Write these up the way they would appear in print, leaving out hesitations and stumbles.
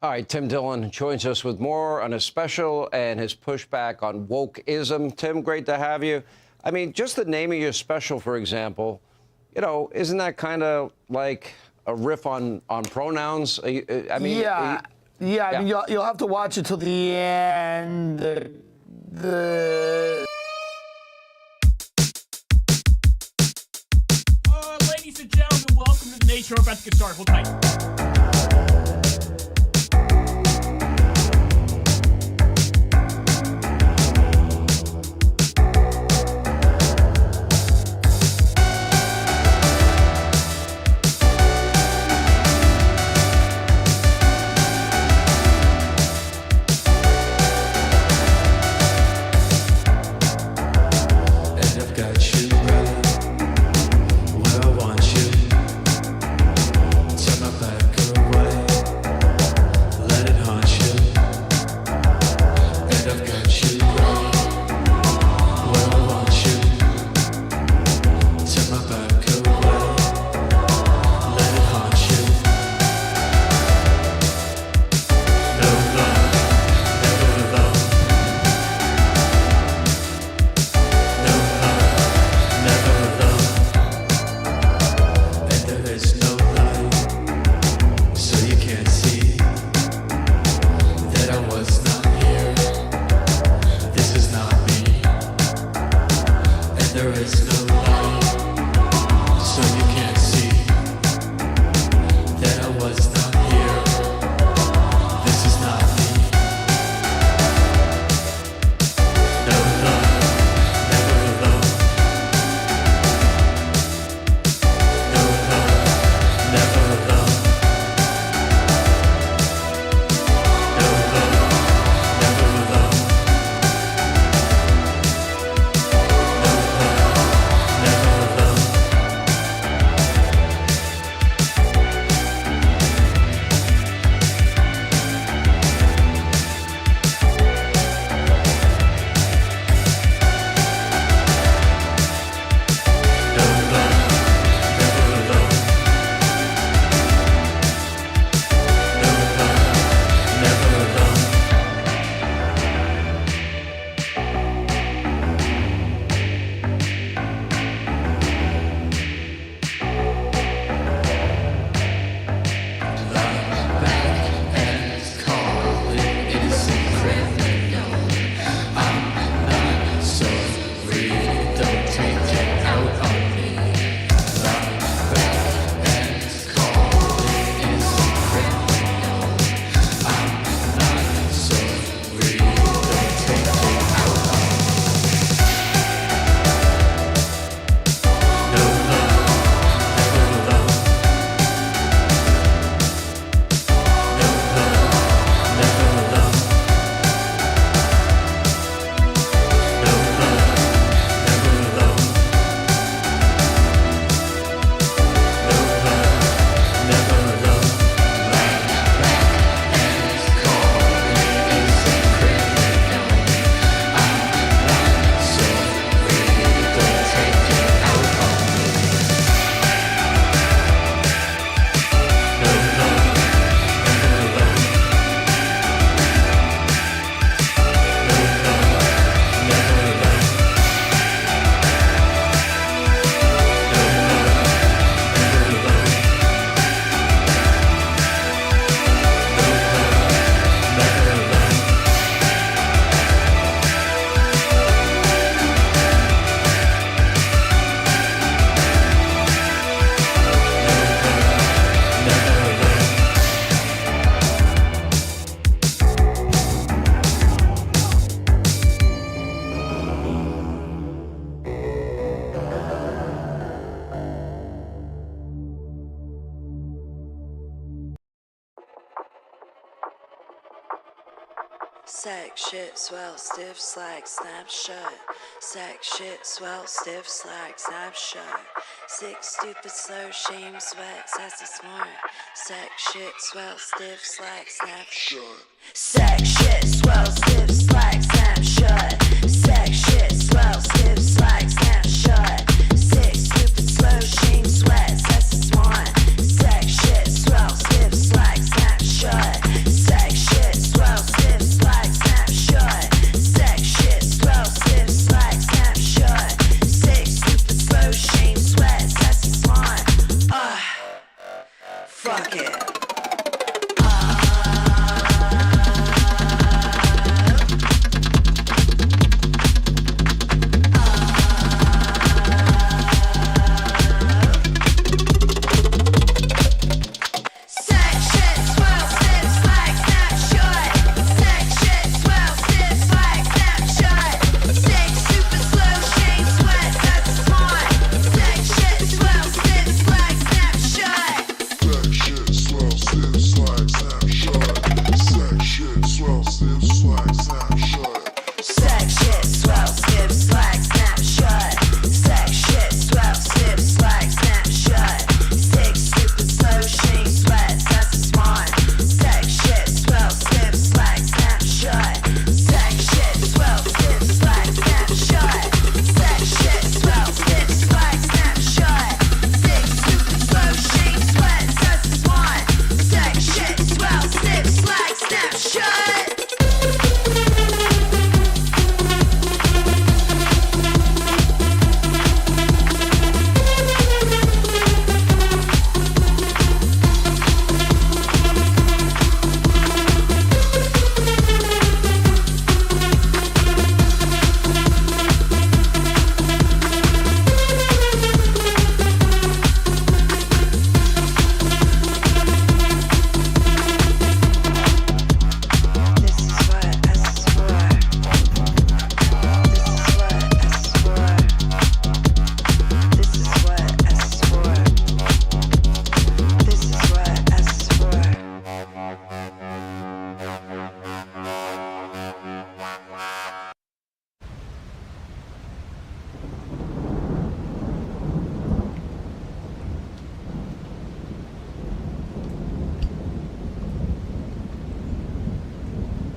All right, Tim Dillon joins us with more on his special and his pushback on wokeism. Tim, great to have you. I mean, just the name of your special, for example, you know, isn't that kind of like a riff on pronouns? I mean, yeah. I mean, you'll have to watch it till the end. Ladies and gentlemen, welcome to the Nation. We're about to get started. Hold tight. Sack, shit, swell, stiff, slack, snap, shut. Sack, shit, swell, stiff, slack, snap, shut. Sick, stupid, slow, shame, sweat, sassy, smart. Sack, shit, swell, stiff, slack, snap, shut. Sack, shit, swell, stiff, slack, snap, shut. Sack, shit, swell, stiff, slack, snap, shut. Sick, stupid, slow, shame, sweat, sassy, smart. Sack, shit, swell, stiff, slack, snap, shut. Sack,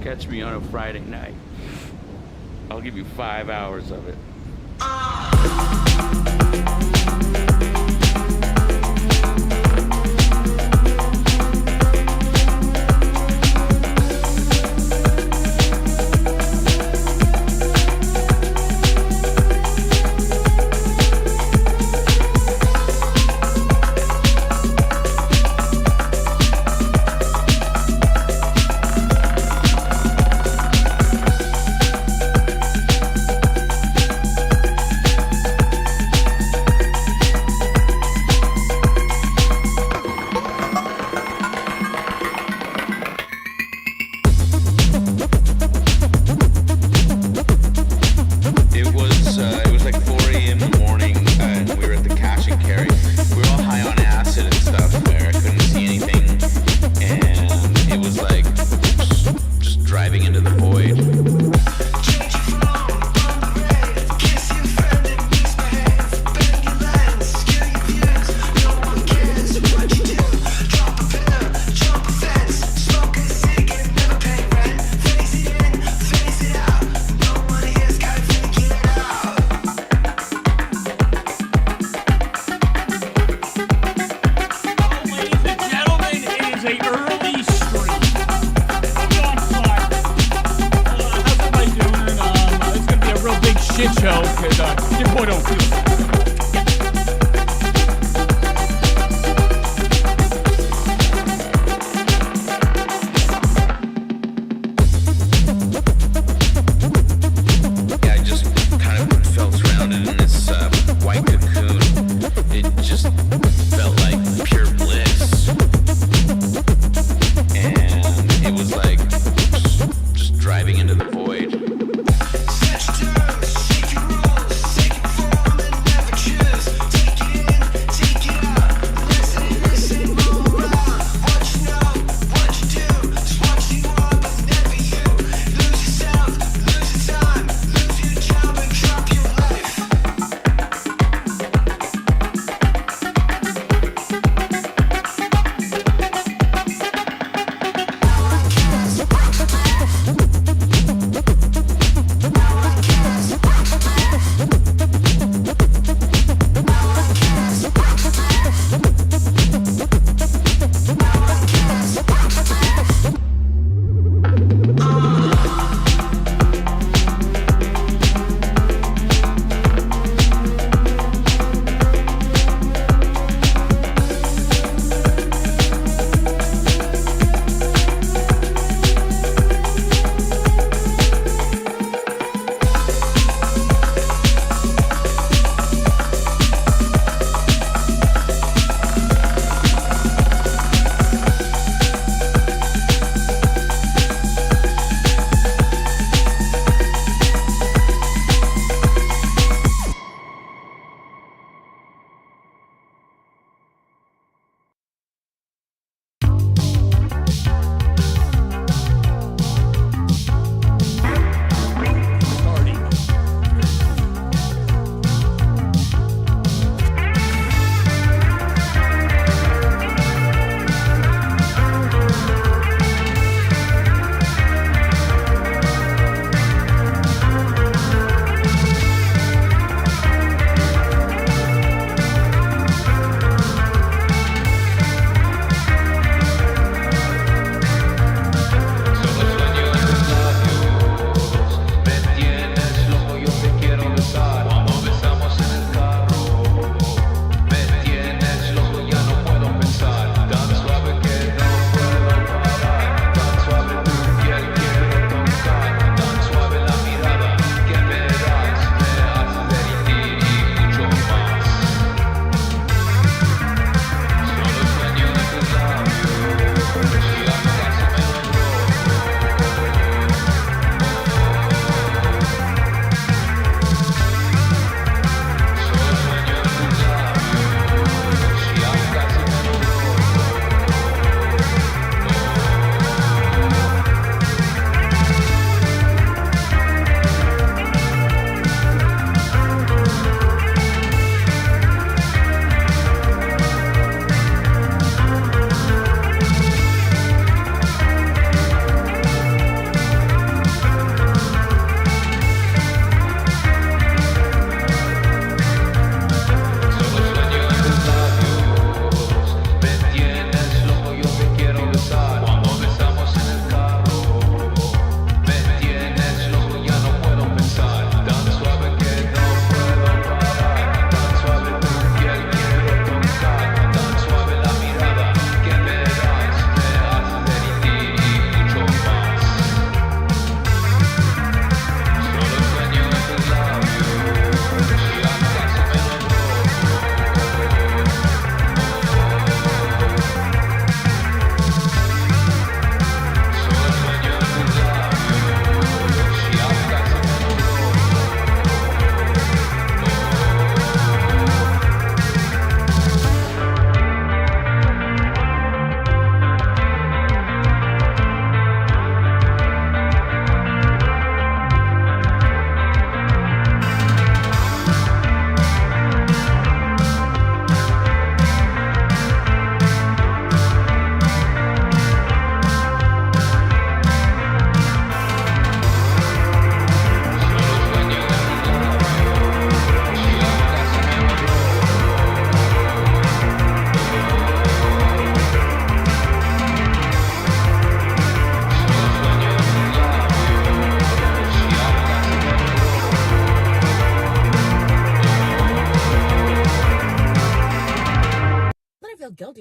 catch me on a Friday night. I'll give you 5 hours of it. Driving into the void.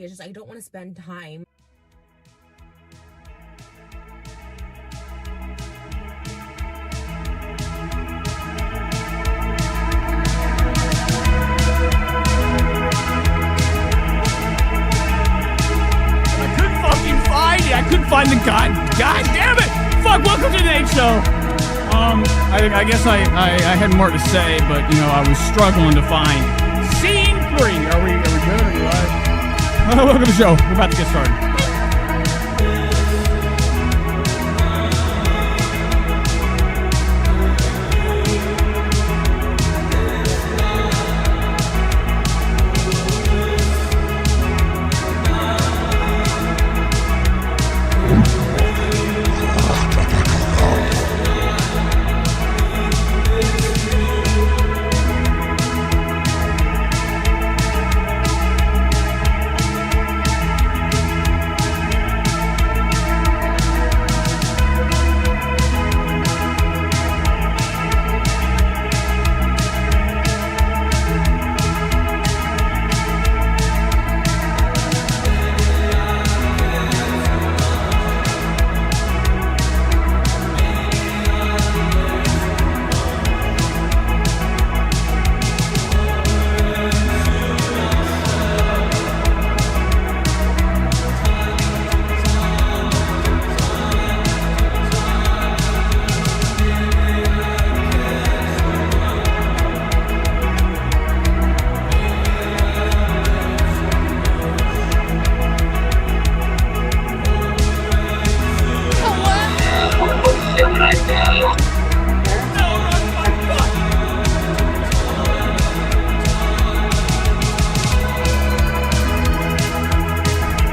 It's just I don't want to spend time. I couldn't find the God damn it! Fuck, welcome to the Nate Show. I guess I had more to say, but you know, I was struggling to find scene 3. Are we good? Are we live? Welcome to the show. We're about to get started.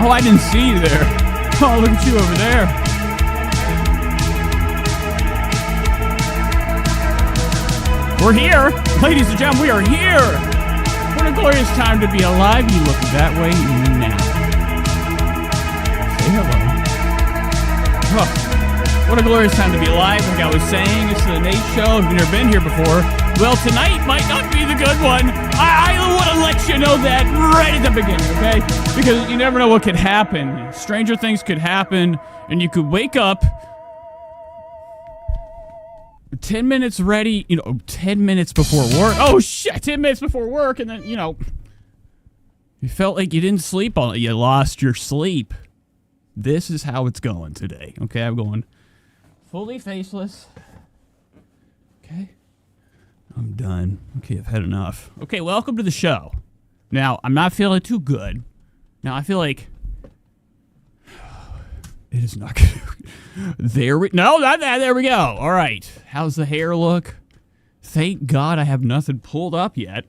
Oh, I didn't see you there. Oh, look at you over there. We're here. Ladies and gentlemen, we are here. What a glorious time to be alive. You look that way now. Say hello. Oh, what a glorious time to be alive. Like I was saying, it's the Nate Show. If you've never been here before, well, tonight might not be the good one. I want to let you know that right at the beginning, okay? Because you never know what could happen. Stranger things could happen, and you could wake up 10 minutes ready, 10 minutes before work. Oh, shit, 10 minutes before work, and then, you felt like you didn't sleep all night. You lost your sleep. This is how it's going today, okay? I'm going fully faceless. Okay. I'm done. Okay, I've had enough. Okay, welcome to the show. Now, I'm not feeling too good. Now, I feel like it is not good. No, not that. There we go. All right. How's the hair look? Thank God I have nothing pulled up yet.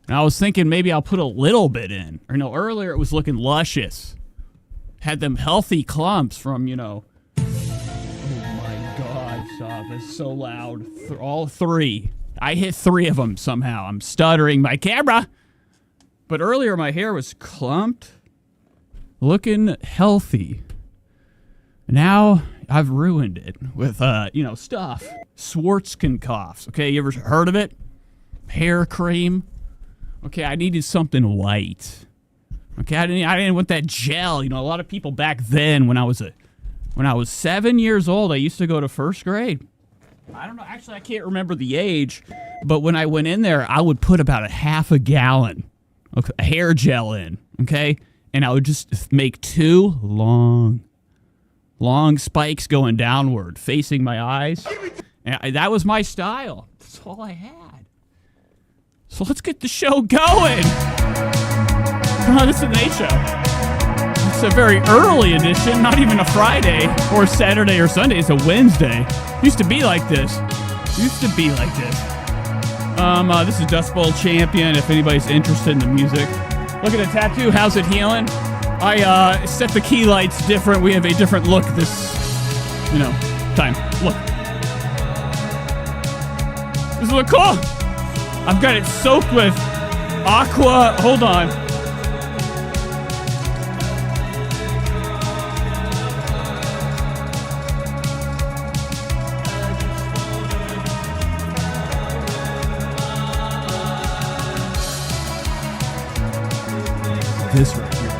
And I was thinking maybe I'll put a little bit in. Or no, earlier it was looking luscious. Had them healthy clumps from, Oh my God, stop. It's so loud. All 3. I hit 3 of them somehow. I'm stuttering my camera. But earlier my hair was clumped, looking healthy. Now I've ruined it with, stuff. Schwarzkopf. Okay, you ever heard of it? Hair cream. Okay, I needed something white. Okay, I didn't want that gel. A lot of people back then when I was 7 years old, I used to go to first grade. I don't know. Actually, I can't remember the age, but when I went in there, I would put about a half a gallon of hair gel in, okay? And I would just make 2 long spikes going downward, facing my eyes. And that was my style. That's all I had. So let's get the show going. Oh, this is the Nate Show. It's a very early edition, not even a Friday or Saturday or Sunday. It's a Wednesday. Used to be like this. This is Dust Bowl Champion, if anybody's interested in the music. Look at the tattoo. How's it healing? I set the key lights different. We have a different look this, time. Look. Does it look cool? I've got it soaked with aqua. Hold on. This right here.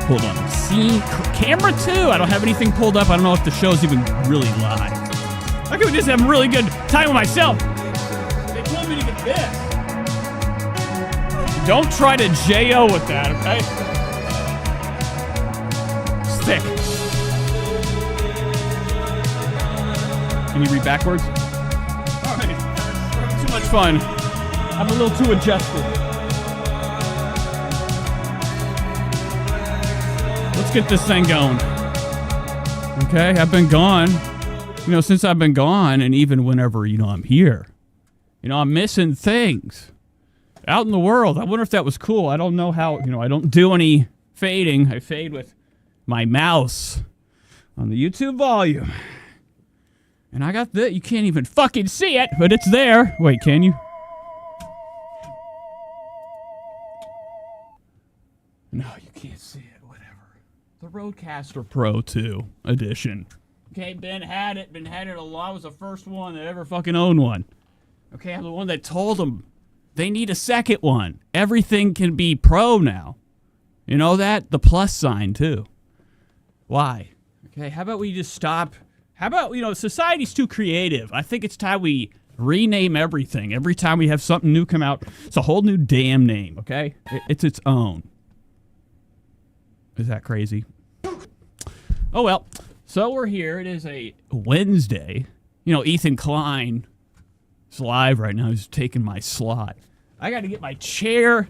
pulled on. See, camera 2. I don't have anything pulled up. I don't know if the show's even really live. I could just have a really good time with myself. They told me to get this. Don't try to J.O. with that, okay? Stick. Can you read backwards? All right. Too much fun. I'm a little too adjusted. Let's get this thing going. Okay, I've been gone. Since I've been gone, and even whenever, I'm here, I'm missing things out in the world. I wonder if that was cool. I don't know how, I don't do any fading. I fade with my mouse on the YouTube volume. And I got this. You can't even fucking see it, but it's there. Wait, can you? No, you can't see it. Whatever. The Rodecaster Pro 2 edition. Okay, Ben had it a lot. I was the first one that ever fucking owned one. Okay, I'm the one that told them they need a second one. Everything can be pro now. You know that? The plus sign, too. Why? Okay, how about we just stop? How about, society's too creative. I think it's time we rename everything. Every time we have something new come out, it's a whole new damn name, okay? It's its own. Is that crazy? Oh, well. So we're here. It is a Wednesday. Ethan Klein is live right now. He's taking my slot. I got to get my chair.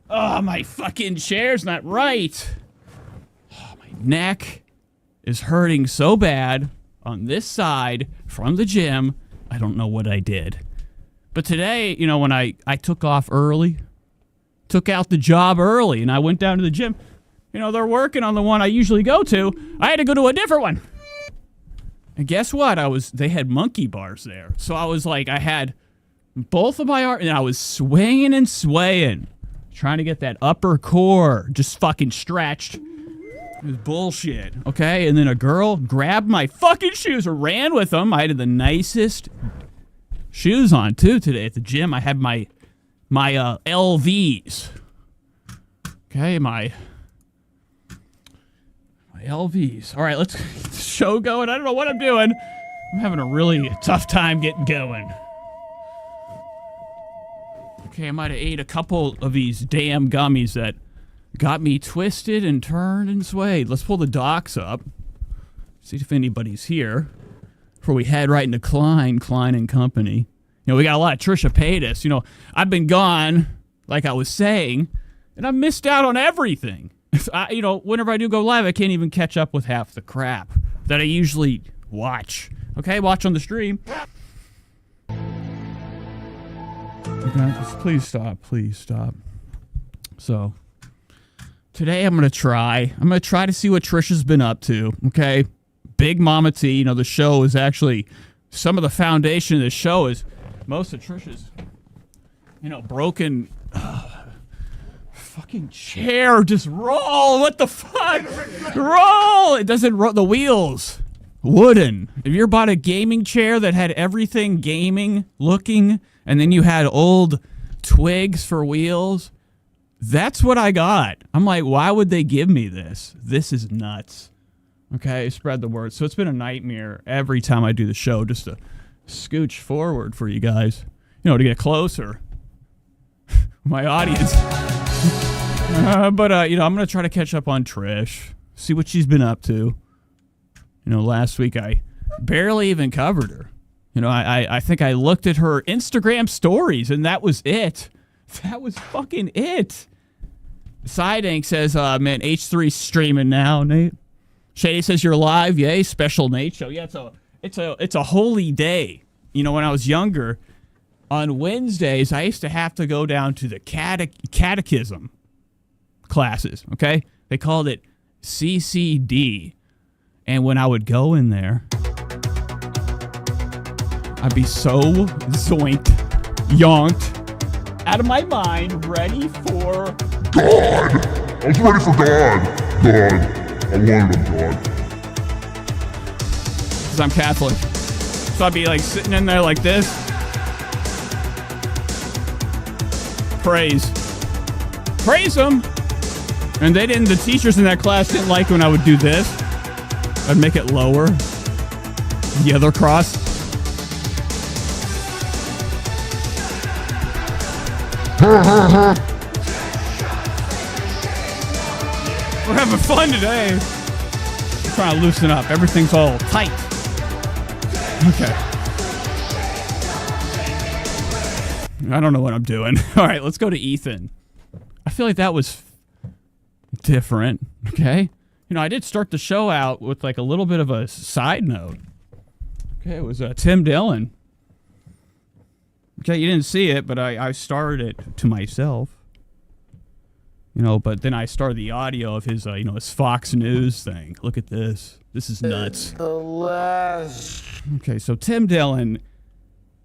Oh, my fucking chair's not right. Oh, my neck is hurting so bad on this side from the gym. I don't know what I did. But today, when I took off early, took out the job early, and I went down to the gym, they're working on the one I usually go to. I had to go to a different one. And guess what? They had monkey bars there. So I was like, I had both of my arms, and I was swinging and swaying, trying to get that upper core just fucking stretched. It was bullshit, okay? And then a girl grabbed my fucking shoes or ran with them. I had the nicest shoes on, too, today at the gym. I had my LVs. Okay, my LVs. All right, let's get the show going. I don't know what I'm doing. I'm having a really tough time getting going. Okay, I might have ate a couple of these damn gummies that got me twisted and turned and swayed. Let's pull the docs up. See if anybody's here before we head right into Klein and Company. We got a lot of Trisha Paytas. I've been gone, like I was saying, and I missed out on everything. Whenever I do go live, I can't even catch up with half the crap that I usually watch. Okay, watch on the stream. Okay, please stop. So, today I'm going to try to see what Trisha's been up to, okay? Big Mama T, the show is actually, some of the foundation of the show is most of Trisha's, broken... fucking chair, just roll. What the fuck? Roll. It doesn't roll. The wheels, wooden. If you bought a gaming chair that had everything gaming looking, and then you had old twigs for wheels, that's what I got. I'm like, why would they give me this? This is nuts. Okay, spread the word. So it's been a nightmare every time I do the show, just to scooch forward for you guys, to get closer. My audience. But I'm going to try to catch up on Trish, see what she's been up to. Last week I barely even covered her. I think I looked at her Instagram stories, and that was it. That was fucking it. Sideank says, man, H3's streaming now, Nate. Shady says you're live. Yay, special Nate show. Yeah, it's a holy day. When I was younger, on Wednesdays, I used to have to go down to the catechism classes, okay? They called it CCD. And when I would go in there, I'd be so zoinked, yonked, out of my mind, ready for... God! I was ready for God! God. I wanted him, God. Because I'm Catholic. So I'd be like sitting in there like this. Praise him. And the teachers in that class didn't like when I would do this. I'd make it lower. The other cross. We're having fun today. I'm trying to loosen up. Everything's all tight. Okay. I don't know what I'm doing. All right, let's go to Ethan. I feel like that was different. Okay. You know, I did start the show out with like a little bit of a side note. Okay, it was Tim Dillon. Okay, you didn't see it, but I started it to myself. You know, but then I started the audio of his, his Fox News thing. Look at this. This is nuts. The last. Okay, so Tim Dillon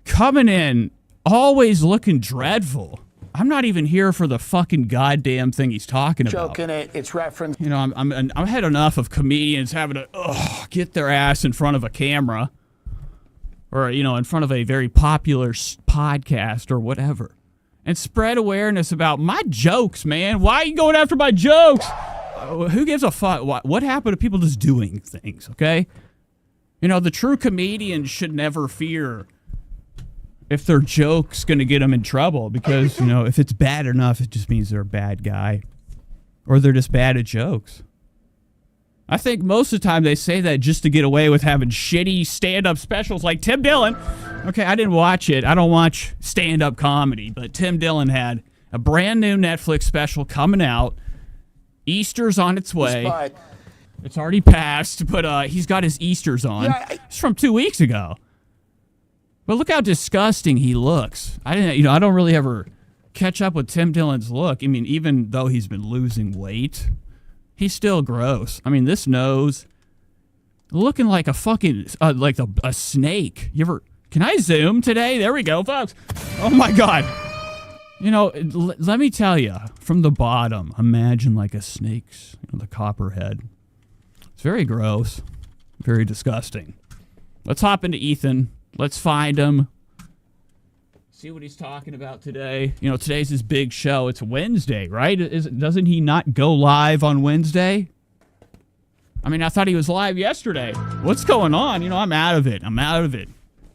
coming in, always looking dreadful. I'm not even here for the fucking goddamn thing he's talking about. Joking it. It's reference. You know, I've had enough of comedians having to get their ass in front of a camera, or in front of a very popular podcast or whatever, and spread awareness about my jokes, man. Why are you going after my jokes? Who gives a fuck? What happened to people just doing things, okay? You know, the true comedian should never fear if their joke's going to get them in trouble, because, if it's bad enough, it just means they're a bad guy. Or they're just bad at jokes. I think most of the time they say that just to get away with having shitty stand-up specials like Tim Dillon. Okay, I didn't watch it. I don't watch stand-up comedy, but Tim Dillon had a brand new Netflix special coming out. Easter's on its way. It's already passed, but he's got his Easters on. Yeah, It's from 2 weeks ago. But look how disgusting he looks. I don't really ever catch up with Tim Dillon's look. I mean, even though he's been losing weight, he's still gross. I mean, this nose, looking like a fucking, like a snake. Can I zoom today? There we go, folks. Oh my God. Let me tell you, from the bottom, imagine like a snake's, the copperhead. It's very gross, very disgusting. Let's hop into Ethan. Let's find him. See what he's talking about today. Today's his big show. It's Wednesday, right? Doesn't he not go live on Wednesday? I mean, I thought he was live yesterday. What's going on? I'm out of it.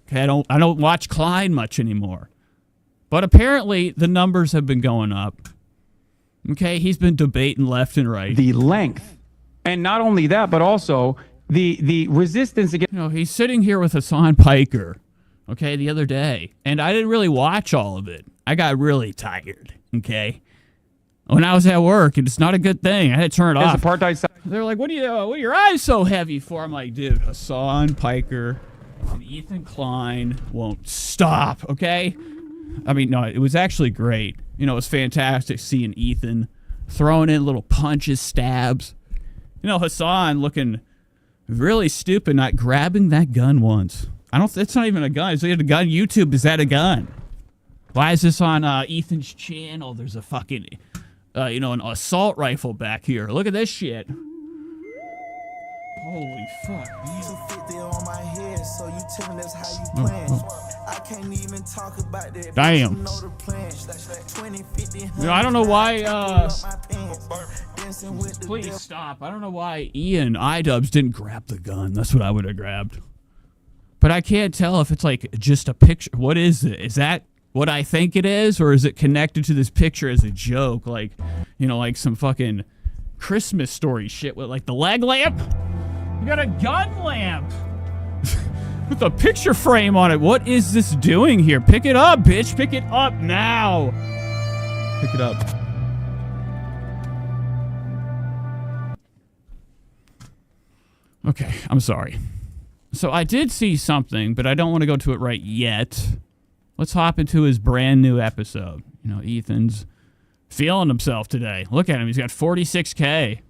Okay, I don't watch Klein much anymore. But apparently the numbers have been going up. Okay, he's been debating left and right. The length. And not only that, but also the resistance against... He's sitting here with Hassan Piker, okay, the other day, and I didn't really watch all of it. I got really tired, okay, when I was at work, and it's not a good thing. I had to turn it off. Apartheid... They're like, what are your eyes so heavy for? I'm like, dude, Hassan Piker and Ethan Klein won't stop, okay? I mean, no, it was actually great. It was fantastic seeing Ethan throwing in little punches, stabs. Hassan looking really stupid, not grabbing that gun once. It's not even a gun. Is it a gun? YouTube, is that a gun? Why is this on Ethan's channel? There's a fucking, an assault rifle back here. Look at this shit. Holy fuck. I can't even talk about that. Damn. I don't know why, please stop. I don't know why Idubbbz didn't grab the gun. That's what I would have grabbed. But I can't tell if it's like just a picture. What is it? Is that what I think it is? Or is it connected to this picture as a joke? Like, like some fucking Christmas story shit with like the leg lamp? You got a gun lamp with a picture frame on it. What is this doing here? Pick it up, bitch. Pick it up now. Pick it up. Okay, I'm sorry. So I did see something, but I don't want to go to it right yet. Let's hop into his brand new episode. Ethan's feeling himself today. Look at him. He's got 46K.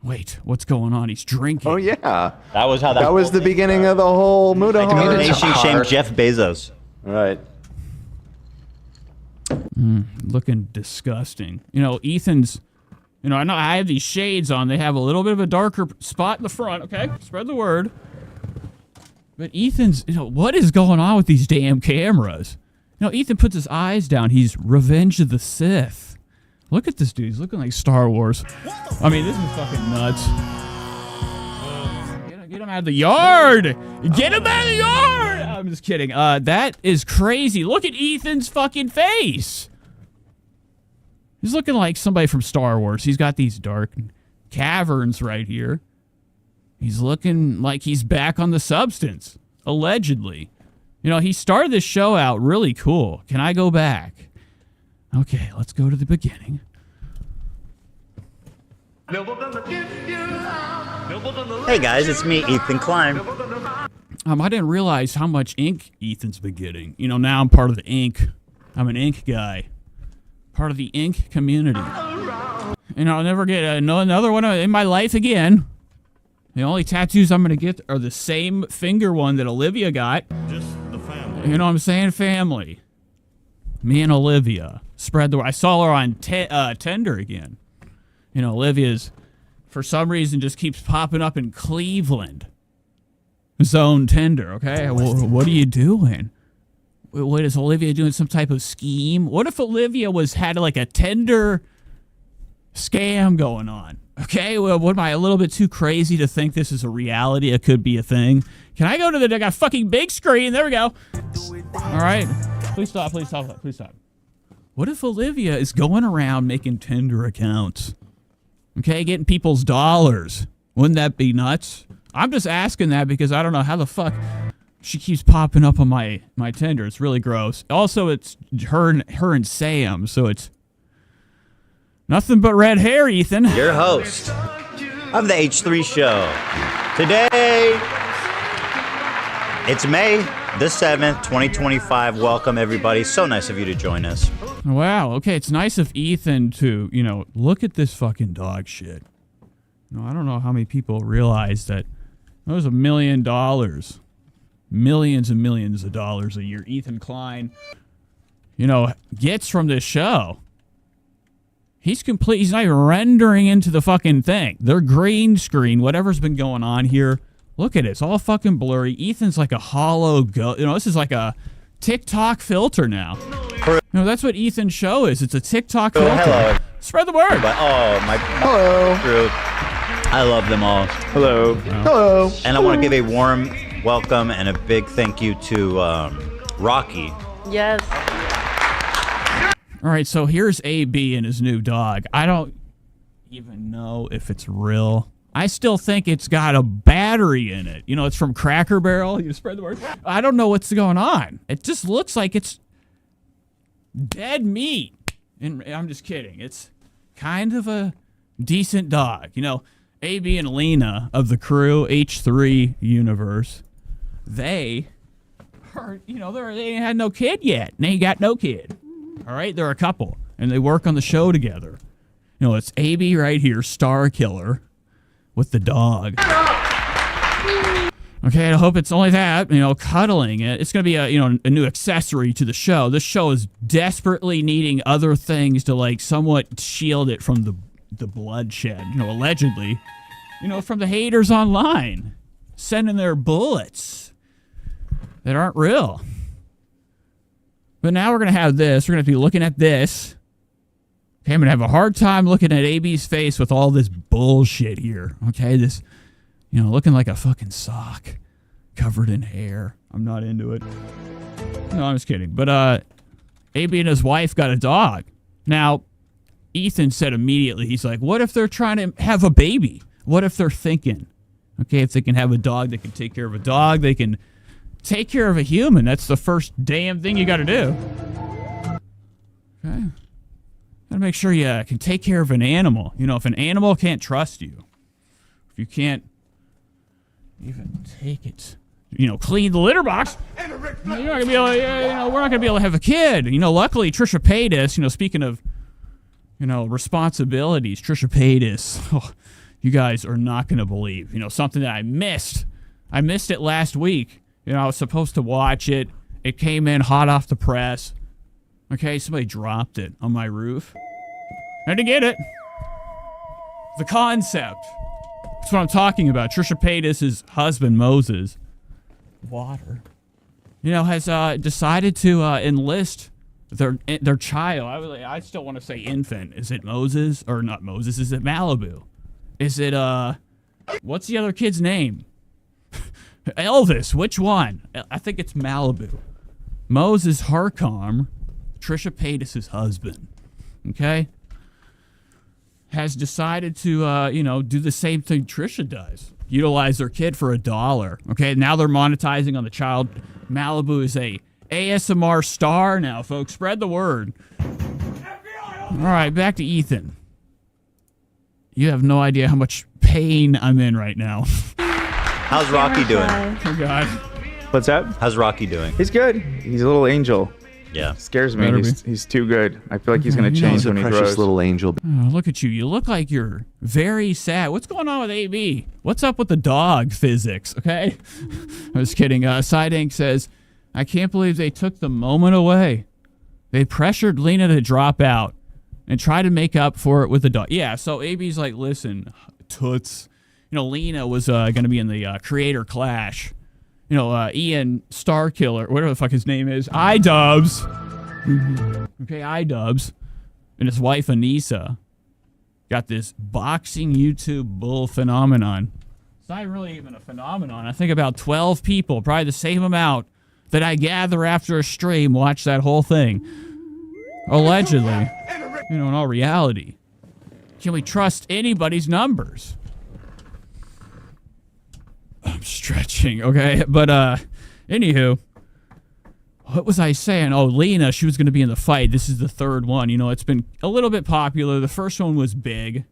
Wait, what's going on? He's drinking. Oh, yeah. That was how that was the beginning of the whole Muda Nation shamed Jeff Bezos. Right. Looking disgusting. Ethan's, I know I have these shades on. They have a little bit of a darker spot in the front. Okay, spread the word. But Ethan's, what is going on with these damn cameras? Ethan puts his eyes down. He's Revenge of the Sith. Look at this dude. He's looking like Star Wars. I mean, this is fucking nuts. Get him out of the yard. Get him out of the yard. I'm just kidding. That is crazy. Look at Ethan's fucking face. He's looking like somebody from Star Wars. He's got these dark caverns right here. He's looking like he's back on the substance, allegedly. You know, he started this show out really cool. Can I go back? Okay, let's go to the beginning. Hey guys, it's me, Ethan Klein. I didn't realize how much ink Ethan's been getting. You know, now I'm part of the ink. I'm an ink guy. Part of the ink community. And I'll never get another one in my life again. The only tattoos I'm going to get are the same finger one that Olivia got. Just the family. You know what I'm saying? Family. Me and Olivia. Spread the word. I saw her on Tinder again. You know, Olivia's, for some reason, just keeps popping up in Cleveland. Zone Tinder, okay? What are you doing? What is Olivia doing? Some type of scheme? What if Olivia had like a Tinder scam going on? Okay, well, what am I, a little bit too crazy to think this is a reality? It could be a thing. Can I go to I got a fucking big screen? There we go. All right. Please stop, please stop, please stop. What if Olivia is going around making Tinder accounts? Okay, getting people's dollars. Wouldn't that be nuts? I'm just asking that because I don't know how the fuck she keeps popping up on my Tinder. It's really gross. Also, it's her and Sam, so it's nothing but red hair, Ethan. Your host of the H3 show. Today, it's May the 7th, 2025. Welcome, everybody. So nice of you to join us. Wow. Okay, it's nice of Ethan to, look at this fucking dog shit. I don't know how many people realize that that was $1 million. Millions and millions of dollars a year Ethan Klein, gets from this show. He's not even rendering into the fucking thing. They're green screen, whatever's been going on here. Look at it. It's all fucking blurry. Ethan's like a hollow this is like a TikTok filter now. That's what Ethan's show is. It's a TikTok filter. Hello. Spread the word. Hello. Group. I love them all. Hello. Hello. And I want to give a warm welcome and a big thank you to Rocky. Yes. All right, so here's AB and his new dog. I don't even know if it's real. I still think it's got a battery in it. It's from Cracker Barrel. You spread the word. I don't know what's going on. It just looks like it's dead meat. And I'm just kidding. It's kind of a decent dog. AB and Lena of the crew, H3 universe, they are, they ain't had no kid yet. They ain't got no kid. All right, they're a couple, and they work on the show together. It's AB right here, star killer, with the dog. Okay, I hope it's only that, cuddling it. It's going to be a new accessory to the show. This show is desperately needing other things to, somewhat shield it from the bloodshed, allegedly, from the haters online, sending their bullets that aren't real. But now we're going to have this. We're going to be looking at this. Okay, I'm going to have a hard time looking at AB's face with all this bullshit here. Okay, this, looking like a fucking sock covered in hair. I'm not into it. No, I'm just kidding. But AB and his wife got a dog. Now, Ethan said immediately, he's like, what if they're trying to have a baby? What if they're thinking, okay, if they can have a dog, they can take care of a dog, they can take care of a human. That's the first damn thing you got to do. Okay. Got to make sure you can take care of an animal. If an animal can't trust you, if you can't even take it, clean the litter box, you're not gonna be able to, we're not gonna be able to have a kid. Luckily Trisha Paytas, speaking of, responsibilities, Trisha Paytas, you guys are not gonna believe, something that I missed. I missed it last week. I was supposed to watch it. It came in hot off the press. Okay, somebody dropped it on my roof. I had to get it. The concept. That's what I'm talking about. Trisha Paytas' husband, Moses, has decided to enlist their child. I still want to say infant. Is it Moses or not Moses? Is it Malibu? Is it what's the other kid's name? Elvis. Which one? I think it's Malibu. Moses Harcom, Trisha Paytas' husband. Okay, has decided to do the same thing Trisha does. Utilize their kid for $1. Okay, now they're monetizing on the child. Malibu is a ASMR star now, folks. Spread the word. All right, back to Ethan. You have no idea how much pain I'm in right now. How's Rocky doing? Oh, God. What's that? How's Rocky doing? He's good. He's a little angel. Yeah. Scares me. He's too good. I feel like he's going to change when he grows. Precious little angel. Oh, look at you. You look like you're very sad. What's going on with AB? What's up with the dog physics, okay? I was kidding. Side Ink says, I can't believe they took the moment away. They pressured Lena to drop out and try to make up for it with the dog. Yeah, so AB's like, listen, toots. Lena was going to be in the creator clash. Ian Starkiller, whatever the fuck his name is, Idubbbz. Okay, Idubbbz. And his wife, Anissa, got this boxing YouTube bull phenomenon. It's not really even a phenomenon. I think about 12 people, probably the same amount that I gather after a stream, watch that whole thing. Allegedly. In all reality. Can we trust anybody's numbers? I'm stretching, okay? But, anywho, what was I saying? Oh, Lena, she was going to be in the fight. This is the third one. It's been a little bit popular. The first one was big.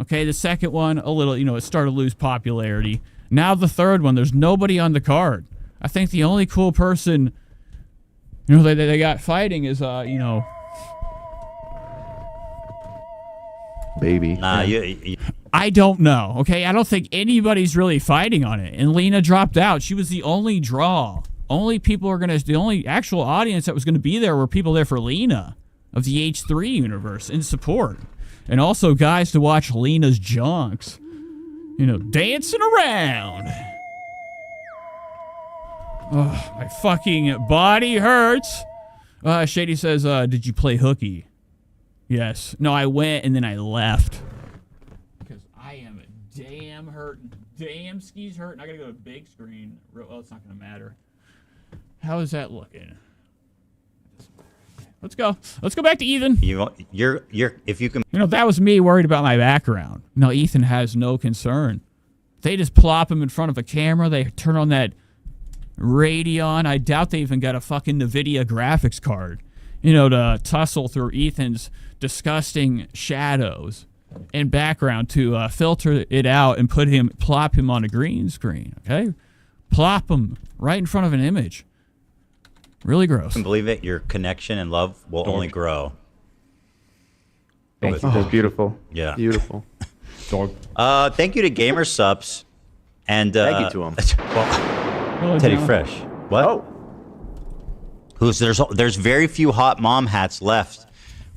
Okay, the second one, a little, it started to lose popularity. Now the third one, there's nobody on the card. I think the only cool person, they got fighting is, Baby. Nah, I don't know, okay? I don't think anybody's really fighting on it. And Lena dropped out. She was the only draw. The only actual audience that was going to be there were people there for Lena of the H3 universe in support. And also guys to watch Lena's junks, dancing around. Oh, my fucking body hurts. Shady says, did you play hooky? Yes. No, I went and then I left. Because I am damn hurt. Damn skis hurt. And I gotta go to big screen. Well, it's not gonna matter. How is that looking? Let's go. Let's go back to Ethan. You're if you can. That was me worried about my background. No, Ethan has no concern. They just plop him in front of a camera. They turn on that Radeon. I doubt they even got a fucking NVIDIA graphics card, to tussle through Ethan's disgusting shadows and background to filter it out and plop him on a green screen, okay? Plop him right in front of an image. Really gross. I can believe it. Your connection and love will only grow. Thank you. That's beautiful. Yeah. Beautiful. Thank you to Gamer Subs and Thank you to him. Well, Teddy Fresh. What? Oh. There's very few hot mom hats left.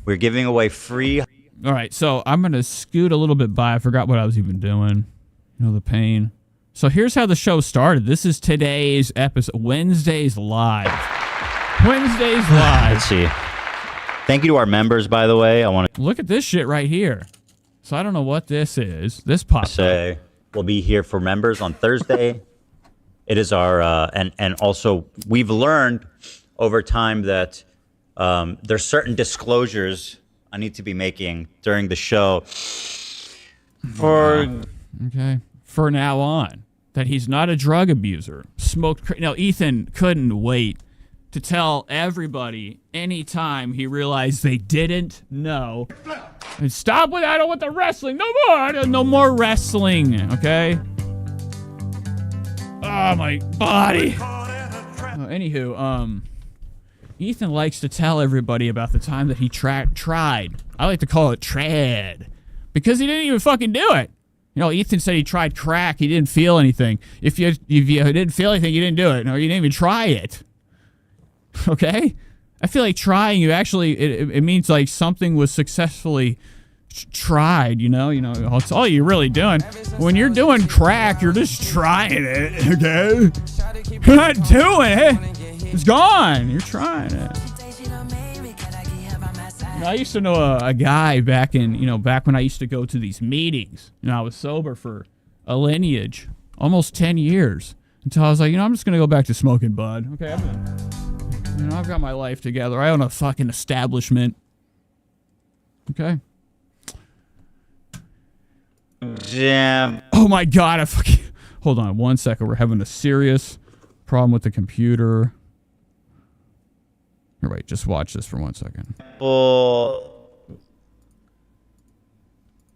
We're giving away free. All right, so I'm gonna scoot a little bit by. I forgot what I was even doing. The pain. So here's how the show started. This is today's episode. Wednesday's live. Let's see. Thank you to our members, by the way. I want to look at this shit right here. So I don't know what this is. This pops up. We'll be here for members on Thursday. It is our and also we've learned over time that there's certain disclosures I need to be making during the show. For now on, that he's not a drug abuser. Ethan couldn't wait to tell everybody anytime he realized they didn't know. And stop with that with the wrestling. No more wrestling. Okay. Oh, my body. Anywho, Ethan likes to tell everybody about the time that he tried. I like to call it trad. Because he didn't even fucking do it. Ethan said he tried crack. He didn't feel anything. If you didn't feel anything, you didn't do it. No, you didn't even try it. Okay? I feel like trying, it means like something was successfly tried, it's all you're really doing. When you're doing crack, you're just trying it, okay? You're not doing it. It's gone. You're trying it. I used to know a guy back when I used to go to these meetings. I was sober for a lineage, almost 10 years, until I was like, I'm just going to go back to smoking bud. Okay, I've got my life together. I own a fucking establishment. Okay. Damn. Oh my God, hold on 1 second. We're having a serious problem with the computer. Here, wait, just watch this for 1 second. Well,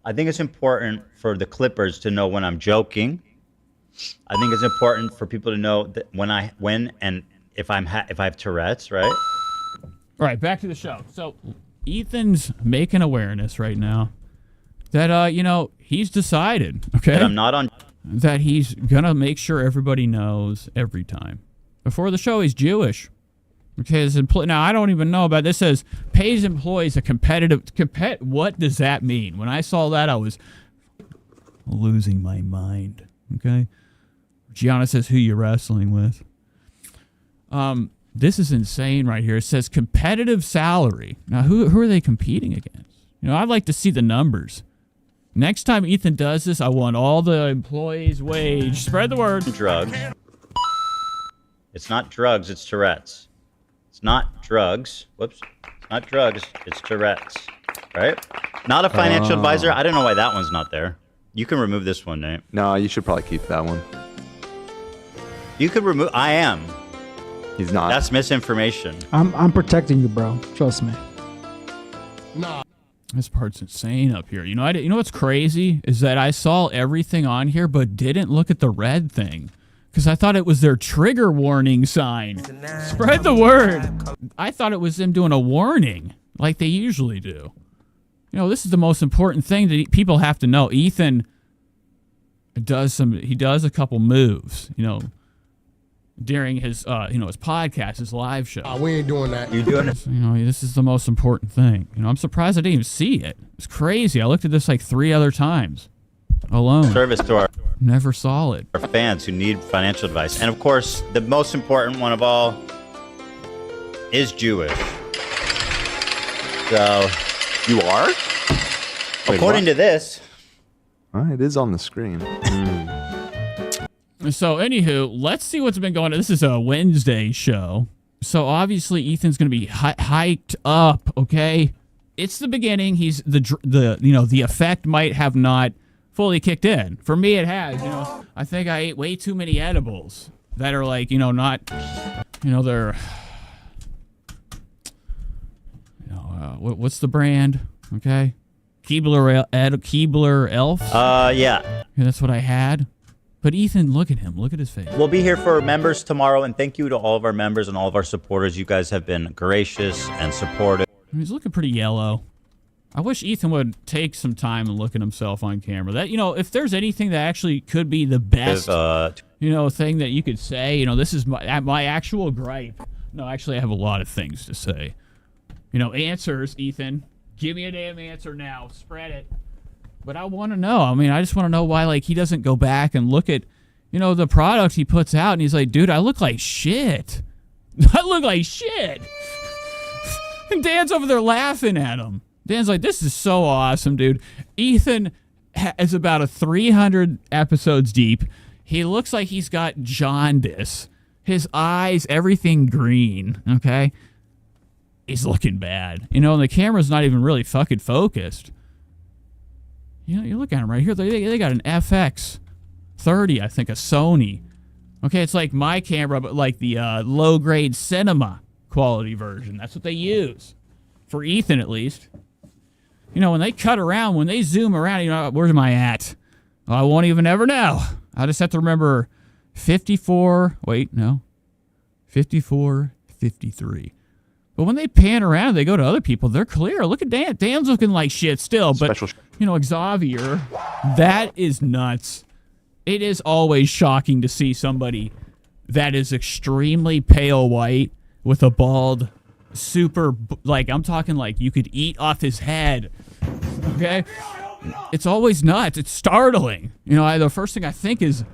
I think it's important for the Clippers to know when I'm joking. I think it's important for people to know that when and if I have Tourette's, right? All right, back to the show. So Ethan's making awareness right now that he's decided, okay, that I'm not on. That he's gonna make sure everybody knows every time. Before the show, he's Jewish. Okay, now I don't even know about this. Says pays employees a competitive. What does that mean? When I saw that, I was losing my mind. Okay, Gianna says, "Who you wrestling with?" This is insane right here. It says competitive salary. Now, who are they competing against? I'd like to see the numbers. Next time Ethan does this, I want all the employees' wage. Spread the word. Drugs. It's not drugs. It's Tourette's. It's not drugs. Whoops. It's not drugs. It's Tourette's. Right? Not a financial advisor. I don't know why that one's not there. You can remove this one, Nate. No, you should probably keep that one. You could remove. I am. He's not. That's misinformation. I'm protecting you, bro. Trust me. This part's insane up here. You know what's crazy is that I saw everything on here, but didn't look at the red thing because I thought it was their trigger warning sign. Spread the word. I thought it was them doing a warning like they usually do. This is the most important thing that people have to know. Ethan does a couple moves, during his his podcast, his live show. We ain't doing that. You doing it? This is the most important thing. I'm surprised I didn't even see it. It's crazy. I looked at this like 3 other times alone. Service to our Never saw it. fans who need financial advice. And of course, the most important one of all is Jewish. So, You are? according to this, It is on the screen. So, anywho, let's see what's been going on. This is a Wednesday show. So, obviously, Ethan's going to be hyped up, okay? It's the beginning. He's the effect might have not fully kicked in. For me, it has. I think I ate way too many edibles that are like, not, they're, what's the brand? Okay, Keebler Elf. yeah. Yeah, that's what I had. But Ethan, look at him. Look at his face. We'll be here for members tomorrow, and thank you to all of our members and all of our supporters. You guys have been gracious and supportive. He's looking pretty yellow. I wish Ethan would take some time and look at himself on camera. That if there's anything that actually could be the best, thing that you could say, this is my actual gripe. No, actually, I have a lot of things to say. Answers, Ethan. Give me a damn answer now. Spread it. But I want to know. I just want to know why, he doesn't go back and look at, the products he puts out, and he's like, dude, I look like shit. I look like shit. And Dan's over there laughing at him. Dan's like, this is so awesome, dude. Ethan is about 300 episodes deep. He looks like he's got jaundice. His eyes, everything green, okay? He's looking bad. And the camera's not even really fucking focused. You look at him right here. They got an FX 30, I think, a Sony. Okay, it's like my camera, but like the low-grade cinema quality version. That's what they use. For Ethan, at least. When they cut around, when they zoom around, where am I at? Well, I won't even ever know. I just have to remember 54, 53. But when they pan around, they go to other people, they're clear. Look at Dan. Dan's looking like shit still, but, Xavier, that is nuts. It is always shocking to see somebody that is extremely pale white with a bald, I'm talking like you could eat off his head. Okay? It's always nuts. It's startling. The first thing I think is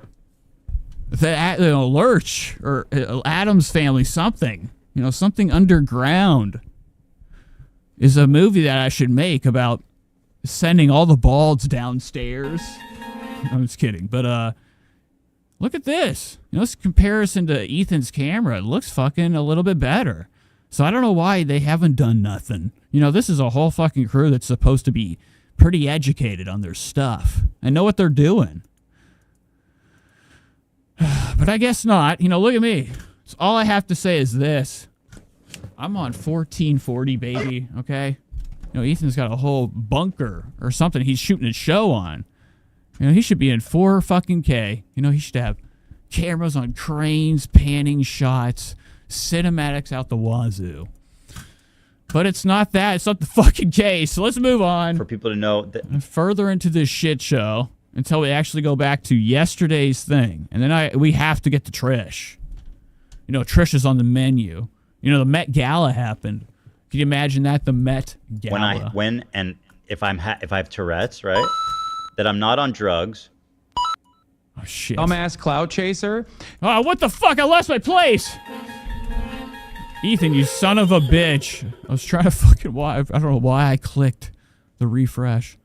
that Lurch or Adams family, something. Something underground. is a movie that I should make about sending all the balds downstairs. I'm just kidding. But look at this. You know, this comparison to Ethan's camera. It looks fucking a little bit better. So I don't know why they haven't done nothing. You know, this is a whole fucking crew that's supposed to be pretty educated on their stuff and know what they're doing. But I guess not. You know, look at me. So all I have to say is this. I'm on 1440, baby, okay? You know, Ethan's got a whole bunker or something he's shooting a show on. You know, he should be in 4 fucking K. You know, he should have cameras on cranes, panning shots, cinematics out the wazoo. But it's not that. It's not the fucking case. So let's move on. For people to know that Further into this shit show until we actually go back to yesterday's thing. And then we have to get to Trish. You know, Trish is on the menu. You know, the Met Gala happened. Can you imagine that? The Met Gala. If I have Tourette's, right? That I'm not on drugs. Oh shit. Dumbass cloud chaser. Oh, what the fuck? I lost my place. Ethan, you son of a bitch. I was trying to fucking I don't know why I clicked the refresh.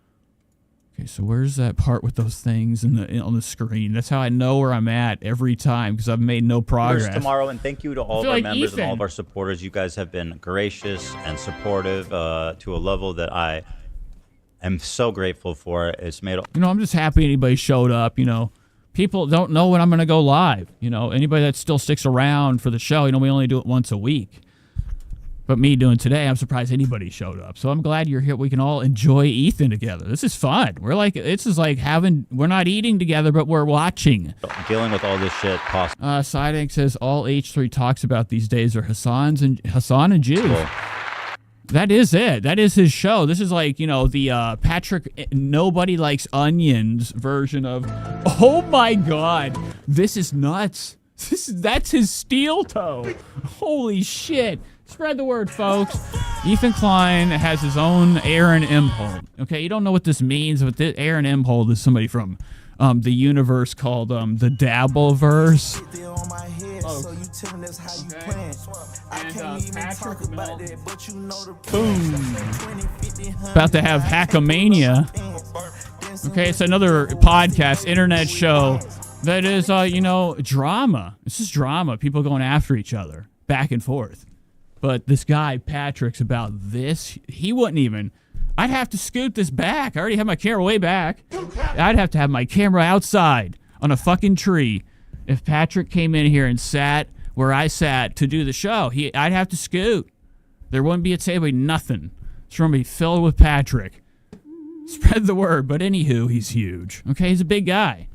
Okay, so where's that part with those things on the screen? That's how I know where I'm at every time because I've made no progress. Tomorrow, and thank you to all of our members Ethan. and all of our supporters. You guys have been gracious and supportive to a level that I am so grateful for. It's made. You know, I'm just happy anybody showed up. You know, people don't know when I'm going to go live. You know, anybody that still sticks around for the show, you know, we only do it once a week. But me doing today, I'm surprised anybody showed up. So I'm glad you're here. We can all enjoy Ethan together. This is fun. We're like, this is like we're not eating together, but we're watching. Dealing with all this shit. Sideank says all H3 talks about these days are Hassan and Jews. Cool. That is it. That is his show. This is like, you know, the Patrick Nobody Likes Onions version of, oh my God, this is nuts. That's his steel toe. Holy shit. Spread the word, folks. Ethan Klein has his own Aaron Imhold. Okay, you don't know what this means, but Aaron Imhold is somebody from the universe called the Dabbleverse. Boom. About to have Hackamania. Okay, it's another podcast, internet show that is, you know, drama. This is drama. People going after each other, back and forth. But this guy, Patrick's about this. He wouldn't even. I'd have to scoot this back. I already have my camera way back. I'd have to have my camera outside on a fucking tree. If Patrick came in here and sat where I sat to do the show, I'd have to scoot. There wouldn't be a table, nothing. It's going to be filled with Patrick. Spread the word. But anywho, he's huge. Okay, he's a big guy.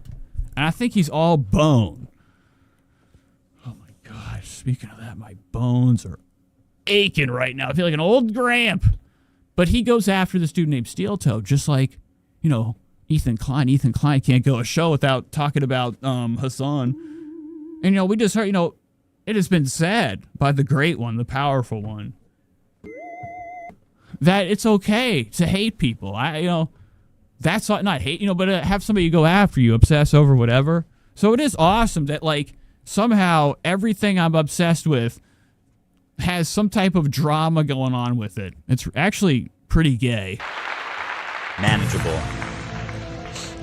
And I think he's all bone. Oh my gosh. Speaking of that, my bones are aching right now. I feel like an old gramp. But he goes after this dude named Steel Toe, just like, you know, Ethan Klein. Ethan Klein can't go a show without talking about Hassan. And, you know, we just heard, you know, it has been said by the great one, the powerful one, that it's okay to hate people. You know, that's not hate, you know, but have somebody go after you, obsess over whatever. So it is awesome that, like, somehow everything I'm obsessed with has some type of drama going on with it. It's actually pretty gay. Manageable.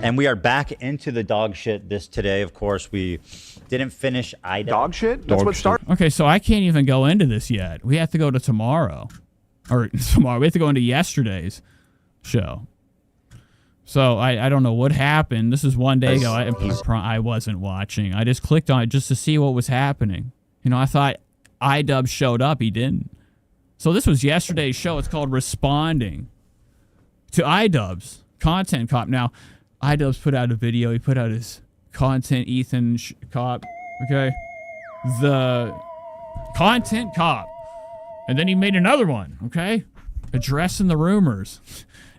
And we are back into the dog shit today. Of course, we didn't finish Idubbbz. Dog shit? That's what started. Okay, so I can't even go into this yet. We have to go to tomorrow. Or tomorrow. We have to go into yesterday's show. So I don't know what happened. This is one day ago. I wasn't watching. I just clicked on it just to see what was happening. You know, I thought Idubbbz showed up. He didn't. So this was yesterday's show. It's called Responding to Idubbbz. Content Cop. Now, Idubbbz put out a video. He put out his Content Ethan Cop. Okay? The Content Cop. And then he made another one. Okay? Addressing the rumors.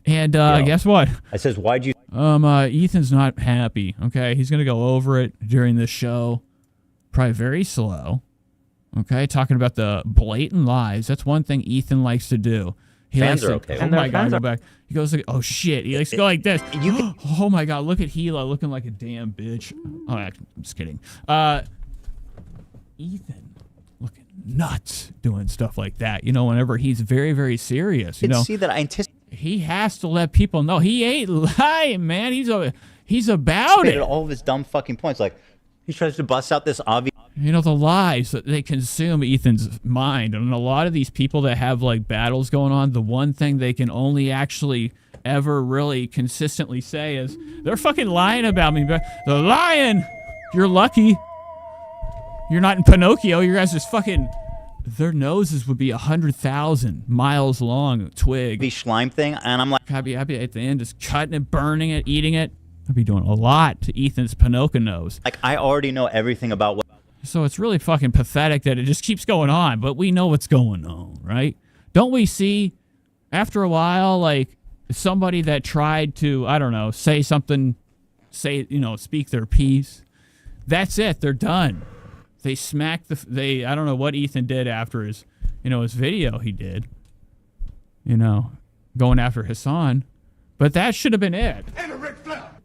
And guess what? I says, why'd you... Ethan's not happy. Okay? He's going to go over it during this show. Probably very slow. Okay, talking about the blatant lies. That's one thing Ethan likes to do. He fans likes are to, okay. Oh my God, go back. He goes like, oh shit. He likes to go like this. Oh my God, look at Gila looking like a damn bitch. Oh, I'm just kidding. Ethan looking nuts doing stuff like that. You know, whenever he's very, very serious. You know, see that I anticipate. He has to let people know he ain't lying, man. He's about it. All of his dumb fucking points. Like, he tries to bust out this obvious. You know, the lies that they consume Ethan's mind. And a lot of these people that have, like, battles going on, the one thing they can only actually ever really consistently say is, they're fucking lying about me. They're lying. You're lucky. You're not in Pinocchio. Your guys just fucking... Their noses would be 100,000 miles long, twig. The slime thing, and I'm like... I'd be at the end just cutting it, burning it, eating it. I'd be doing a lot to Ethan's Pinocchio nose. Like, I already know everything about what... So it's really fucking pathetic that it just keeps going on, but we know what's going on, right? Don't we see, after a while, like, somebody that tried to, I don't know, say something, speak their piece, that's it, they're done. They smacked I don't know what Ethan did after his video he did, going after Hassan, but that should have been it.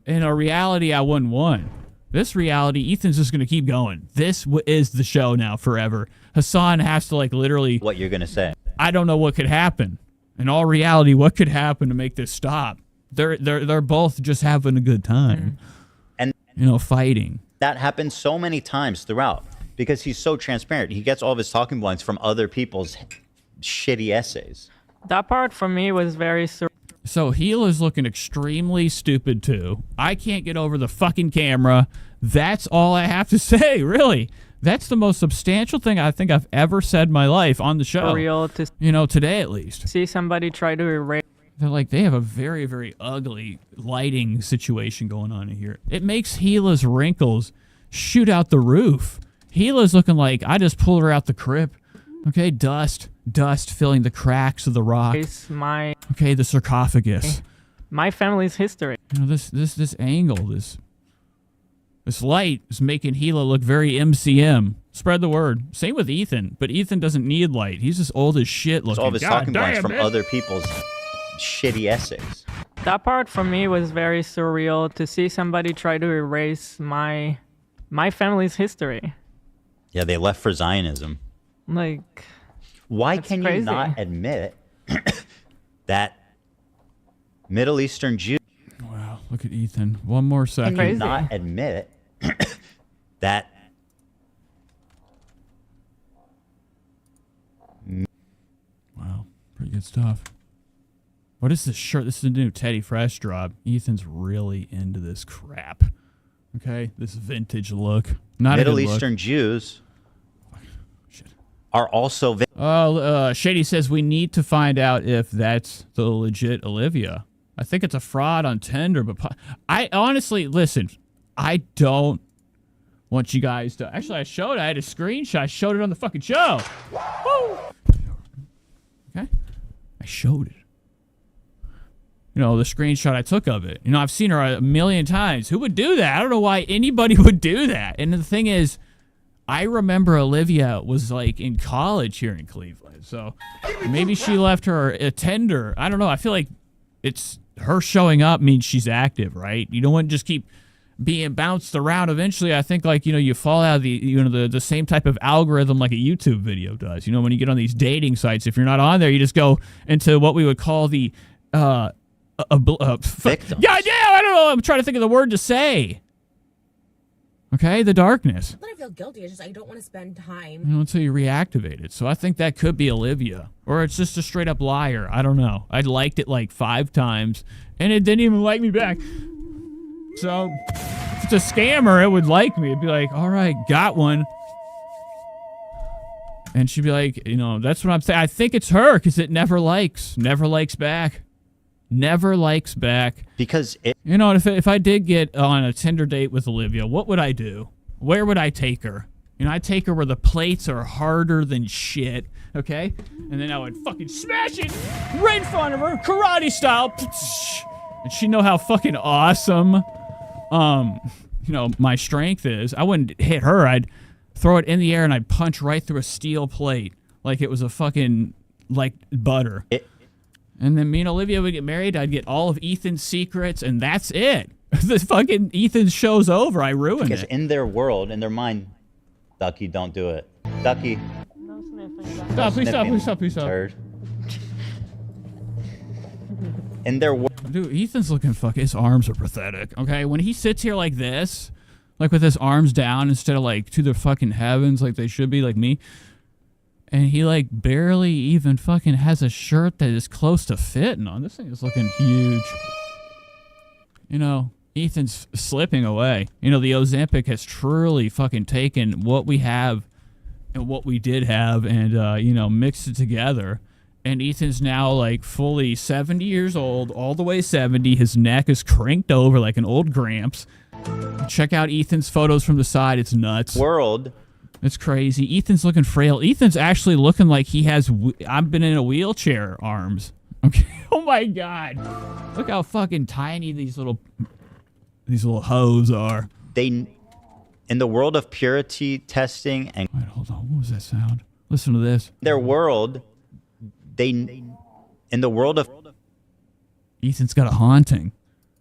In a reality, I wouldn't won. This reality, Ethan's just going to keep going. This is the show now forever. Hassan has to, like, literally... What you're going to say. I don't know what could happen. In all reality, what could happen to make this stop? They're both just having a good time. And, fighting. That happens so many times throughout. Because he's so transparent. He gets all of his talking points from other people's shitty essays. That part for me was very surreal. So Gila's looking extremely stupid too. I can't get over the fucking camera. That's all I have to say, really. That's the most substantial thing I think I've ever said in my life on the show. Surreal to today at least. See somebody try to erase. They have a very, very ugly lighting situation going on in here. It makes Gila's wrinkles shoot out the roof. Gila's looking like I just pulled her out the crib. Okay, dust filling the cracks of the rock. Okay, the sarcophagus. My family's history. This angle, this light is making Gila look very MCM. Spread the word. Same with Ethan, but Ethan doesn't need light. He's just old as shit looking. All of his talking points from other people's shitty essays. That part for me was very surreal to see somebody try to erase my family's history. Yeah, they left for Zionism. Like, why can you not admit that Middle Eastern Jews... Wow, look at Ethan. One more second. Can you not admit that... Wow, pretty good stuff. What is this shirt? This is a new Teddy Fresh drop. Ethan's really into this crap. Okay, this vintage look. Not Middle Eastern Jews are also... Shady says we need to find out if that's the legit Olivia. I think it's a fraud on Tinder, but I honestly, listen, I don't want you guys to... Actually, I had a screenshot. I showed it on the fucking show. Woo! Okay, I showed it. The screenshot I took of it. I've seen her a million times. Who would do that? I don't know why anybody would do that. And the thing is, I remember Olivia was, like, in college here in Cleveland. So maybe she left her a Tinder. I don't know. I feel like it's her showing up means she's active, right? You don't want to just keep being bounced around. Eventually, I think, like, you fall out of the same type of algorithm like a YouTube video does. When you get on these dating sites, if you're not on there, you just go into what we would call the... Victims. Yeah, I don't know. I'm trying to think of the word to say. Okay, the darkness. Not that I feel guilty. It's just I don't want to spend time. Until you reactivate it. So I think that could be Olivia. Or it's just a straight up liar. I don't know. I liked it like 5 times, and it didn't even like me back. So if it's a scammer, it would like me. It'd be like, all right, got one. And she'd be like, that's what I'm saying. I think it's her because it never likes back. Never likes back. Because if I did get on a Tinder date with Olivia, what would I do? Where would I take her? I'd take her where the plates are harder than shit, okay? And then I would fucking smash it right in front of her, karate style. And she'd know how fucking awesome, my strength is. I wouldn't hit her. I'd throw it in the air and I'd punch right through a steel plate like it was a fucking, like, butter. And then me and Olivia would get married. I'd get all of Ethan's secrets, and that's it. The fucking Ethan's show's over. I ruined it. Because in their world, in their mind, Ducky, don't do it. Ducky. No Stop, please stop, please stop, please stop. Turd. And they're Dude, Ethan's looking his arms are pathetic, okay? When he sits here like this, like with his arms down instead of like to the fucking heavens like they should be, like me, and he like barely even fucking has a shirt that is close to fitting on. This thing is looking huge. You know, Ethan's slipping away. You know, the Ozempic has truly fucking taken what we have and what we did have and, you know, mixed it together. And Ethan's now like fully 70 years old, all the way 70. His neck is cranked over like an old Gramps. Check out Ethan's photos from the side. It's nuts. World. It's crazy. Ethan's looking frail. Ethan's actually looking like he has, I've been in a wheelchair arms. Okay. Oh my God. Look how fucking tiny these little hoes are. They, in the world of purity testing and... Wait, hold on. What was that sound? Listen to this. Their world, in the world of... Ethan's got a haunting.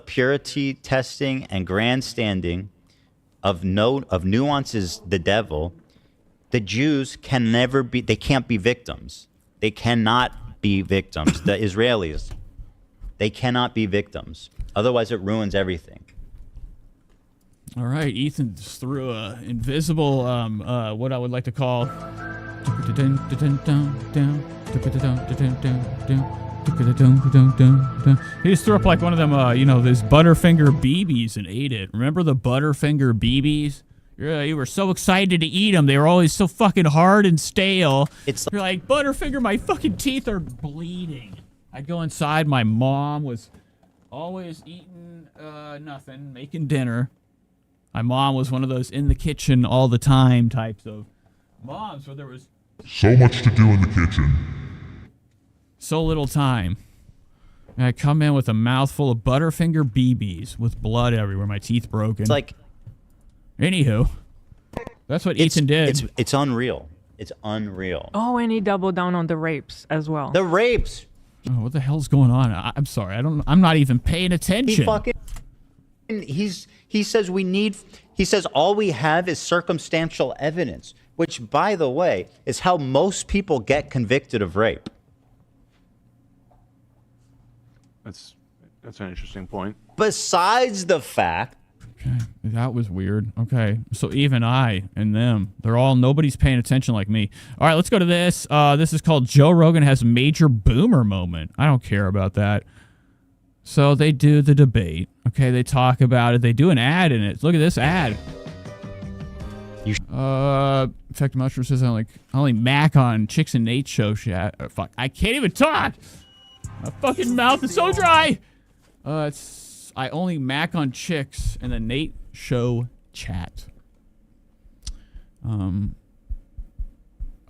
Purity testing and grandstanding of nuances, the devil, the Jews can never be, they can't be victims. They cannot be victims. The Israelis, they cannot be victims. Otherwise it ruins everything. All right, Ethan just threw a invisible, what I would like to call... He just threw up like one of them, you know, those Butterfinger BBs and ate it. Remember the Butterfinger BBs? You were so excited to eat them. They were always so fucking hard and stale. You're like, Butterfinger, my fucking teeth are bleeding. I'd go inside. My mom was always eating nothing, making dinner. My mom was one of those in the kitchen all the time types of moms where there was so much to do in the kitchen. So little time. And I come in with a mouthful of Butterfinger BBs with blood everywhere. My teeth broken. It's like... Anywho. That's what Ethan did. It's unreal. It's unreal. Oh, and he doubled down on the rapes as well. The rapes! Oh, what the hell's going on? I'm sorry. I'm not even paying attention. He says he says all we have is circumstantial evidence, which, by the way, is how most people get convicted of rape. That's an interesting point. Besides the fact... Okay, that was weird. Okay, so even I and them, nobody's paying attention like me. All right, let's go to this. This is called Joe Rogan has major boomer moment. I don't care about that. So they do the debate. Okay, they talk about it. They do an ad in it. Look at this ad. Infected Mushroom says I only mac on Chicks and Nate show chat. Fuck, I can't even talk. My fucking mouth is so dry. I only mac on chicks in the Nate show chat.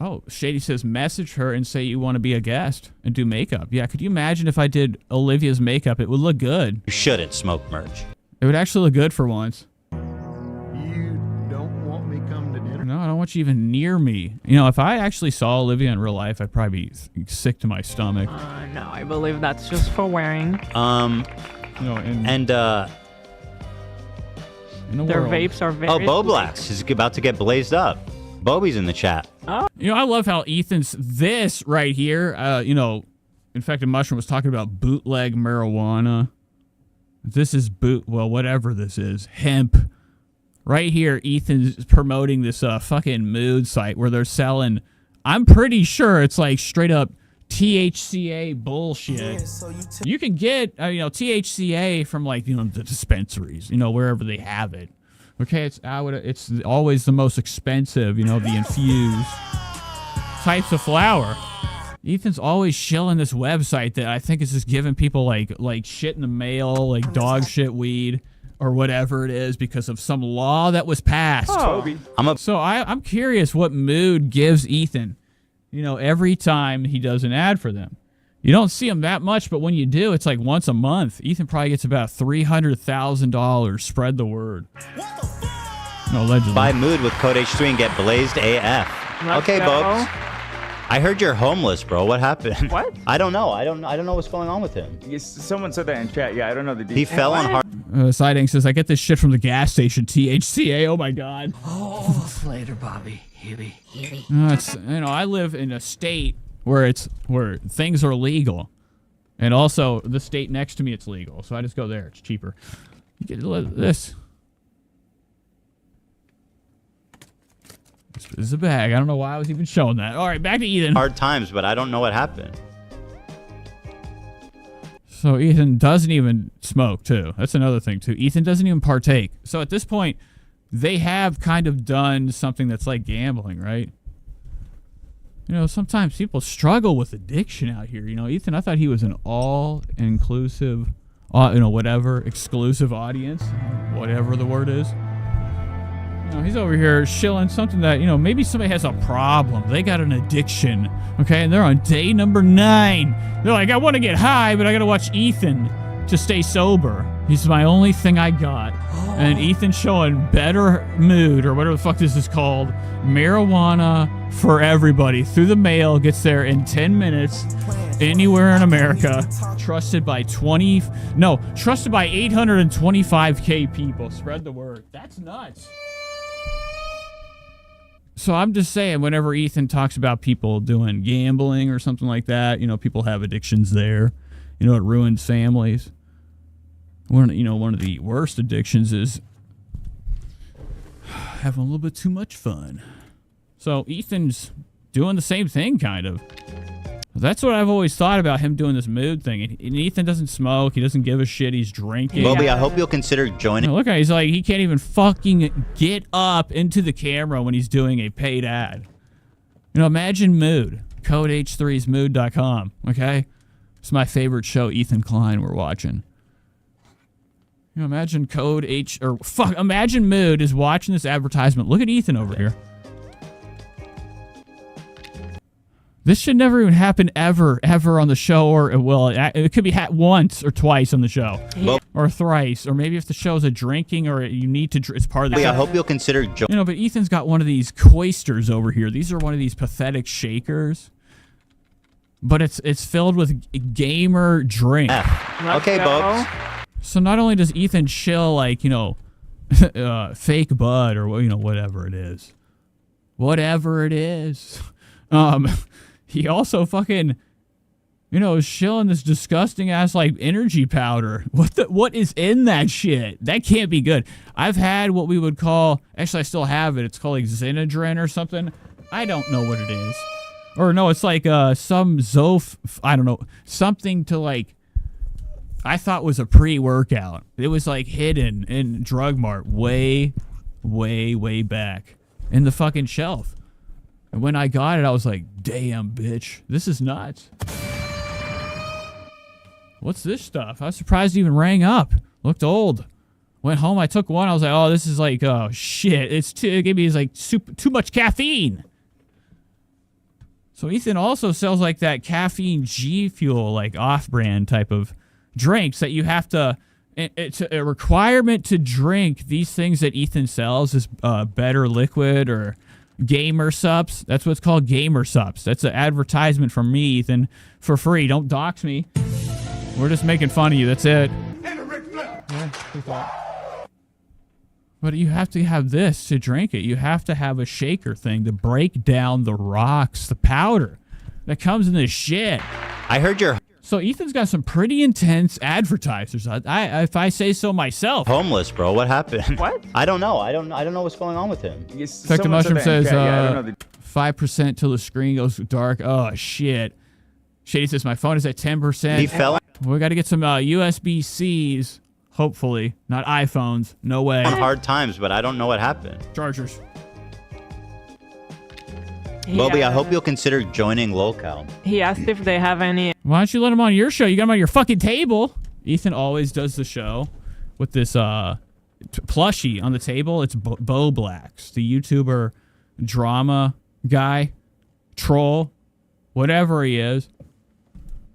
Oh, Shady says message her and say you want to be a guest and do makeup. Yeah, could you imagine if I did Olivia's makeup? It would look good. You shouldn't smoke merch. It would actually look good for once. You don't want me coming to dinner? No, I don't want you even near me. You know, if I actually saw Olivia in real life, I'd probably be sick to my stomach. No, I believe that's just for wearing. No, Their vapes are very... Oh, Boblax is about to get blazed up. Bobby's in the chat. Oh. You know, I love how Ethan's this right here. You know, Infected Mushroom was talking about bootleg marijuana. This is whatever this is, hemp. Right here, Ethan's promoting this fucking mood site where they're selling. I'm pretty sure it's like straight up THCA bullshit. You can get THCA from like the dispensaries, wherever they have it. Okay, it's always the most expensive, the infused types of flower. Ethan's always shilling this website that I think is just giving people like shit in the mail, like dog shit weed or whatever it is because of some law that was passed. Oh. I'm curious what mood gives Ethan, every time he does an ad for them. You don't see him that much, but when you do, it's like once a month. Ethan probably gets about $300,000. Spread the word. No, allegedly. Buy mood with code H3 and get blazed AF. Okay, go. folks. I heard you're homeless, bro. What happened? What? I don't know. I don't know what's going on with him. Yes, someone said that in chat. Yeah, I don't know the details. He fell on hard. Siding says, I get this shit from the gas station, THCA. Oh my God. Oh, later, Bobby. It's, you know, I live in a state where things are legal. And also, the state next to me, it's legal. So I just go there. It's cheaper. You get this. This is a bag. I don't know why I was even showing that. All right, back to Ethan. Hard times, but I don't know what happened. So Ethan doesn't even smoke, too. That's another thing, too. Ethan doesn't even partake. So at this point, they have kind of done something that's like gambling, right? You know, sometimes people struggle with addiction out here. You know, Ethan, I thought he was an all-inclusive, you know, whatever, exclusive audience, whatever the word is. You know, he's over here shilling something that, you know, maybe somebody has a problem. They got an addiction, okay? And they're on day number 9. They're like, I want to get high, but I got to watch Ethan to stay sober. He's my only thing I got. And Ethan's showing better mood, or whatever the fuck this is called. Marijuana for everybody. Through the mail, gets there in 10 minutes. Anywhere in America. Trusted by 825K people. Spread the word. That's nuts. So I'm just saying, whenever Ethan talks about people doing gambling or something like that, you know, people have addictions there. You know, it ruins families. One of the worst addictions is having a little bit too much fun. So Ethan's doing the same thing, kind of. That's what I've always thought about him doing this mood thing. And Ethan doesn't smoke. He doesn't give a shit. He's drinking. Bobby, I hope you'll consider joining. Look at him. He's like, he can't even fucking get up into the camera when he's doing a paid ad. You know, imagine mood. Code H3's mood.com. Okay? It's my favorite show, Ethan Klein, we're watching. You know, imagine imagine Mood is watching this advertisement. Look at Ethan over here. This should never even happen ever on the show, or it could be once or twice on the show, or thrice, or maybe if the show's a drinking or you need to, it's part of the show. I hope you'll consider You know, but Ethan's got one of these coisters over here. These are one of these pathetic shakers, but it's filled with gamer drink. Okay, Bobs. So not only does Ethan chill like, you know, fake bud or, you know, whatever it is. He also fucking, you know, is chilling this disgusting ass like energy powder. What is in that shit? That can't be good. I've had what we would call, actually I still have it. It's called like Xenadrin or something. I don't know what it is. Or no, it's like some Zof, I don't know, something to like, I thought was a pre-workout. It was like hidden in Drug Mart way, way, way back in the fucking shelf. And when I got it, I was like, damn, bitch, this is nuts. What's this stuff? I was surprised it even rang up. Looked old. Went home, I took one. I was like, oh, this is like, oh, shit. It gave me like too much caffeine. So Ethan also sells like that caffeine G Fuel, like off-brand type of drinks that you have to, it's a requirement to drink these things that Ethan sells is Better Liquid or Gamer Sups. That's what's called, Gamer Sups. That's an advertisement from me, Ethan, for free. Don't dox me. We're just making fun of you. That's it. But you have to have this to drink it. You have to have a shaker thing to break down the rocks, the powder that comes in this shit. I heard you're So Ethan's got some pretty intense advertisers. If I say so myself. Homeless, bro. What happened? What? I don't know. I don't know what's going on with him. Infected Mushroom says 5% till the screen goes dark. Oh, shit. Shady says my phone is at 10%. He fell. We got to get some USB-Cs, hopefully. Not iPhones. No way. On hard times, but I don't know what happened. Chargers. Bobby, I hope you'll consider joining Locale. He asked if they have any. Why don't you let him on your show? You got him on your fucking table. Ethan always does the show with this plushie on the table. It's Bo Blacks, the YouTuber drama guy, troll, whatever he is.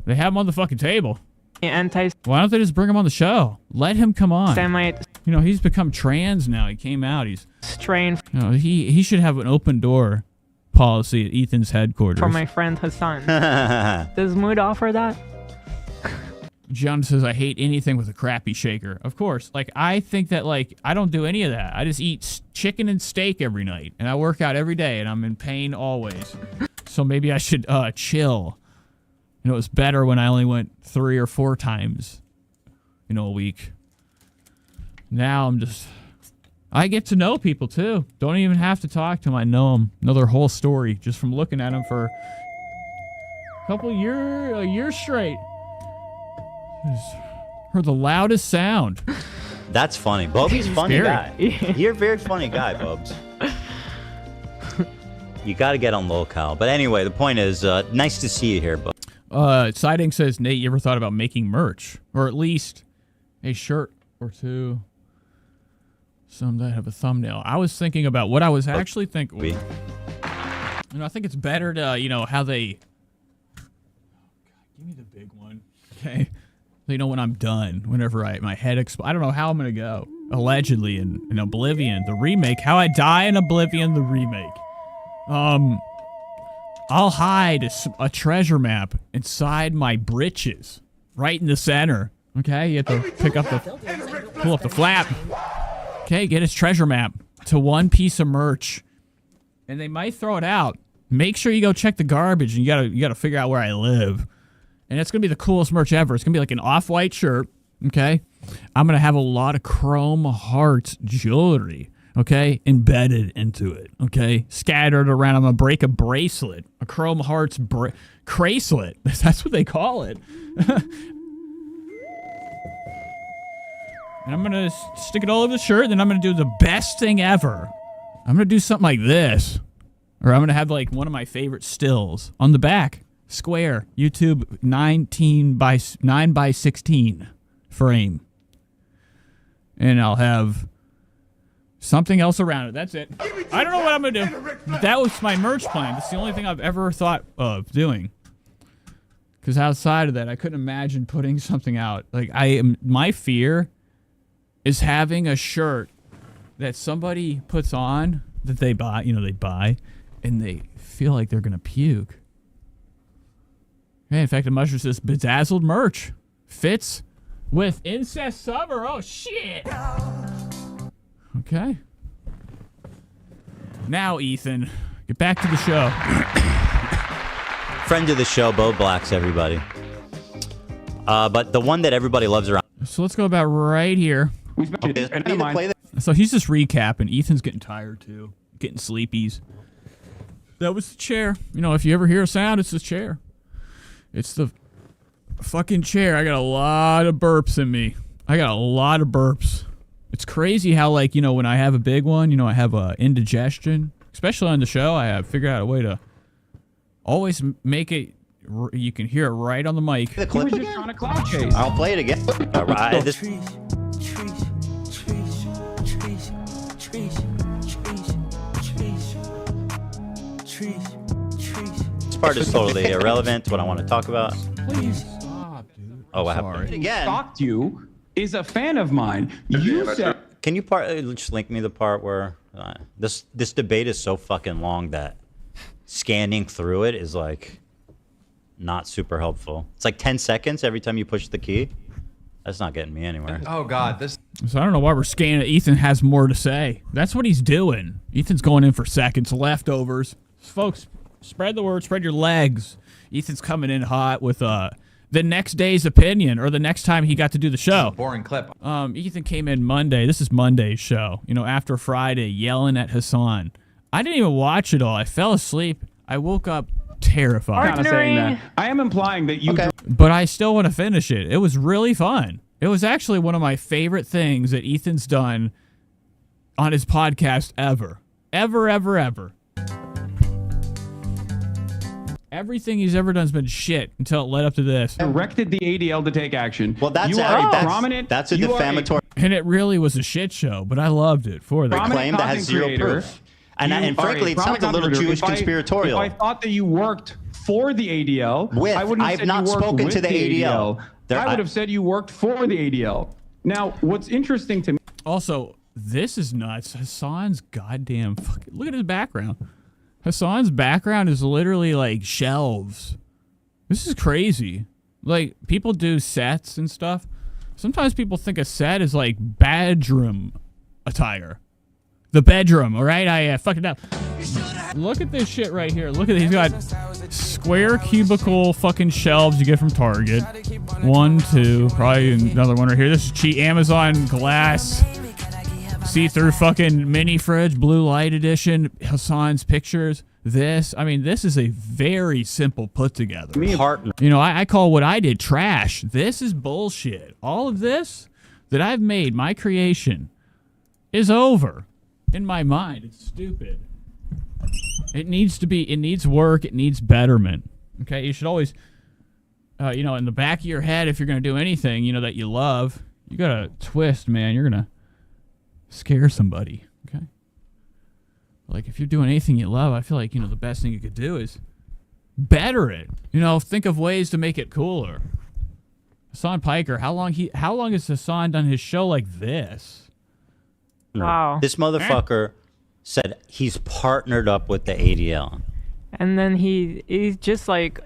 They have him on the fucking table. Why don't they just bring him on the show? Let him come on. Semite. You know, he's become trans now. He came out. He's strained. You know, he should have an open door policy at Ethan's headquarters. For my friend Hassan. Does Mood offer that? John says, I hate anything with a crappy shaker. Of course. Like, I think that, like, I don't do any of that. I just eat chicken and steak every night. And I work out every day, and I'm in pain always. So maybe I should chill. You know, it was better when I only went 3 or 4 times, you know, a week. Now I'm just... I get to know people, too. Don't even have to talk to them. I know them. Know their whole story just from looking at them for a year straight. Heard the loudest sound. That's funny. Bubby's a funny Scary. guy. You're a very funny guy, Bubs. You got to get on locale. But anyway, the point is, nice to see you here, Bub. Siding says, Nate, you ever thought about making merch? Or at least a shirt or 2. Some that have a thumbnail. I was thinking about what I was actually thinking. You know, I think it's better to, you know, how they... Oh, God, give me the big one. Okay. You know, when I'm done, whenever my head explodes. I don't know how I'm going to go. Allegedly in Oblivion, the remake. How I Die in Oblivion, the remake. I'll hide a treasure map inside my britches. Right in the center. Okay? You have to pick up pull up the flap. Okay, get his treasure map to one piece of merch. And they might throw it out. Make sure you go check the garbage, and you gotta figure out where I live. And it's gonna be the coolest merch ever. It's gonna be like an off-white shirt, okay? I'm gonna have a lot of chrome hearts jewelry, okay, embedded into it, okay? Scattered around. I'm gonna break a bracelet, a chrome hearts bracelet. That's what they call it. And I'm going to stick it all over the shirt, and then I'm going to do the best thing ever. I'm going to do something like this. Or I'm going to have, like, one of my favorite stills. On the back, square, YouTube 9 by 16 frame. And I'll have something else around it. That's it. I don't know what I'm going to do. That was my merch plan. That's the only thing I've ever thought of doing. Because outside of that, I couldn't imagine putting something out. Like, my fear... is having a shirt that somebody puts on that they buy, and they feel like they're going to puke. Okay, in fact, the mushroom says bedazzled merch fits with incest summer. Oh, shit. Okay. Now, Ethan, get back to the show. Friend of the show, Bo Blacks, everybody. But the one that everybody loves around. So let's go about right here. So he's just recapping. Ethan's getting tired too, getting sleepies. That was the chair. You know, if you ever hear a sound, it's the chair. It's the fucking chair. I got a lot of burps in me. It's crazy how, like, you know, when I have a big one, you know, I have indigestion. Especially on the show, I have figured out a way to always make it. You can hear it right on the mic. The clip again? On a cloud chase. I'll play it again. All right. This part is totally irrelevant to what I want to talk about. Please stop, dude. Oh, what happened? Again. Stalked you is a fan of mine. You said. Can you just link me the part where this debate is so fucking long that scanning through it is like not super helpful. It's like 10 seconds every time you push the key. That's not getting me anywhere. Oh God, this. So I don't know why we're scanning it. Ethan has more to say. That's what he's doing. Ethan's going in for seconds, leftovers. Folks, spread the word, spread your legs. Ethan's coming in hot with the next day's opinion, or the next time he got to do the show. Boring clip. Ethan came in Monday. This is Monday's show. You know, after Friday, yelling at Hassan. I didn't even watch it all. I fell asleep. I woke up terrified. I'm not saying that. I am implying that you. Okay. But I still want to finish it. It was really fun. It was actually one of my favorite things that Ethan's done on his podcast ever. Ever. Everything he's ever done has been shit until it led up to this. Directed the ADL to take action. Well, that's prominent. That's a defamatory. And it really was a shit show, but I loved it for that. Claim that has zero proof. And frankly, it sounds a little Jewish conspiratorial. If I thought that you worked for the ADL, I wouldn't have said you worked spoken with to the ADL. I would have said you worked for the ADL. Now, what's interesting to me... Also, this is nuts. Hassan's goddamn fucking... Look at his background. Hassan's background is literally like shelves. This is crazy. Like, people do sets and stuff. Sometimes people think a set is like bedroom attire. The bedroom, all right? I fucked it up. Look at this shit right here. Look at these. He's got square cubicle fucking shelves you get from Target. 1, 2, probably another one right here. This is cheap Amazon glass. See-through fucking mini fridge, blue light edition. Hassan's pictures. This, I mean, this is a very simple put together. You know, I call what I did trash. This is bullshit. All of this that I've made, my creation, is over. In my mind, it's stupid. It needs to be, it needs work, it needs betterment. Okay, you should always, you know, in the back of your head, if you're going to do anything, you know, that you love, you got to twist, man. You're going to scare somebody, okay? Like, if you're doing anything you love, I feel like, you know, the best thing you could do is better it. You know, think of ways to make it cooler. Hassan Piker, how long has Hassan done his show like this? Wow. This motherfucker said he's partnered up with the ADL. And then he's just like...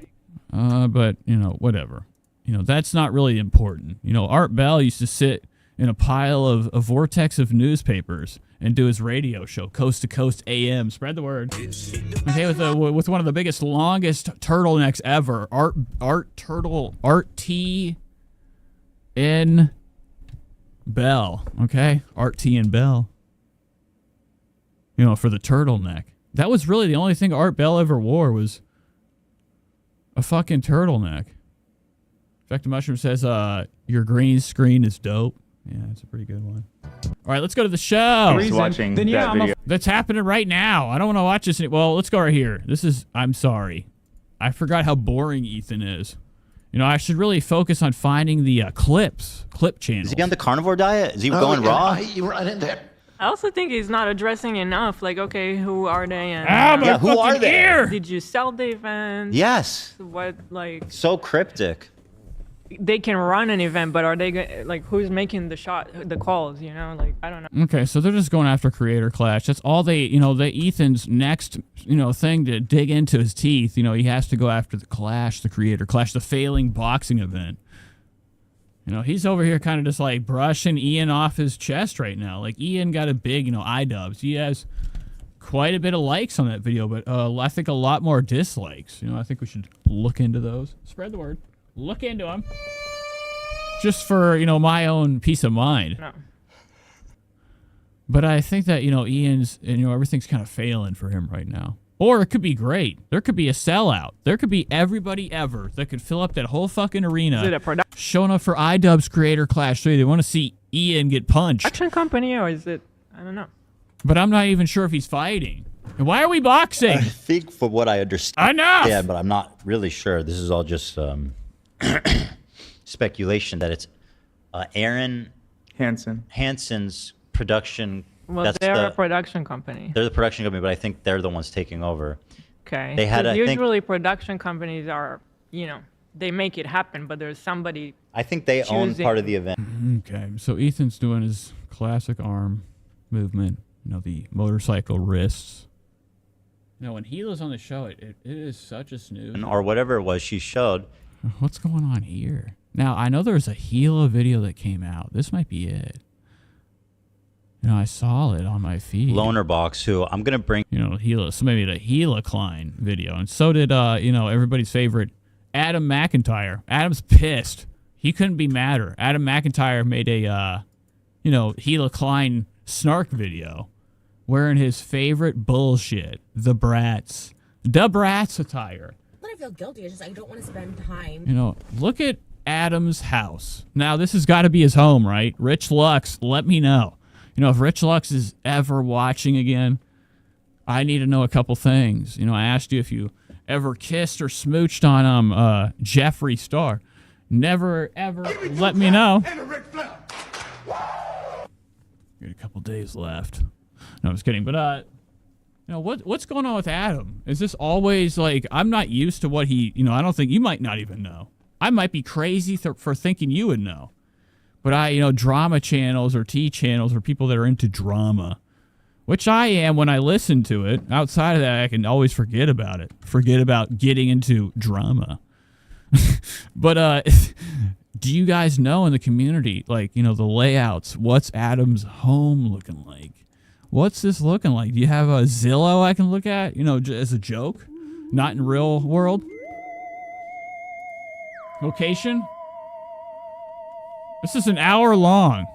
But, you know, whatever. You know, that's not really important. You know, Art Bell used to sit in a pile of a vortex of newspapers and do his radio show, Coast to Coast AM. Spread the word. Okay, with one of the biggest, longest turtlenecks ever. Art T. N. Bell. Okay? Art T. N. Bell. You know, for the turtleneck. That was really the only thing Art Bell ever wore was a fucking turtleneck. Infected Mushroom says, your green screen is dope. Yeah, it's a pretty good one. All right, let's go to the show. He's watching that video. That's happening right now. I don't want to watch this. Well, let's go right here. This is, I'm sorry. I forgot how boring Ethan is. You know, I should really focus on finding the clip channels. Is he on the carnivore diet? Is he going raw? You right in there. I also think he's not addressing enough. Like, okay, who are they? And yeah, who are they? Did you sell the event? Yes. What, like... So cryptic. They can run an event, but are they like, who's making the calls, you know? Like, I don't know. Okay, so they're just going after Creator Clash. That's all they, you know, Ethan's next, you know, thing to dig into his teeth. You know, he has to go after the Clash, the Creator Clash, the failing boxing event. You know, he's over here kind of just like brushing Ian off his chest right now. Like, Ian got a big, you know, Idubbbz. He has quite a bit of likes on that video, but I think a lot more dislikes. You know, I think we should look into those. Spread the word. Look into them. Just for, you know, my own peace of mind. No. But I think that, you know, Ian's, you know, everything's kind of failing for him right now. Or it could be great. There could be a sellout. There could be everybody ever that could fill up that whole fucking arena. Is it a production showing up for Idubbbz Creator Clash 3. They want to see Ian get punched. company, or is it, I don't know. But I'm not even sure if he's fighting. And why are we boxing? I think for what I understand. Enough! Yeah, but I'm not really sure. This is all just speculation that it's Aaron Hansen's production. Well, they're a production company. They're the production company, but I think they're the ones taking over. Okay. They had usually production companies are, you know, they make it happen, but there's somebody. I think they own part of the event. Okay, so Ethan's doing his classic arm movement. You know, the motorcycle wrists. You know, when Gila's on the show, it is such a snooze. Or whatever it was she showed. What's going on here? Now, I know there's a Gila video that came out. This might be it. You know, I saw it on my feed. Loner Box, who I'm going to bring. You know, Gila. Somebody made a Gila Klein video. And so did, you know, everybody's favorite, Adam McIntyre. Adam's pissed. He couldn't be madder. Adam McIntyre made a, you know, Gila Klein SNARK video wearing his favorite bullshit, the Bratz attire. I feel guilty. It's just I don't want to spend time. You know, look at Adam's house. Now, this has got to be his home, right? Rich Lux, let me know. You know, if Rich Lux is ever watching again, I need to know a couple things. You know, I asked you if you ever kissed or smooched on Jeffree Star. Never, ever let me know. Got a couple days left. No, I'm just kidding. But, you know, what's going on with Adam? Is this always like, I'm not used to what he, you know, I don't think, you might not even know. I might be crazy for thinking you would know. But you know, drama channels or T channels or people that are into drama which I am when I listen to it. Outside of that, I can always forget about it. Forget about getting into drama. But do you guys know in the community, like, you know, the layouts? What's Adam's home looking like? What's this looking like? Do you have a Zillow I can look at, you know, as a joke? Not in real world? Location? This is an hour long.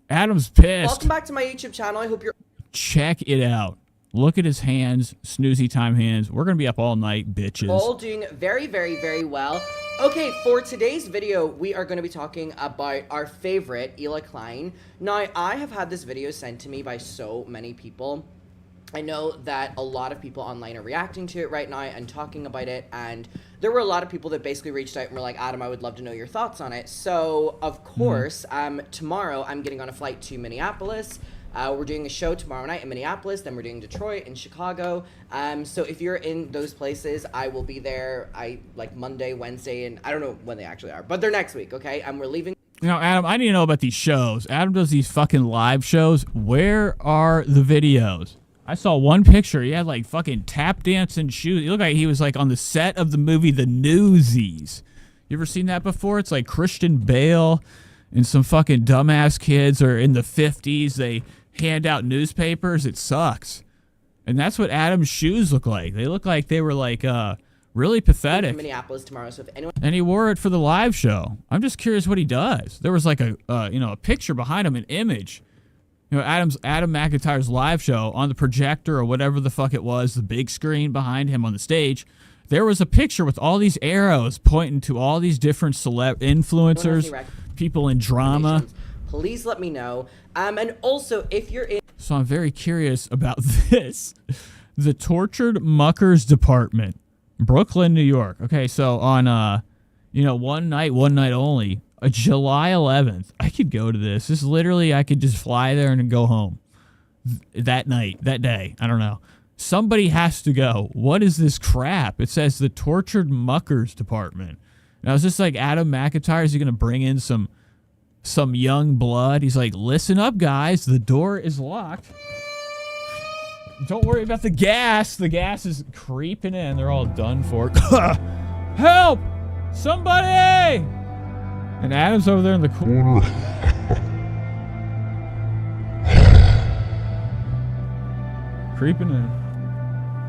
Adam's pissed. Welcome back to my YouTube channel. I hope you're... Check it out. Look at his hands, snoozy time hands. We're going to be up all night, bitches. all doing very, very, very well. Okay, for today's video, we are going to be talking about our favorite, Klein. Now, I have had this video sent to me by so many people. I know that a lot of people online are reacting to it right now and talking about it, and there were a lot of people that basically reached out and were like, Adam, I would love to know your thoughts on it. So, of course, tomorrow I'm getting on a flight to Minneapolis. We're doing a show tomorrow night in Minneapolis, then we're doing Detroit and Chicago. So if you're in those places, I will be there. Like Monday, Wednesday, and I don't know when they actually are, but they're next week, okay? And we're leaving. You know, Adam, I need to know about these shows. Adam does these fucking live shows. Where are the videos? I saw one picture. He had like fucking tap dancing shoes. He looked like he was like on the set of the movie The Newsies. You ever seen that before? It's like Christian Bale and some fucking dumbass kids are in the 50s. They hand out newspapers. It sucks. And that's what Adam's shoes look like. They look like they were like really pathetic. Minneapolis tomorrow, so if anyone... And he wore it for the live show. I'm just curious what he does. There was like a a picture behind him, an image. You know, Adam McIntyre's live show on the projector or whatever the fuck it was, the big screen behind him on the stage. There was a picture with all these arrows pointing to all these different influencers, people in drama. Please let me know. And also, if you're in... So I'm very curious about this. The Tortured Muckers Department, Brooklyn, New York. Okay, so on, one night only, July 11th, I could go to this. This literally, I could just fly there and go home. That night, that day, I don't know. Somebody has to go. What is this crap? It says the Tortured Muckers Department. Now, is this like Adam McIntyre? Is he going to bring in some young blood? He's like, listen up, guys. The door is locked. Don't worry about the gas. The gas is creeping in. They're all done for. Help! Somebody! And Adam's over there in the corner. Creeping in.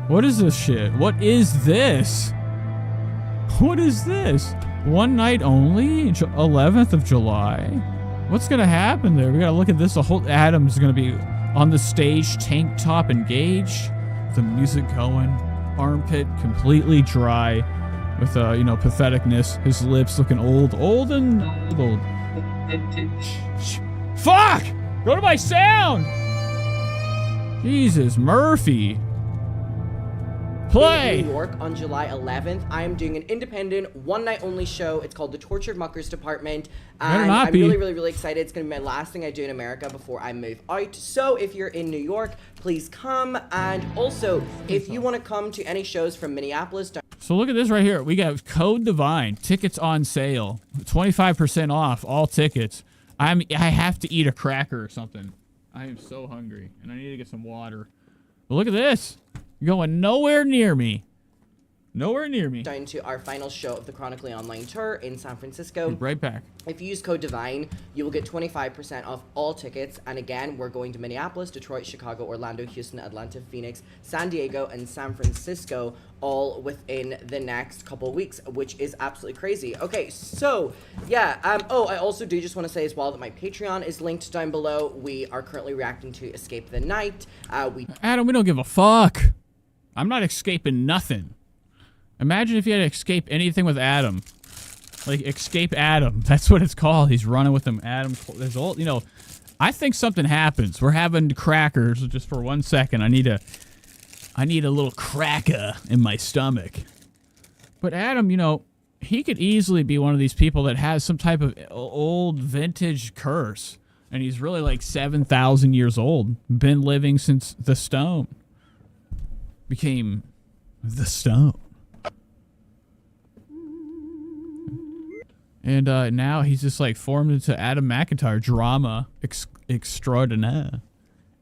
What is this shit? What is this? What is this? One night only? 11th of July? What's gonna happen there? We gotta look at this. The whole Adam's gonna be on the stage, tank top engaged, the music going, armpit completely dry, with patheticness. His lips looking old. Fuck! Go to my sound! Jesus, Murphy. Play! In New York on July 11th, I am doing an independent, one-night-only show. It's called The Tortured Muckers Department. And I'm really, really, really excited. It's going to be my last thing I do in America before I move out. So if you're in New York, please come. And also, if you want to come to any shows from Minneapolis... So look at this right here. We got Code Divine. Tickets on sale. 25% off all tickets. I have to eat a cracker or something. I am so hungry. And I need to get some water. But look at this. You're going nowhere near me. Nowhere near me. Down to our final show of the Chronically Online Tour in San Francisco. Right back. If you use code DIVINE, you will get 25% off all tickets. And again, we're going to Minneapolis, Detroit, Chicago, Orlando, Houston, Atlanta, Phoenix, San Diego, and San Francisco, all within the next couple of weeks, which is absolutely crazy. Okay, so yeah. I also do just want to say as well that my Patreon is linked down below. We are currently reacting to Escape the Night. Adam, we don't give a fuck. I'm not escaping nothing. Imagine if you had to escape anything with Adam. Like, Escape Adam. That's what it's called. He's running with him. Adam, there's all, I think something happens. We're having crackers just for 1 second. I need a little cracker in my stomach. But Adam, he could easily be one of these people that has some type of old vintage curse. And he's really like 7,000 years old. Been living since the stone became the stone. And now he's just like formed into Adam McIntyre, drama extraordinaire.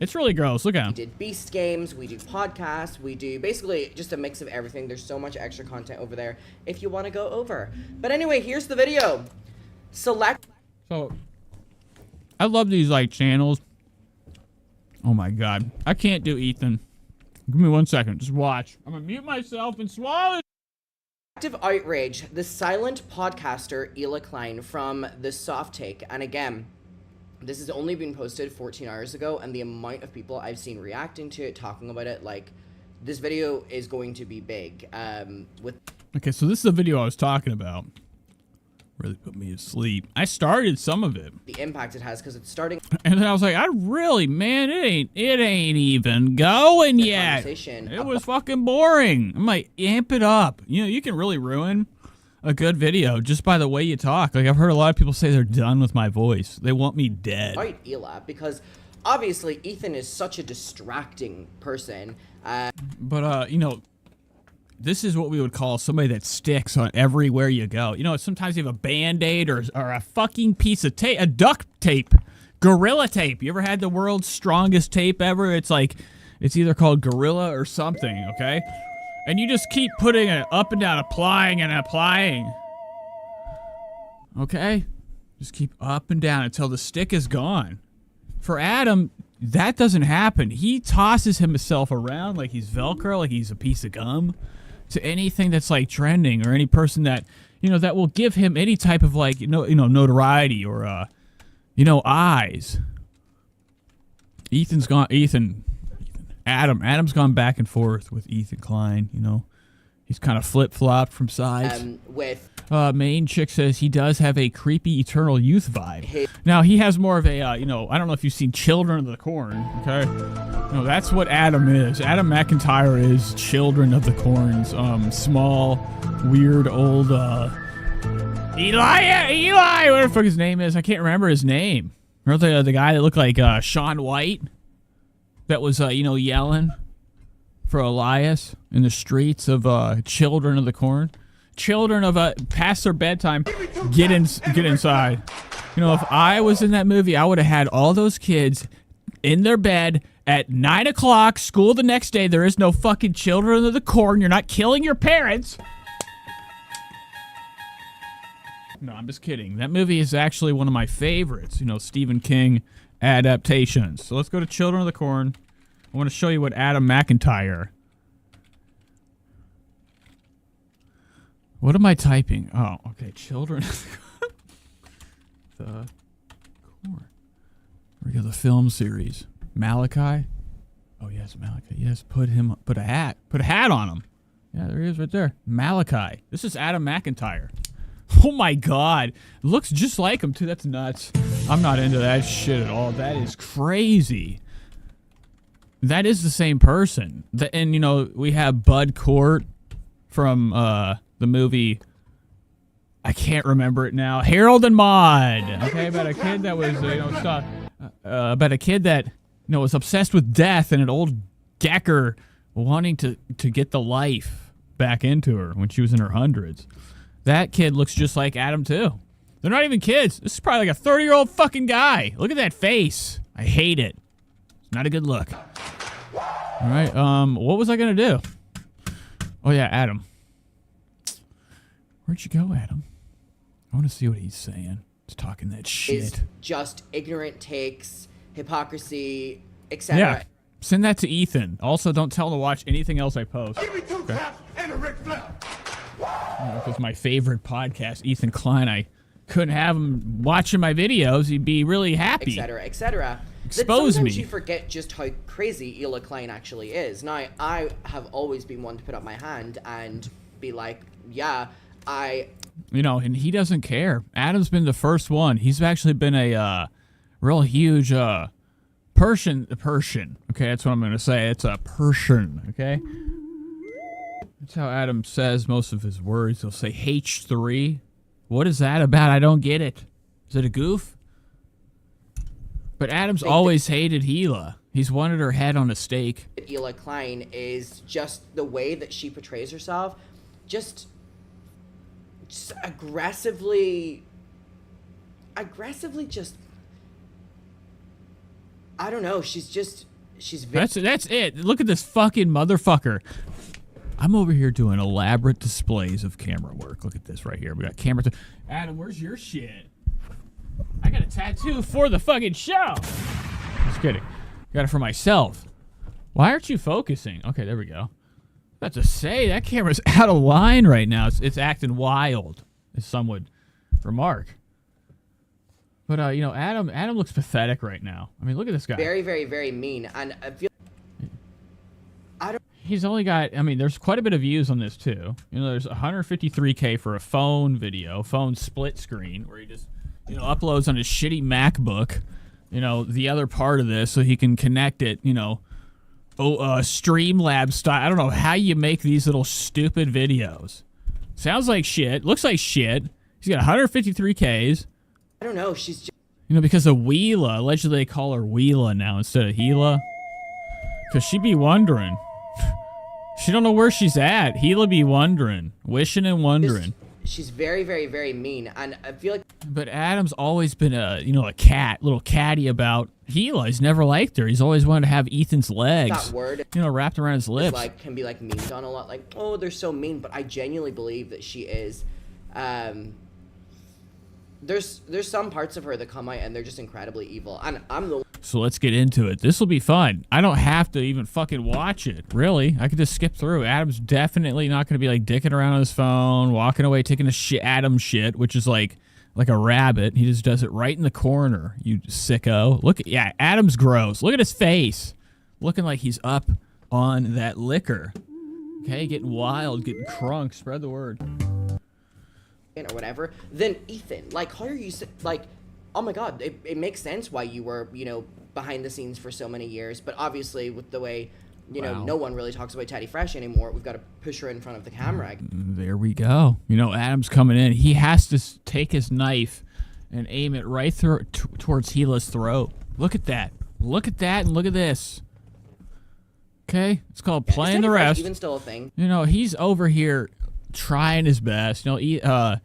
It's really gross. Look at We him. did Beast games, we do podcasts, we do basically just a mix of everything. There's so much extra content over there if you want to go over. But anyway, here's the video. Select. So, I love these like channels. Oh my god, I can't do Ethan. Give me 1 second. Just watch. I'm gonna mute myself and swallow. Active outrage. The silent podcaster Ela Klein from the Soft Take, and again, this has only been posted 14 hours ago, and the amount of people I've seen reacting to it, talking about it, like, this video is going to be big. Okay, so this is the video I was talking about. Really put me to sleep. I started some of it. The impact it has, because it's starting. And then I was like, man, it ain't even going yet. It was fucking boring. I'm like, amp it up. You know, you can really ruin a good video just by the way you talk. Like, I've heard a lot of people say they're done with my voice. They want me dead. Right, Ela, because obviously Ethan is such a distracting person. But, you know, this is what we would call somebody that sticks on everywhere you go. You know, sometimes you have a Band-Aid or a fucking piece of tape, a duct tape, Gorilla Tape. You ever had the world's strongest tape ever? It's like, it's either called Gorilla or something, okay? And you just keep putting it up and down, applying and applying. Okay? Just keep up and down until the stick is gone. For Adam, that doesn't happen. He tosses himself around like he's Velcro, like he's a piece of gum, to anything that's like trending or any person that, you know, that will give him any type of like, notoriety or, eyes. Adam's gone back and forth with Ethan Klein, you know. He's kind of flip-flopped from sides. Main chick says he does have a creepy Eternal Youth vibe. Now, he has more of a, I don't know if you've seen Children of the Corn, okay? No, that's what Adam is. Adam McIntyre is Children of the Corn's small, weird, old, Eli, whatever the fuck his name is. I can't remember his name. Remember the guy that looked like Shaun White? That was, yelling for Elias in the streets of Children of the Corn. Children of past their bedtime, get inside. You know, if I was in that movie, I would have had all those kids in their bed at 9 o'clock, school the next day. There is no fucking Children of the Corn. You're not killing your parents. No, I'm just kidding. That movie is actually one of my favorites, Stephen King adaptations. So let's go to Children of the Corn. I want to show you what Adam McIntyre. What am I typing? Oh, okay. Children of the Corn. We got the film series. Malachi. Oh yes, Malachi. Yes, put a hat on him. Yeah, there he is right there. Malachi. This is Adam McIntyre. Oh my god. Looks just like him too. That's nuts. I'm not into that shit at all. That is crazy. That is the same person. And we have Bud Cort from the movie, I can't remember it now, Harold and Maude. Okay, about a kid that was was obsessed with death and an old gecker wanting to get the life back into her when she was in her hundreds. That kid looks just like Adam too. They're not even kids. This is probably like a 30-year-old fucking guy. Look at that face. I hate it. It's not a good look. All right, what was I gonna do? Oh yeah, Adam. Where'd you go, Adam? I want to see what he's saying. He's talking that shit. Is just ignorant takes, hypocrisy, etc. Yeah, send that to Ethan. Also, don't tell him to watch anything else I post. Okay. Because my favorite podcast, Ethan Klein, I couldn't have him watching my videos. He'd be really happy. Etc. Etc. Expose me. Sometimes you forget just how crazy Ela Klein actually is. Now, I have always been one to put up my hand and be like, yeah, and he doesn't care. Adam's been the first one. He's actually been a real huge Persian. Okay, that's what I'm going to say. It's a Persian, okay? That's how Adam says most of his words. He'll say H3. What is that about? I don't get it. Is it a goof? But Adam's always hated Hila. He's wanted her head on a stake. Ela Klein is just the way that she portrays herself, just aggressively just, I don't know, she's just she's very... That's it. Look at this fucking motherfucker. I'm over here doing elaborate displays of camera work. Look at this right here. We got camera. Adam, where's your shit? I got a tattoo for the fucking show. Just kidding. Got it for myself. Why aren't you focusing? Okay, there we go. About to say that camera's out of line right now. It's acting wild, as some would remark. But you know, Adam looks pathetic right now. I mean, look at this guy. Very, very, very mean, and I feel. He's only got. I mean, there's quite a bit of views on this too. You know, there's 153K for a phone video, phone split screen, where he just, you know, uploads on his shitty MacBook. You know, the other part of this, so he can connect it. You know, Streamlabs style. I don't know how you make these little stupid videos. Sounds like shit. Looks like shit. He's got 153Ks. I don't know. She's just... You know, because of Wheela. Allegedly, they call her Wheela now instead of Gila. Because she be wondering. She don't know where she's at. Gila be wondering. Wishing and wondering. She's very, very, very mean, and I feel like... But Adam's always been a, you know, a cat, little catty about Gila. He's never liked her. He's always wanted to have Ethan's legs, that word, you know, wrapped around his lips. Like, can be, like, memed on a lot. Like, oh, they're so mean, but I genuinely believe that she is... There's some parts of her that come out and they're just incredibly evil, and I'm the... So let's get into it. This will be fun. I don't have to even fucking watch it, really. I could just skip through. Adam's definitely not going to be like dicking around on his phone, walking away, taking a shit, Adam shit, which is like a rabbit. He just does it right in the corner, you sicko. Look, yeah, Adam's gross. Look at his face. Looking like he's up on that liquor. Okay, getting wild, getting crunk. Spread the word. Or whatever, then Ethan, like, how are you, like, oh my god, it makes sense why you were, you know, behind the scenes for so many years, but obviously with the way, you know, no one really talks about Teddy Fresh anymore, we've got to push her in front of the camera. There we go. You know, Adam's coming in. He has to take his knife and aim it right through towards Gila's throat. Look at that. Look at that, and look at this. Okay, it's called playing the rest. Even still a thing. You know, he's over here trying his best. You know,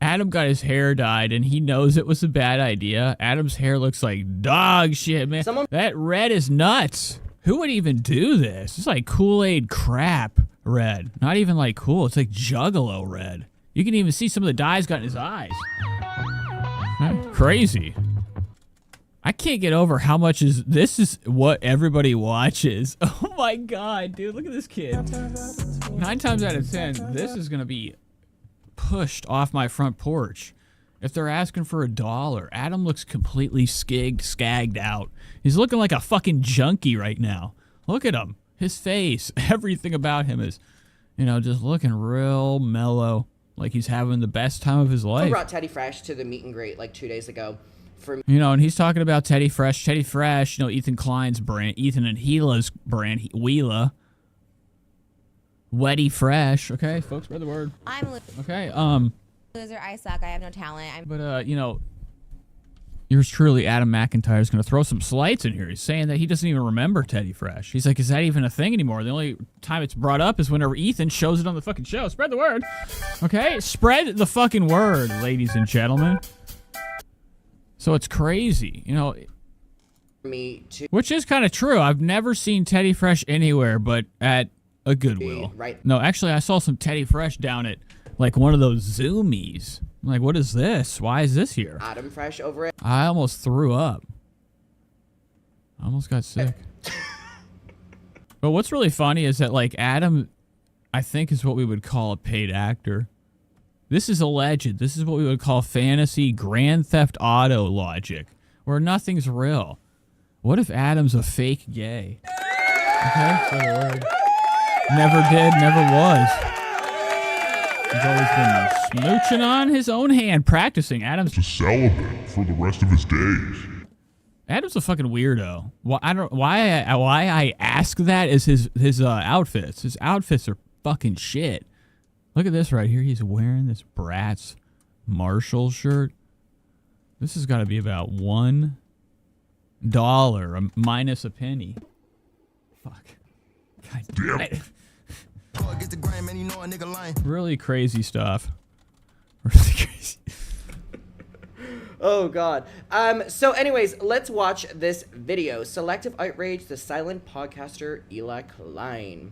Adam got his hair dyed, and he knows it was a bad idea. Adam's hair looks like dog shit, man. That red is nuts. Who would even do this? It's like Kool-Aid crap red. Not even like cool. It's like Juggalo red. You can even see some of the dye's got in his eyes. Crazy. I can't get over how much this is what everybody watches. Oh my god, dude, look at this kid. 9 times out of 10, this is gonna be pushed off my front porch. If they're asking for $1, Adam looks completely skagged out. He's looking like a fucking junkie right now. Look at him. His face, everything about him is, you know, just looking real mellow, like he's having the best time of his life. I brought Teddy Fresh to the meet and greet like 2 days ago. You know, and he's talking about Teddy Fresh. Teddy Fresh, you know, Ethan Klein's brand, Ethan and Gila's brand, Wheela. Wetty Fresh. Okay, folks, spread the word. I'm okay. Loser. I suck. I have no talent. But you know, yours truly, Adam McIntyre, is going to throw some slights in here. He's saying that he doesn't even remember Teddy Fresh. He's like, is that even a thing anymore? The only time it's brought up is whenever Ethan shows it on the fucking show. Spread the word. Okay, spread the fucking word, ladies and gentlemen. So it's crazy, you know, Me too. which is kind of true. I've never seen Teddy Fresh anywhere but at a Goodwill. Right. No, actually, I saw some Teddy Fresh down at, like, one of those Zoomies. I'm like, what is this? Why is this here? Adam Fresh over it. I almost threw up. I almost got sick. But what's really funny is that, like, Adam, I think, is what we would call a paid actor. This is alleged. This is what we would call fantasy Grand Theft Auto logic, where nothing's real. What if Adam's a fake gay? Okay, for the word. Never did, never was. He's always been smooching on his own hand, practicing. Adam's a celibate for the rest of his days. Adam's a fucking weirdo. Why I ask that is his outfits. His outfits are fucking shit. Look at this right here. He's wearing this Bratz Marshall shirt. This has got to be about $1 minus a penny. Fuck. God damn it. Really crazy stuff. Really crazy. Oh God. So anyways, let's watch this video. Selective outrage, the silent podcaster Eli Klein.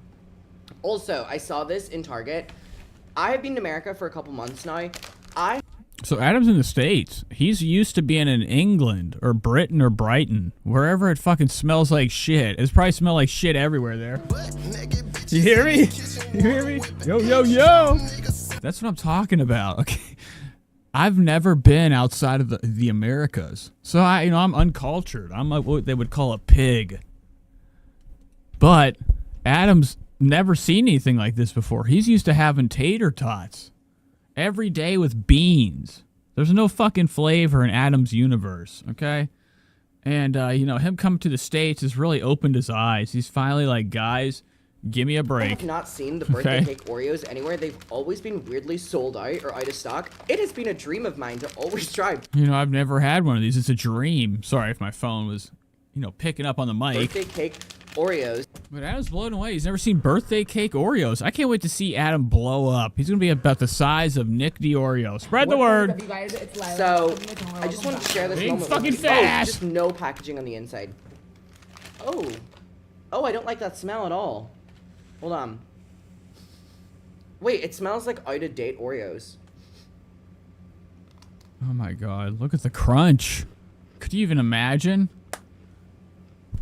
Also, I saw this in Target. I have been to America for a couple months now. So Adam's in the States. He's used to being in England or Britain or Brighton, wherever it fucking smells like shit. It's probably smell like shit everywhere there. You hear me? You hear me? Yo, yo, yo. That's what I'm talking about. Okay. I've never been outside of the Americas. So I'm uncultured. I'm like what they would call a pig. But Adam's never seen anything like this before. He's used to having tater tots every day with beans. There's no fucking flavor in Adam's universe, okay? And, him coming to the States has really opened his eyes. He's finally like, guys, give me a break. I have not seen the birthday cake Oreos anywhere. They've always been weirdly sold out or out of stock. It has been a dream of mine to always try. I've never had one of these. It's a dream. Sorry if my phone was, picking up on the mic. Birthday cake Oreos. But Adam's blown away. He's never seen birthday cake Oreos. I can't wait to see Adam blow up. He's going to be about the size of Nick DiOrio. Spread the word. So, I just wanted to share this moment fucking with you. fast. Oh, just no packaging on the inside. Oh, I don't like that smell at all. Hold on. Wait, it smells like out-of-date Oreos. Oh my God, look at the crunch. Could you even imagine?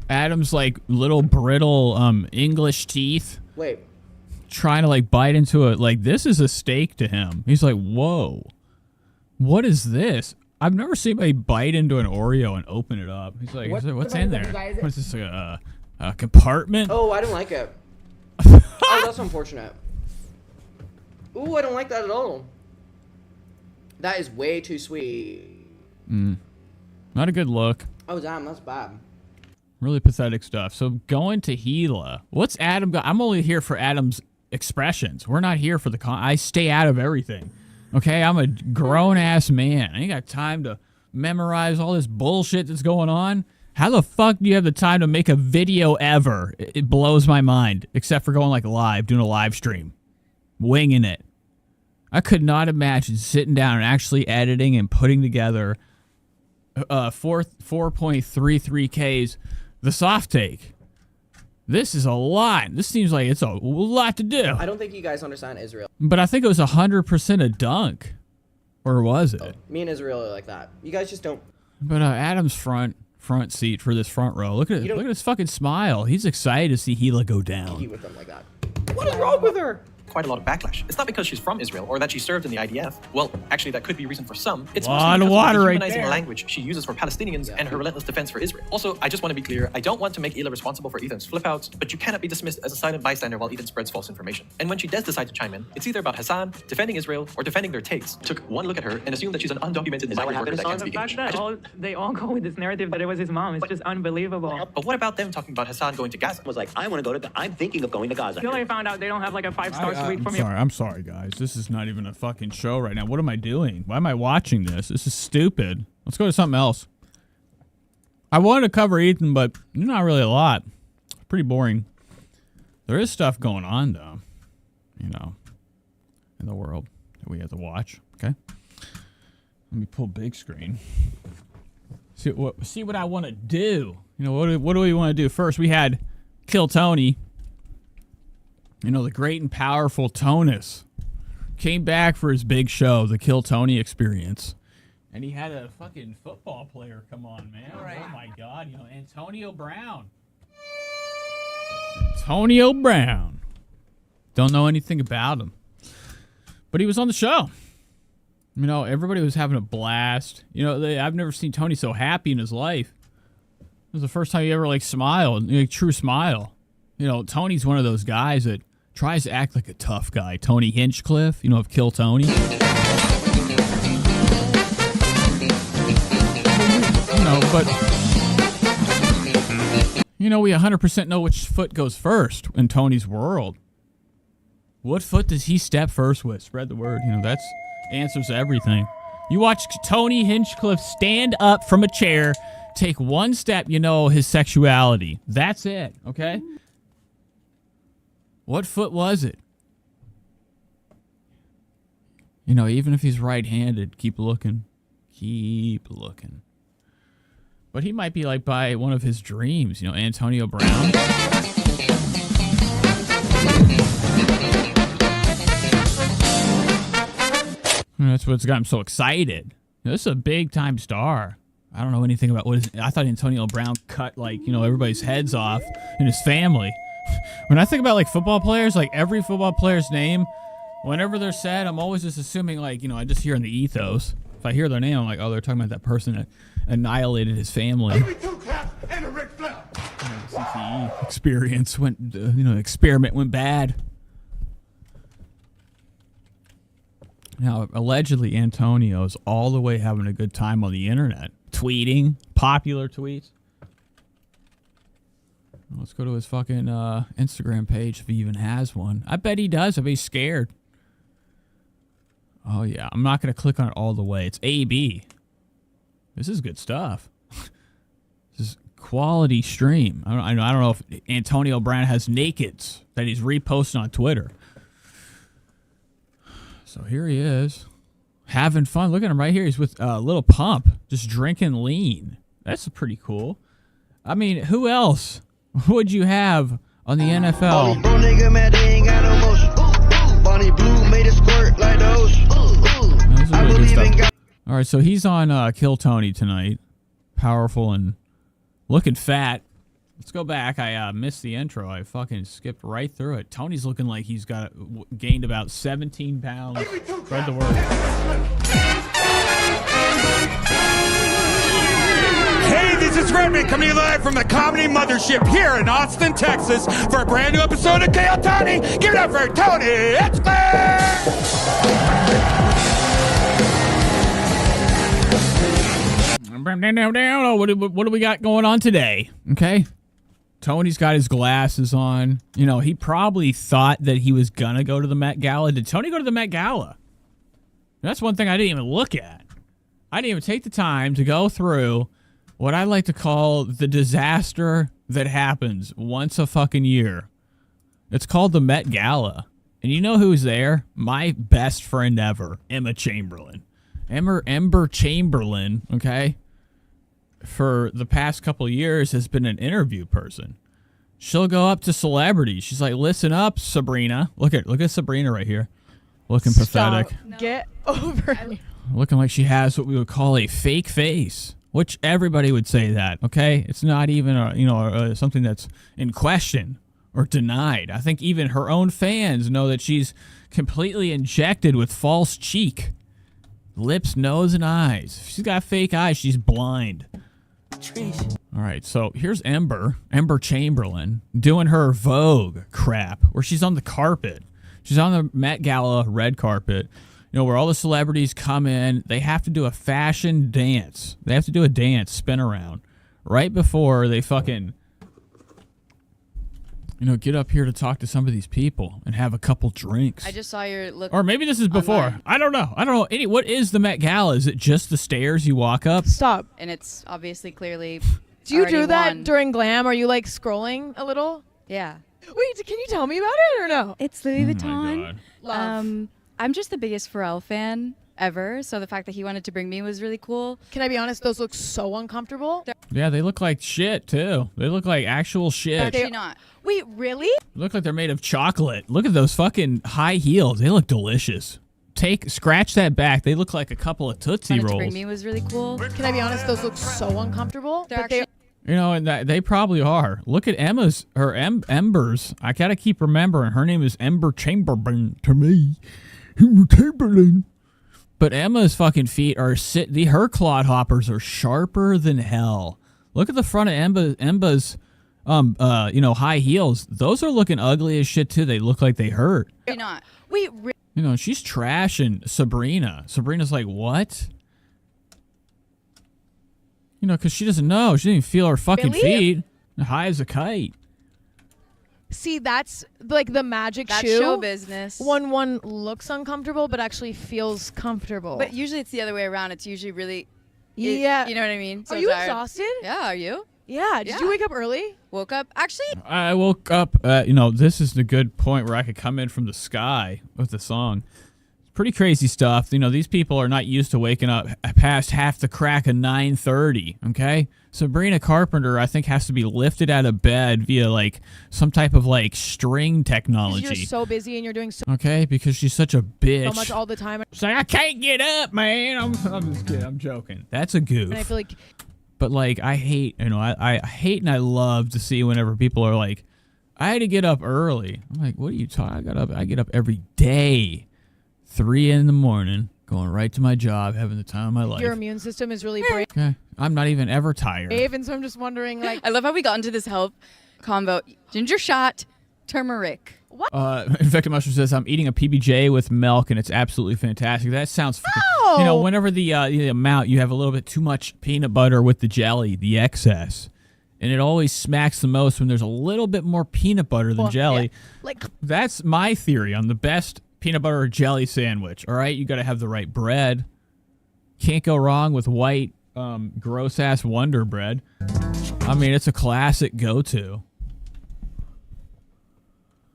Adam's like little brittle English teeth. Wait. Trying to like bite into it. Like this is a steak to him. He's like, whoa. What is this? I've never seen anybody bite into an Oreo and open it up. He's like, what's in there? What is this, a compartment? Oh, I don't like it. Oh, that's unfortunate. Ooh, I don't like that at all. That is way too sweet. Not a good look. Oh, damn, that's bad. Really pathetic stuff. So going to Gila. What's Adam got? I'm only here for Adam's expressions. We're not here for the I stay out of everything. Okay, I'm a grown-ass man. I ain't got time to memorize all this bullshit that's going on. How the fuck do you have the time to make a video ever? It blows my mind. Except for going like live, doing a live stream. Winging it. I could not imagine sitting down and actually editing and putting together 4.33Ks, the soft take. This is a lot. This seems like it's a lot to do. I don't think you guys understand Israel. But I think it was 100% a dunk. Or was it? Me and Israel are like that. You guys just don't. But Adam's front seat for this front row. Look at his fucking smile. He's excited to see Gila go down. With them like that. What is wrong with her? Quite a lot of backlash. It's not because she's from Israel or that she served in the IDF. Well, actually, that could be a reason for some. It's lot mostly of because water of the right humanizing there. language she uses for Palestinians and her relentless defense for Israel. Also, I just want to be clear. I don't want to make Ela responsible for Ethan's flip-outs, but you cannot be dismissed as a silent bystander while Ethan spreads false information. And when she does decide to chime in, it's either about Hassan, defending Israel, or defending their takes. Took one look at her and assumed that she's an undocumented migrant worker that can't speak English. They all go with this narrative that it was his mom. It's just unbelievable. But what about them talking about Hassan going to Gaza? Was like, I want to go to. I'm thinking of going to Gaza. Until I found out they don't have like a 5-star suite for me. I'm sorry, guys. This is not even a fucking show right now. What am I doing? Why am I watching this? This is stupid. Let's go to something else. I wanted to cover Ethan, but not really a lot. Pretty boring. There is stuff going on, though. In the world that we have to watch. Okay? Let me pull big screen. See what I want to do. What do we want to do? First, we had Kill Tony. The great and powerful Tonus came back for his big show, the Kill Tony Experience. And he had a fucking football player come on, man. Right. Oh, my God. Antonio Brown. Antonio Brown. Don't know anything about him. But he was on the show. Everybody was having a blast. I've never seen Tony so happy in his life. It was the first time he ever, smiled. True smile. Tony's one of those guys that tries to act like a tough guy. Tony Hinchcliffe, of Kill Tony. We 100% know which foot goes first in Tony's world. What foot does he step first with? Spread the word. That's answers everything. You watch Tony Hinchcliffe stand up from a chair, take one step, his sexuality. That's it, okay? What foot was it? Even if he's right-handed, keep looking. Keep looking. But he might be like by one of his dreams, you know, Antonio Brown. And that's what's got him so excited. You know, this is a big time star. I don't know anything about what is. I thought Antonio Brown cut, like, you know, everybody's heads off in his family. When I think about like football players, like every football player's name, whenever they're said, I'm always just assuming, like, you know, I just hear in the ethos. If I hear their name, I'm like, oh, they're talking about that person that annihilated his family. CTE experience went, you know, experiment went bad. Now, allegedly, Antonio's all the way having a good time on the internet, tweeting popular tweets. Let's go to his fucking Instagram page if he even has one. I bet he does. I bet he's scared. Oh, yeah. I'm not going to click on it all the way. It's AB. This is good stuff. This is quality stream. I don't know if Antonio Brown has nakeds that he's reposting on Twitter. So here he is, having fun. Look at him right here. He's with Little Pump, just drinking lean. That's pretty cool. I mean, who else would you have on the NFL? All right, so he's on Kill Tony tonight. Powerful and looking fat. Let's go back. I missed the intro. I fucking skipped right through it. Tony's looking like he's got gained about 17 pounds. Spread the word. Hey, this is Redman coming live from the Comedy Mothership here in Austin, Texas for a brand new episode of Kill Tony. Give it up for Tony. It's Klein. What do we got going on today? Okay. Tony's got his glasses on. You know, he probably thought that he was going to go to the Met Gala. Did Tony go to the Met Gala? That's one thing I didn't even look at. I didn't even take the time to go through what I like to call the disaster that happens once a fucking year. It's called the Met Gala. And you know who's there? My best friend ever, Emma Chamberlain. Ember Chamberlain, okay, for the past couple of years has been an interview person. She'll go up to celebrities. She's like, listen up, Sabrina. Look at Sabrina right here. Looking pathetic. Get over it. Looking like she has what we would call a fake face, which everybody would say that, okay? It's not even, something that's in question or denied. I think even her own fans know that she's completely injected with false cheek. Lips, nose, and eyes. If she's got fake eyes, she's blind. All right, so here's Ember Chamberlain, doing her Vogue crap, where she's on the carpet. She's on the Met Gala red carpet, you know, where all the celebrities come in. They have to do a fashion dance. They have to do a dance, spin around, right before they fucking, you know, get up here to talk to some of these people and have a couple drinks. I just saw your look. Or maybe this is before. Online. I don't know. What is the Met Gala? Is it just the stairs you walk up? Stop. And it's obviously clearly. Do you do that won. during glam? Are you like scrolling a little? Yeah. Wait, can you tell me about it or no? It's Louis Vuitton. I'm just the biggest Pharrell fan ever, so the fact that he wanted to bring me was really cool. Can I be honest? Those look so uncomfortable. Yeah, they look like shit too. They look like actual shit. Actually not. Wait, really? Look like they're made of chocolate. Look at those fucking high heels. They look delicious. Scratch that back. They look like a couple of Tootsie Wanted Rolls. to bring me was really cool. Can I be honest? Those look so uncomfortable. You know, and they probably are. Look at Ember's. I gotta keep remembering her name is Ember Chamberlain to me. Ember Chamberlain. But Emma's fucking feet are her clod hoppers are sharper than hell. Look at the front of Emma's high heels. Those are looking ugly as shit too. They look like they hurt. You're not. Wait, You know, she's trashing Sabrina. Sabrina's like, what? You know, because she doesn't know. She didn't even feel her fucking feet. High as a kite. see, that's like the magic That's shoe. show business. When one looks uncomfortable but actually feels comfortable. But usually it's the other way around. It's usually really. Yeah. You know what I mean? So Are you tired. exhausted? Yeah. Are you? Yeah. Did you wake up early? Woke up. Actually. I woke up, this is the good point where I could come in from the sky with the song. It's Pretty crazy stuff. You know, these people are not used to waking up past half the crack of 9:30, okay? Sabrina Carpenter, I think, has to be lifted out of bed via, like, some type of, like, string technology. You're so busy and you're doing so Okay, because she's such a bitch. so much all the time. She's like, I can't get up, man. I'm just kidding. I'm joking. That's a goof. And I feel like... But, like, I hate, you know, I hate and I love to see whenever people are like, I had to get up early. I'm like, what are you talking? I get up every day. 3 in the morning, going right to my job, having the time of my life. Your immune system is really brave. Okay. I'm not even ever tired. And so I'm just wondering, like... I love how we got into this health combo. Ginger shot, turmeric. What? Infected Mushroom says, I'm eating a PBJ with milk, and it's absolutely fantastic. That sounds... You know, whenever the amount, you have a little bit too much peanut butter with the jelly, the excess. And it always smacks the most when there's a little bit more peanut butter than jelly. Yeah. Like... That's my theory on the best peanut butter or jelly sandwich. All right, you got to have the right bread. Can't go wrong with white, gross-ass Wonder Bread. I mean, it's a classic go-to.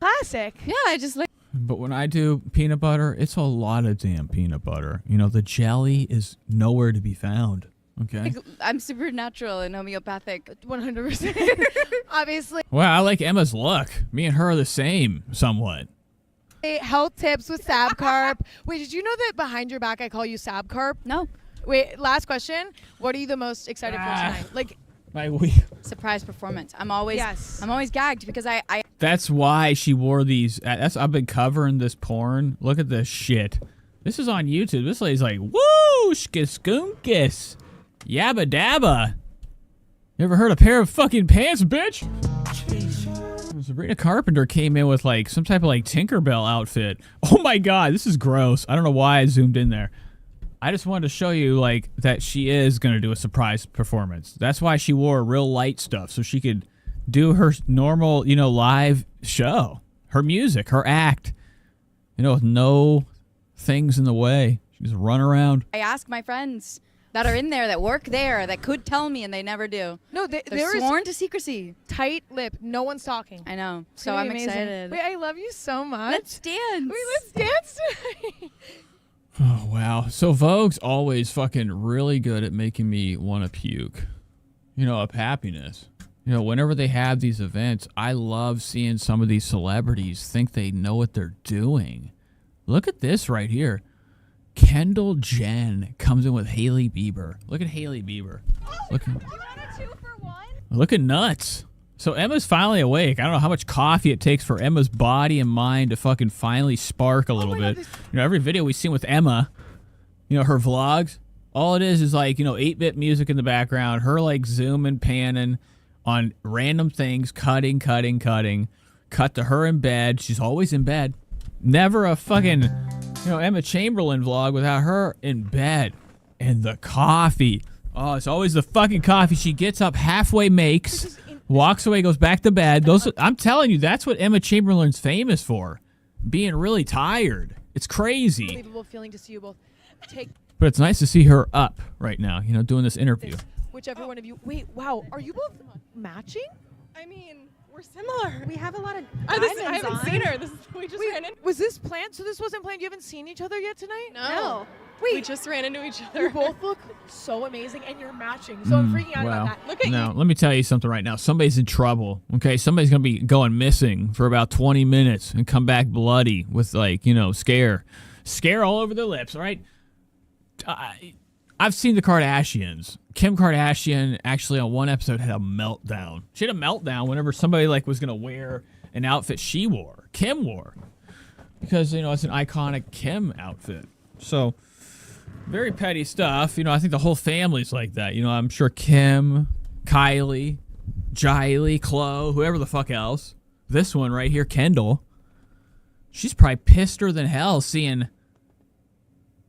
Classic. Yeah, I just like... But when I do peanut butter, it's a lot of damn peanut butter. You know, the jelly is nowhere to be found. Okay? Like, I'm super natural and homeopathic. 100%. Obviously. Well, I like Emma's look. Me and her are the same, somewhat. Health tips with Sabcarp. Wait, did you know that behind your back I call you Sabcarp? No. Wait, last question. What are you the most excited for tonight? Like, surprise performance. I'm always gagged because I That's why she wore these. I've been covering this porn. Look at this shit. This is on YouTube. This lady's like, woo, skiskunkus, yabba dabba. You ever heard a pair of fucking pants, bitch? Sabrina Carpenter came in with like some type of like Tinkerbell outfit. Oh my god, this is gross. I don't know why I zoomed in there. I just wanted to show you like that she is gonna do a surprise performance. That's why she wore real light stuff so she could do her normal, you know, live show, her music, her act, you know, with no things in the way. She just run around. I ask my friends that are in there, that work there, that could tell me, and they never do. No, they're sworn to secrecy. Tight lip. No one's talking. I know. It's So gonna I'm be amazing. excited. Wait, I love you so much. Let's dance. Wait, let's dance tonight. Oh, wow. So Vogue's always fucking really good at making me want to puke. You know, of happiness. You know, whenever they have these events, I love seeing some of these celebrities think they know what they're doing. Look at this right here. Kendall Jenner comes in with Hailey Bieber. Look at Hailey Bieber. Looking nuts. So Emma's finally awake. I don't know how much coffee it takes for Emma's body and mind to fucking finally spark a little bit. You know, every video we've seen with Emma, you know, her vlogs, all it is like, you know, 8-bit music in the background, her like zooming, panning on random things, cutting. Cut to her in bed. She's always in bed. Never a fucking, you know, Emma Chamberlain vlog without her in bed. And the coffee. Oh, it's always the fucking coffee she gets up, halfway makes, walks away, goes back to bed. I'm telling you, that's what Emma Chamberlain's famous for. Being really tired. It's crazy. Unbelievable feeling to see you both take But it's nice to see her up right now, you know, doing this interview. whichever one of you. Wait, wow. Are you both matching? I mean, we're similar. We have a lot of I diamonds haven't on. seen her. We just ran into. Was this planned? So this wasn't planned? You haven't seen each other yet tonight? No. Wait. We just ran into each other. You both look so amazing and you're matching. So I'm freaking out about that. Look at Now, you. let me tell you something right now. Somebody's in trouble, okay? Somebody's going to be going missing for about 20 minutes and come back bloody with, like, you know, scare all over their lips, all right? I've seen the Kardashians. Kim Kardashian actually on one episode had a meltdown. She had a meltdown whenever somebody, like, was going to wear an outfit she wore. Kim wore. Because, you know, it's an iconic Kim outfit. So, very petty stuff. You know, I think the whole family's like that. You know, I'm sure Kim, Kylie, Jiley, Khloe, whoever the fuck else. This one right here, Kendall. She's probably pisser than hell seeing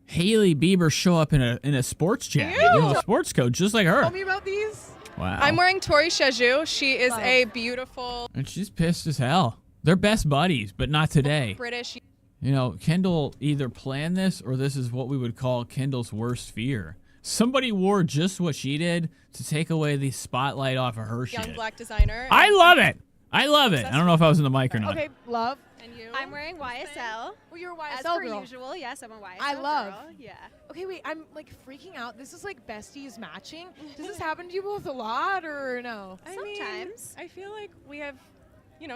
Hailey Bieber show up in a sports jacket, you know, a sports coat, just like her. Tell me about these. Wow. I'm wearing Tori Shaju. She is a beautiful And she's pissed as hell. They're best buddies, but not today. British. You know, Kendall either planned this or this is what we would call Kendall's worst fear. Somebody wore just what she did to take away the spotlight off of her Young shit. black designer. I love it. I love it. I don't know if I was in the mic or not. Okay, love. And you? I'm wearing YSL. Oh, you're a YSL As per girl. usual, yes, I'm a YSL I love. girl. Yeah. Okay, wait, I'm like freaking out. This is like besties matching. Does this happen to you both a lot or no? Sometimes. I feel like we have,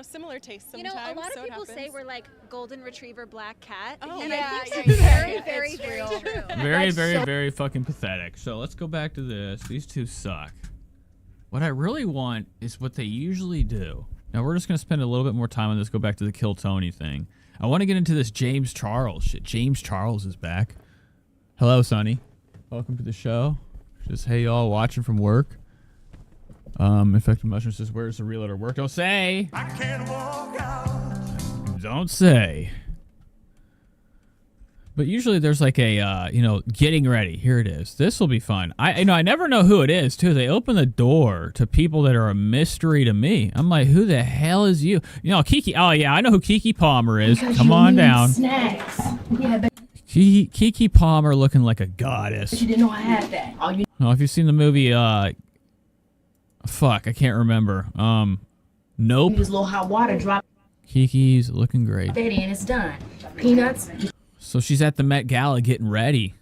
similar tastes sometimes. You know, a lot so of it people say happens. we're like golden retriever black cat. Oh, and yeah, I think yeah, it's yeah, very, yeah, very, it's very real. true. Very, very, very fucking pathetic. So let's go back to this. These two suck. What I really want is what they usually do. Now we're just going to spend a little bit more time on this, go back to the Kill Tony thing. I want to get into this James Charles shit. James Charles is back. Hello, Sonny. Welcome to the show. Just, hey, y'all, watching from work. Infected Mushroom says, where's the realtor work? Don't say. I can't walk out. Don't say. But usually there's like a, getting ready. Here it is. This will be fun. I never know who it is, too. They open the door to people that are a mystery to me. I'm like, who the hell is you? Kiki. Oh, yeah, I know who Kiki Palmer is. Come on down. Snacks. Yeah, but Kiki Palmer looking like a goddess. you didn't know I had that. All you If you've seen the movie, fuck, I can't remember. Nope. need is a little hot water, drop Kiki's looking great. that in, it's done. Peanuts, So she's at the Met Gala getting ready.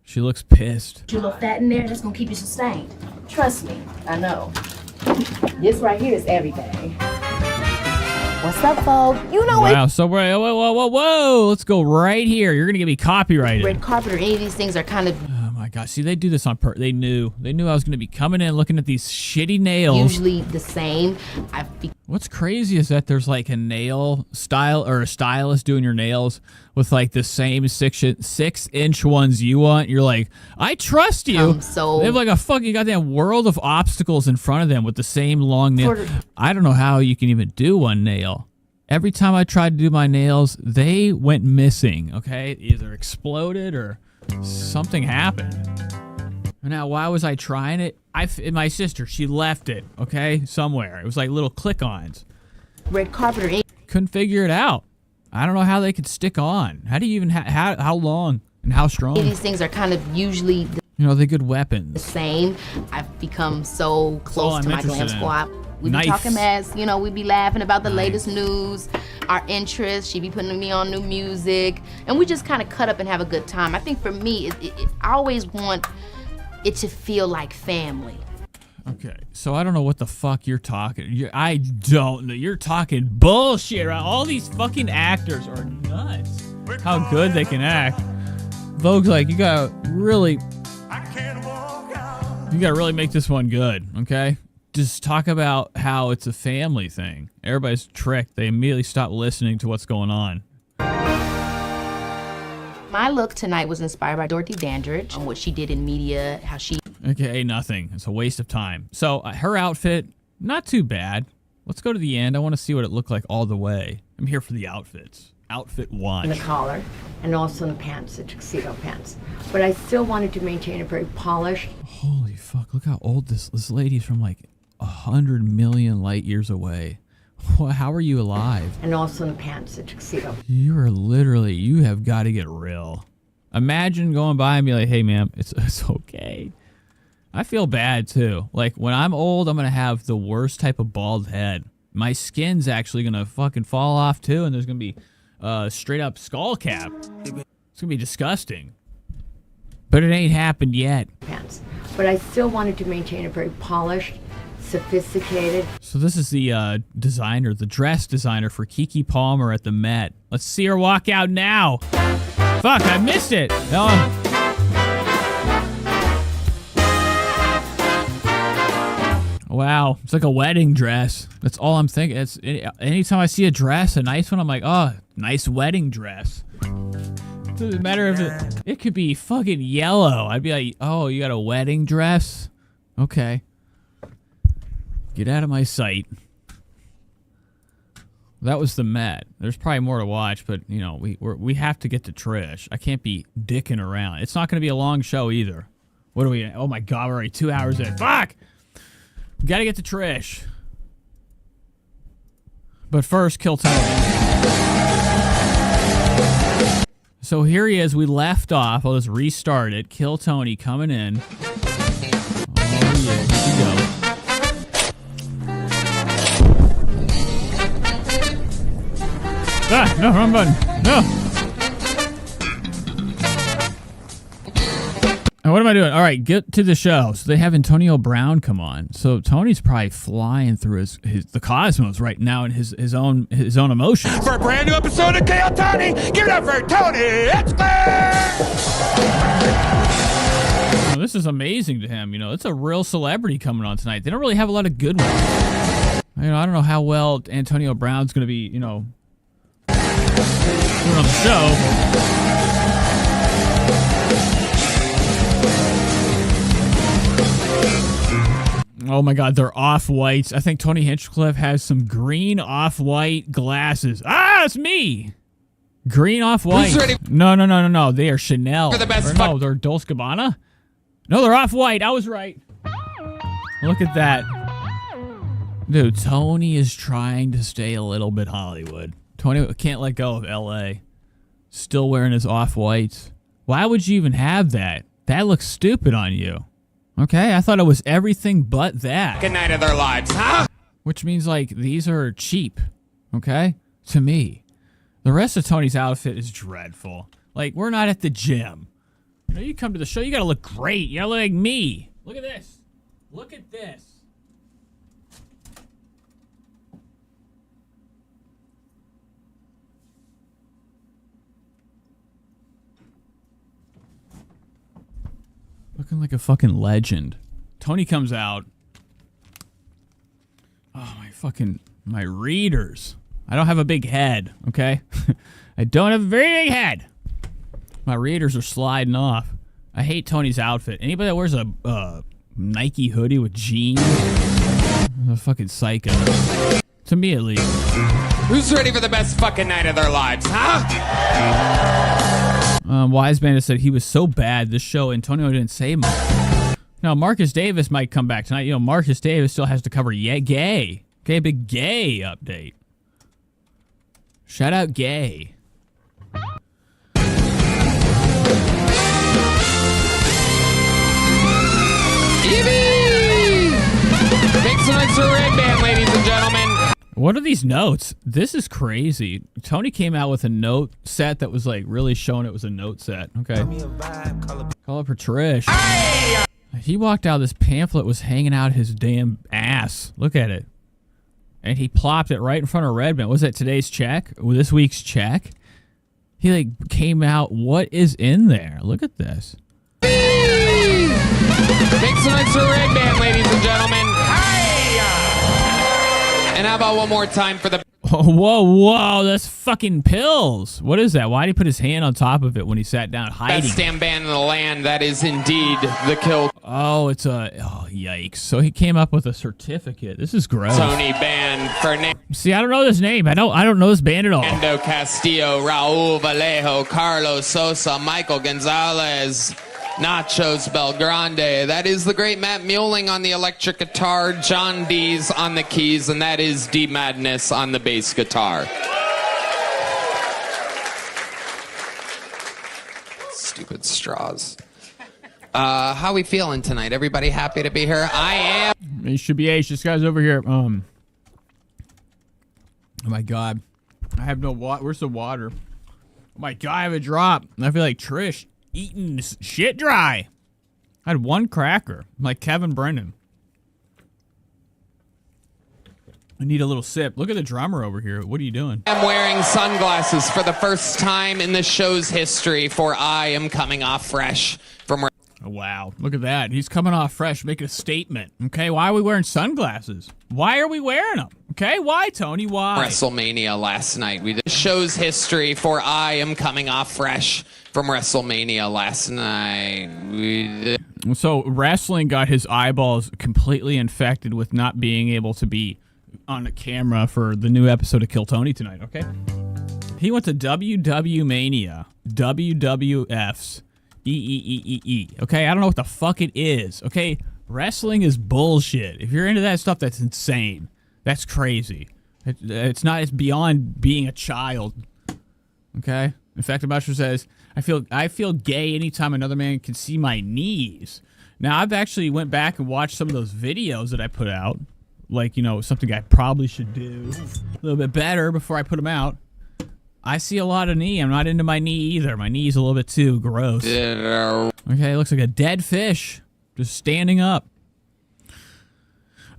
She looks pissed. you a little fat in there, that's gonna keep you sustained. Trust me, I know. This right here is everything. What's up, folks? You know Wow, so whoa. Let's go right here. You're going to get me copyrighted. red carpet or any of these things are kind of Oh my gosh. See, they do this on purpose. They knew I was going to be coming in looking at these shitty nails. usually the same. What's crazy is that there's like a nail style or a stylist doing your nails with like the same 6-inch ones you want. You're like, I trust you. They have like a fucking goddamn world of obstacles in front of them with the same long nail. I don't know how you can even do one nail. Every time I tried to do my nails, they went missing, okay? Either exploded or something happened. Now, why was I trying it? My sister, she left it, okay, somewhere. It was like little click-ons. red carpet or any Couldn't figure it out. I don't know how they could stick on. How do you even how long and how strong? of these things are kind of usually They're good weapons. the same. I've become so close I'm to my interested glam in. squad. We be Nice. talking mess, we be laughing about the latest news, our interests. She be putting me on new music, and we just kind of cut up and have a good time. I think for me, I always want it to feel like family. Okay, so I don't know what the fuck you're talking. I don't know. You're talking bullshit. Right? All these fucking actors are nuts. How good they can act. Vogue's like, you gotta really make this one good, okay? Just talk about how it's a family thing. Everybody's tricked. They immediately stop listening to what's going on. My look tonight was inspired by Dorothy Dandridge on what she did in media, how she... Okay, nothing. It's a waste of time. So her outfit, not too bad. Let's go to the end. I want to see what it looked like all the way. I'm here for the outfits. Outfit watch. in the collar, and also in the pants, the tuxedo pants. But I still wanted to maintain a very polished... Holy fuck, look how old this lady's from like 100 million light years away. How are you alive? And also in the pants, the tuxedo. You have got to get real. Imagine going by and be like, hey, ma'am, it's okay. I feel bad, too. Like, when I'm old, I'm going to have the worst type of bald head. My skin's actually going to fucking fall off, too, and there's going to be straight up skull cap. It's going to be disgusting. But it ain't happened yet. Pants. But I still wanted to maintain a very polished, sophisticated... So this is the designer, the dress designer for Keke Palmer at the Met. Let's see her walk out now. Fuck, I missed it. Wow, it's like a wedding dress. That's all I'm thinking. It's anytime I see a dress, a nice one, I'm like, oh, nice wedding dress. It doesn't matter if it could be fucking yellow. I'd be like, oh, you got a wedding dress? Okay. Get out of my sight. That was the Met. There's probably more to watch, but we have to get to Trish. I can't be dicking around. It's not going to be a long show either. What are we? Oh my god, we're already 2 hours in. Fuck. We got to get to Trish. But first, kill Tony. So here he is. We left off. I'll just restart it. Kill Tony coming in. Oh yeah, here we go. No, wrong button. No. What am I doing? All right, get to the show. So they have Antonio Brown come on. So Tony's probably flying through the cosmos right now in his own emotions. For a brand new episode of Tony, give it up for Tony. It's Klein. Well, this is amazing to him. You know, it's a real celebrity coming on tonight. They don't really have a lot of good ones. You know, I don't know how well Antonio Brown's going to be, you know, doing on the show. Oh my God, they're off-whites. I think Tony Hinchcliffe has some green off-white glasses. Ah, it's me! Green off-white. No. They are Chanel. For the best no, they're Dolce & Gabbana. No, they're off-white. I was right. Look at that. Dude, Tony is trying to stay a little bit Hollywood. Tony can't let go of L.A. Still wearing his off-whites. Why would you even have that? That looks stupid on you. Okay, I thought it was everything but that. Good night of their lives, huh? Which means, like, these are cheap, okay? To me. The rest of Tony's outfit is dreadful. Like, we're not at the gym. You know, you come to the show, you gotta look great. You gotta look like me. Look at this. Look at this. Looking like a fucking legend. Tony comes out. Oh, my readers. I don't have a big head, okay? I don't have a very big head. My readers are sliding off. I hate Tony's outfit. Anybody that wears a Nike hoodie with jeans is a fucking psycho. To me, at least. Who's ready for the best fucking night of their lives, huh? Wise Man has said he was so bad this show Antonio didn't say much. Now Marcus Davis might come back tonight. You know, Marcus Davis still has to cover gay. Okay, big gay update. Shout out gay. Make some noise for Red Band, ladies and gentlemen. What are these notes? This is crazy. Tony came out with a note set that was like really showing it was a note set. Okay. Call up for Trish. Hey! He walked out, this pamphlet was hanging out his damn ass. Look at it. And he plopped it right in front of Redman. Was that today's check? This week's check? He like came out. What is in there? Look at this. Make some noise for Red Band, ladies and gentlemen. And how about one more time for the... Oh, whoa, that's fucking pills. What is that? Why did he put his hand on top of it when he sat down hiding? Best damn band in the land. That is indeed the Kill. Oh, it's a... Oh, yikes. So he came up with a certificate. This is gross. Tony Band, Fernando See, I don't know this name. I don't know this band at all. Castillo, Raul Vallejo, Carlos Sosa, Michael Gonzalez... Nachos Belgrande. That is the great Matt Muelling on the electric guitar, John Dees on the keys, and that is D Madness on the bass guitar. Stupid straws. How we feeling tonight? Everybody happy to be here? I am. It should be H. This guy's over here. Oh my God. I have no water. Where's the water? Oh my God, I have a drop. I feel like Trish. Eating shit dry. I had one cracker, like Kevin Brennan. I need a little sip. Look at the drummer over here. What are you doing? I'm wearing sunglasses for the first time in the show's history, for I am coming off fresh from... Oh, wow. Look at that. He's coming off fresh, making a statement. Okay, why are we wearing sunglasses? Why are we wearing them? Okay, why, Tony? Why? WrestleMania last night. The show's history, for I am coming off fresh from WrestleMania last night. So wrestling got his eyeballs completely infected with not being able to be on the camera for the new episode of Kill Tony tonight, okay? He went to WW Mania, WWF's E. Okay, I don't know what the fuck it is. Okay, wrestling is bullshit. If you're into that stuff, that's insane. That's crazy. It's not. It's beyond being a child. Okay. In fact, Musher says, I feel gay anytime another man can see my knees. Now, I've actually went back and watched some of those videos that I put out. Like, you know, something I probably should do a little bit better before I put them out. I see a lot of knee. I'm not into my knee either. My knee's a little bit too gross. Okay, looks like a dead fish just standing up.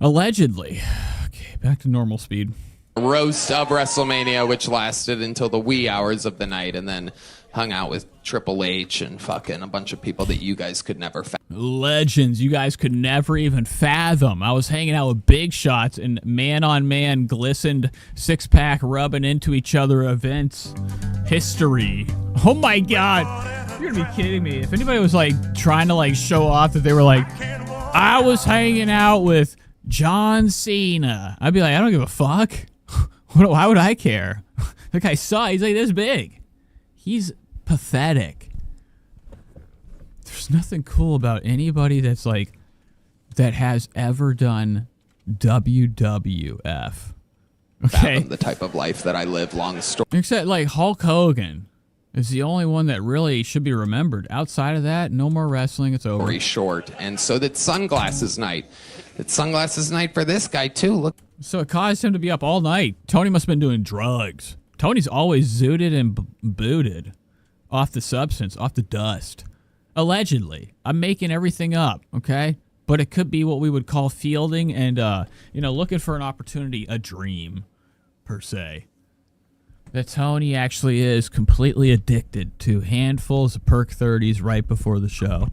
Allegedly. Okay, back to normal speed. Roast of WrestleMania, which lasted until the wee hours of the night, and then hung out with Triple H and fucking a bunch of people that you guys could never Legends you guys could never even fathom. I was hanging out with big shots and man-on-man glistened six-pack rubbing into each other events. History. Oh my God. You're gonna be kidding me. If anybody was like trying to like show off that they were like, I was hanging out with John Cena, I'd be like, I don't give a fuck. Why would I care? That guy saw, he's like this big. He's pathetic. There's nothing cool about anybody that's like, that has ever done WWF. Okay. the type of life that I live, long story. Except like Hulk Hogan is the only one that really should be remembered. Outside of that, no more wrestling. It's over. Very short. And so did Sunglasses Night. It's Sunglasses Night for this guy too. Look. So it caused him to be up all night. Tony must have been doing drugs. Tony's always zooted and booted off the substance, off the dust. Allegedly. I'm making everything up, okay? But it could be what we would call fielding and, looking for an opportunity, a dream, per se. That Tony actually is completely addicted to handfuls of Perk 30s right before the show.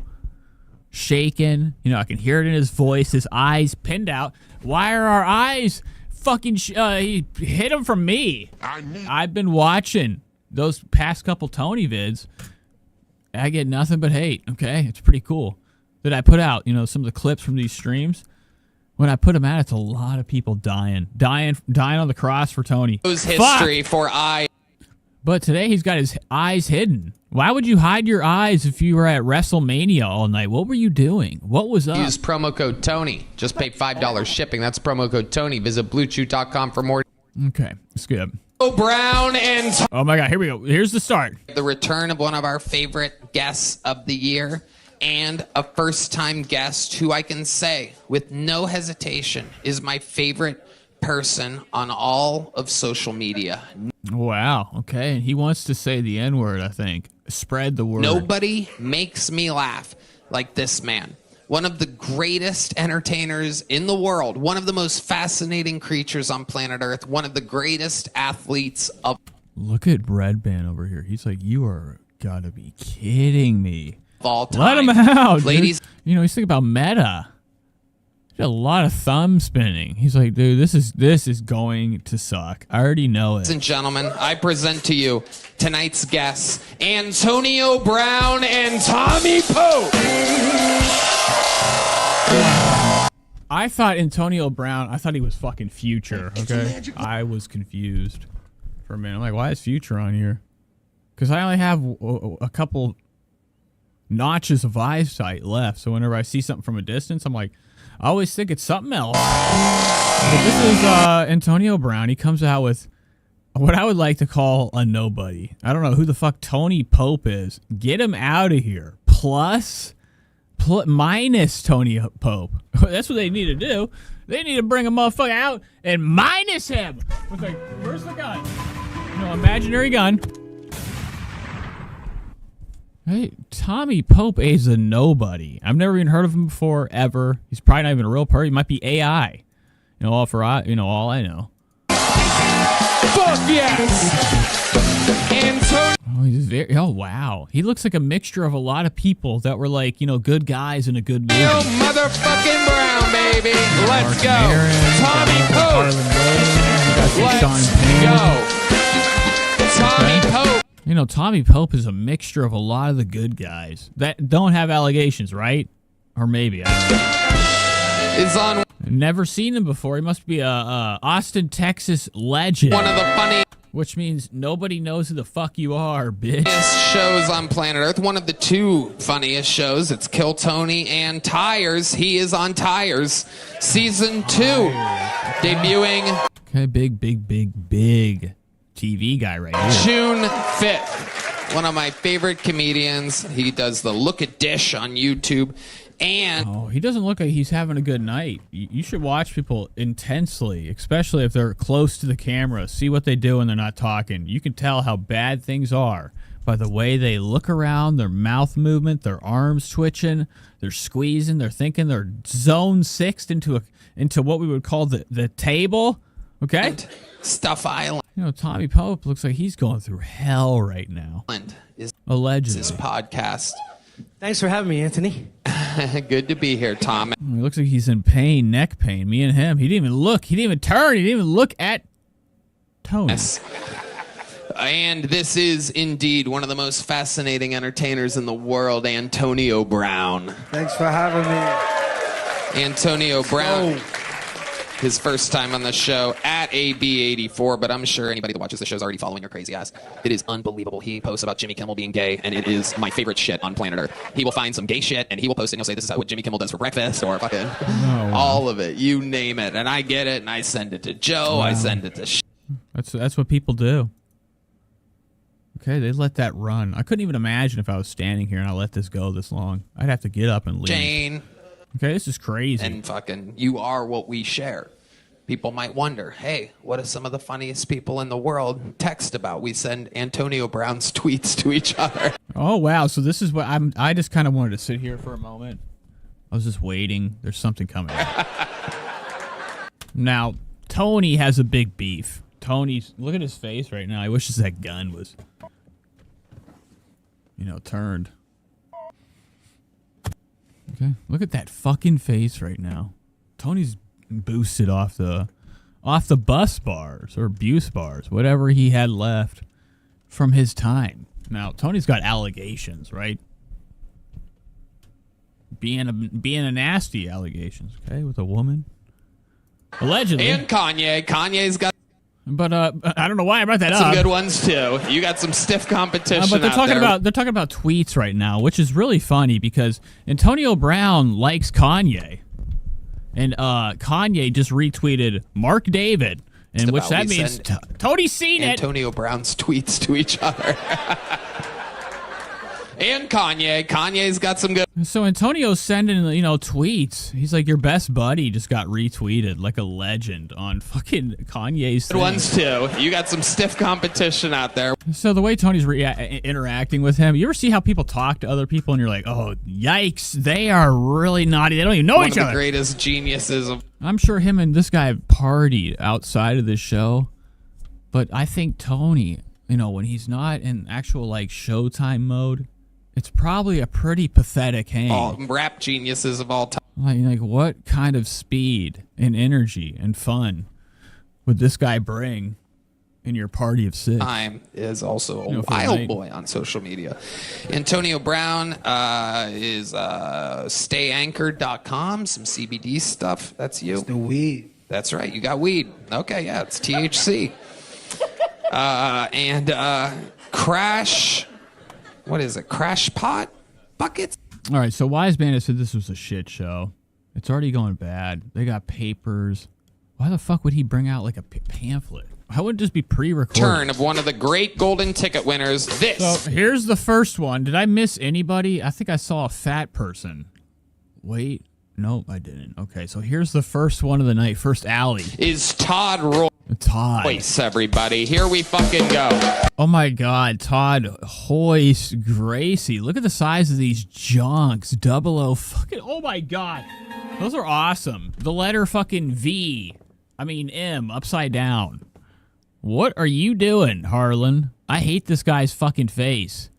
Shaking. I can hear it in his voice. His eyes pinned out. Why are our eyes fucking... he hit him from me. I've been watching those past couple Tony vids. I get nothing but hate, okay? It's pretty cool that I put out, some of the clips from these streams. When I put them out, it's a lot of people dying on the cross for Tony. History for I. But today he's got his eyes hidden. Why would you hide your eyes if you were at WrestleMania all night? What were you doing? What was up? Use promo code Tony. Just pay $5 shipping. That's promo code Tony. Visit BlueChew.com for more. Okay, skip. Brown and... Oh my God, here we go. Here's the start. The return of one of our favorite guests of the year and a first-time guest who I can say with no hesitation is my favorite person on all of social media. Wow, okay. He wants to say the N-word, I think. Spread the word. Nobody makes me laugh like this man. One of the greatest entertainers in the world. One of the most fascinating creatures on planet Earth. One of the greatest athletes of... Look at Red Band over here. He's like, you are gotta be kidding me. All time. Let him out, ladies. Dude. He's thinking about meta. A lot of thumb spinning. He's like, dude, this is going to suck. I already know it. Ladies and gentlemen, I present to you tonight's guests, Antonio Brown and Tommy Pope. I thought Antonio Brown, I thought he was fucking Future, okay? I was confused for a minute. I'm like, why is Future on here? Because I only have a couple notches of eyesight left, so whenever I see something from a distance, I'm like, I always think it's something else. But this is Antonio Brown. He comes out with what I would like to call a nobody. I don't know who the fuck Tony Pope is. Get him out of here. Minus Tony Pope. That's what they need to do. They need to bring a motherfucker out and minus him. It's like, where's the gun? Imaginary gun. Hey, Tommy Pope is a nobody. I've never even heard of him before, ever. He's probably not even a real person. He might be AI. All I know. Fuck yes! Antonio. Oh, wow. He looks like a mixture of a lot of people that were like, good guys in a good movie. Yo, motherfucking Brown, baby. Let's go. Tommy Pope. Let's go. Tommy Pope. Tommy Pope is a mixture of a lot of the good guys that don't have allegations, right? Or maybe. Is on. Never seen him before. He must be a Austin, Texas legend. One of the funniest. Which means nobody knows who the fuck you are, bitch. Shows on planet Earth. One of the two funniest shows. It's Kill Tony and Tires. He is on Tires. Season 2. Debuting. Okay, big TV guy right here. June 5th. One of my favorite comedians. He does the Look at Dish on YouTube. And oh, he doesn't look like he's having a good night. You should watch people intensely, especially if they're close to the camera. See what they do when they're not talking. You can tell how bad things are by the way they look around, their mouth movement, their arms twitching, they're squeezing, they're thinking, they're zone sixed into what we would call the table. Okay? Stuff Island. You know, Tommy Pope looks like he's going through hell right now. Is allegedly. This podcast. Thanks for having me, Anthony. Good to be here, Tom. He looks like he's in pain, neck pain. Me and him. He didn't even look. He didn't even turn. He didn't even look at Tony. Yes. And this is indeed one of the most fascinating entertainers in the world, Antonio Brown. Thanks for having me. Antonio Brown. His first time on the show at AB84, but I'm sure anybody that watches the show is already following your crazy ass. It is unbelievable. He posts about Jimmy Kimmel being gay, and it is my favorite shit on planet Earth. He will find some gay shit, and he will post it, and he'll say, this is what Jimmy Kimmel does for breakfast, or fucking all of it. You name it. And I get it, and I send it to Joe. I send it to That's what people do. Okay, they let that run. I couldn't even imagine if I was standing here and I let this go this long. I'd have to get up and leave. Jane. Okay, this is crazy. And fucking, you are what we share. People might wonder, hey, what do some of the funniest people in the world text about? We send Antonio Brown's tweets to each other. Oh, wow. So this is what I just kind of wanted to sit here for a moment. I was just waiting. There's something coming. Now, Tony has a big beef. Tony's, look at his face right now. I wish that gun was, turned. Okay, look at that fucking face right now. Tony's boosted off the bus bars or abuse bars, whatever he had left from his time. Now, Tony's got allegations, right? Being a nasty allegations, okay, with a woman. Allegedly. And Kanye. Kanye's got... But I don't know why I brought that up. Some good ones too. You got some stiff competition. But they're talking about tweets right now, which is really funny because Antonio Brown likes Kanye, and Kanye just retweeted Mark David, and which that means Tony's seen Antonio Brown's tweets to each other. And Kanye's got some good. So Antonio's sending, tweets. He's like, your best buddy just got retweeted like a legend on fucking Kanye's Good ones too. You got some stiff competition out there. So the way Tony's interacting with him, you ever see how people talk to other people and you're like, oh, yikes, they are really naughty. They don't even know each other. One of the greatest geniuses of. I'm sure him and this guy partied outside of this show, but I think Tony, when he's not in actual like Showtime mode, it's probably a pretty pathetic hang. All rap geniuses of all time. Like what kind of speed and energy and fun would this guy bring in your party of six? Time is also a wild boy on social media. Antonio Brown is stayanchored.com, some CBD stuff. That's you. It's the weed. That's right. You got weed. Okay, yeah, it's THC. And Crash... What is it? Crash Pot Buckets? All right, so Wise Bandit said this was a shit show. It's already going bad. They got papers. Why the fuck would he bring out like a pamphlet? How would it just be pre-recorded? Turn of one of the great golden ticket winners. So here's the first one. Did I miss anybody? I think I saw a fat person. Wait. Nope, I didn't. Okay, so here's the first one of the night. First alley. Is Todd Royce. Todd. Everybody. Here we fucking go. Oh my God, Todd Hoyce Gracie. Look at the size of these junks. 00 fucking. Oh my God. Those are awesome. The letter fucking M, upside down. What are you doing, Harlan? I hate this guy's fucking face.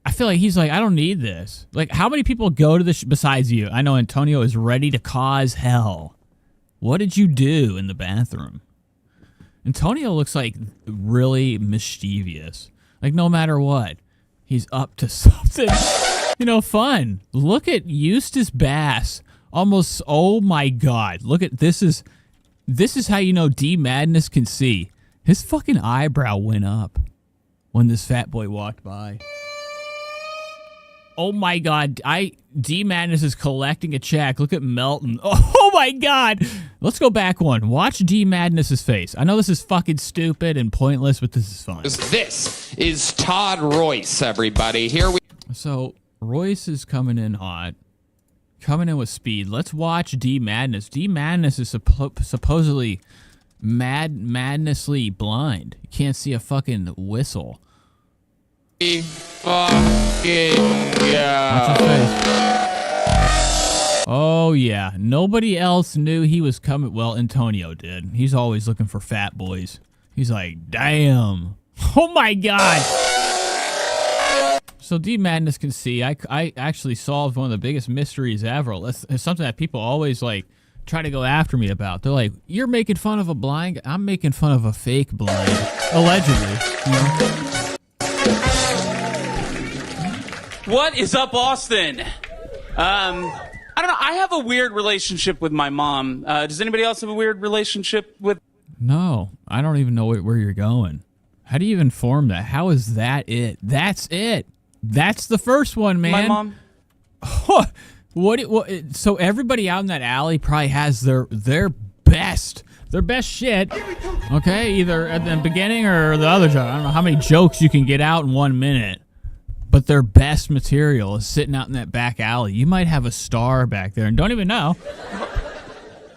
I feel like he's like, I don't need this. Like, how many people go to this besides you? I know Antonio is ready to cause hell. What did you do in the bathroom? Antonio looks like really mischievous. Like, no matter what, he's up to something, fun. Look at Eustace Bass. Almost, oh my God. Look at, this is how you know D Madness can see. His fucking eyebrow went up when this fat boy walked by. Oh my God, D Madness is collecting a check. Look at Melton. Oh my God. Let's go back one. Watch D Madness's face. I know this is fucking stupid and pointless, but this is fun. This is Todd Royce, everybody. Here we. So Royce is coming in hot. Coming in with speed. Let's watch D Madness. D Madness is supposedly madnessly blind. You can't see a fucking whistle. Oh yeah, nobody else knew he was coming. Well, Antonio did. He's always looking for fat boys. He's like, damn. Oh my god. So D Madness can see. I actually solved one of the biggest mysteries ever. It's something that people always like try to go after me about. They're like, you're making fun of a blind. I'm making fun of a fake blind, allegedly. You know? What is up, Austin? I don't know. I have a weird relationship with my mom. Does anybody else have a weird relationship with? No, I don't even know where you're going. How do you even form that? How is that it? That's it. That's the first one, man. My mom. What? So everybody out in that alley probably has their best shit. Okay, either at the beginning or the other joke. I don't know how many jokes you can get out in 1 minute, but their best material is sitting out in that back alley. You might have a star back there and don't even know.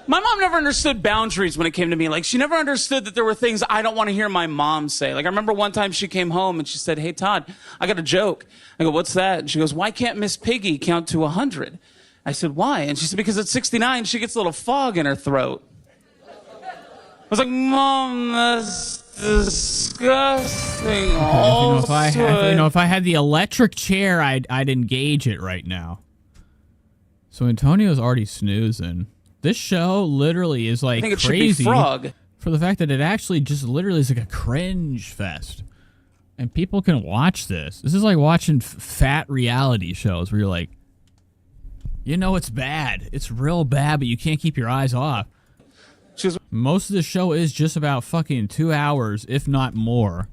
My mom never understood boundaries when it came to me. Like, she never understood that there were things I don't want to hear my mom say. Like, I remember one time she came home and she said, hey, Todd, I got a joke. I go, what's that? And she goes, why can't Miss Piggy count to 100? I said, why? And she said, because at 69, she gets a little fog in her throat. I was like, Mom, that's disgusting. If I had the electric chair, I'd engage it right now. So Antonio's already snoozing. This show literally is like I think it crazy should be Frog. For the fact that it actually just literally is like a cringe fest. And people can watch this. This is like watching fat reality shows where you're like, you know it's bad. It's real bad, but you can't keep your eyes off. Most of the show is just about fucking 2 hours, if not more,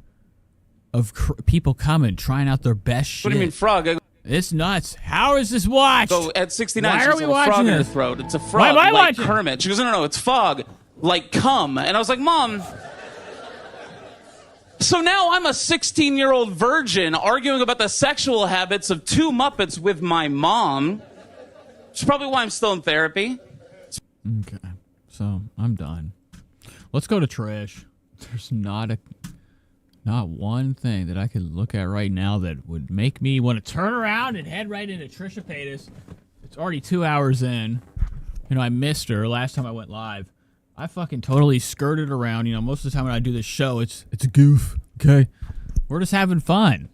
of people coming, trying out their best shit. What do you mean, Frog? It's nuts. How is this watched? So at 69, why she are has we a watching frog in her this? throat. It's a frog Why am I like watching? Kermit. She goes, no, it's fog like cum. And I was like, Mom. So now I'm a 16-year-old virgin arguing about the sexual habits of two Muppets with my mom. Which is probably why I'm still in therapy. Okay, so I'm done. Let's go to Trish. There's not one thing that I could look at right now that would make me want to turn around and head right into Trisha Paytas. It's already 2 hours in. You know, I missed her last time I went live. I fucking totally skirted around. You know, most of the time when I do this show, it's a goof. Okay, we're just having fun.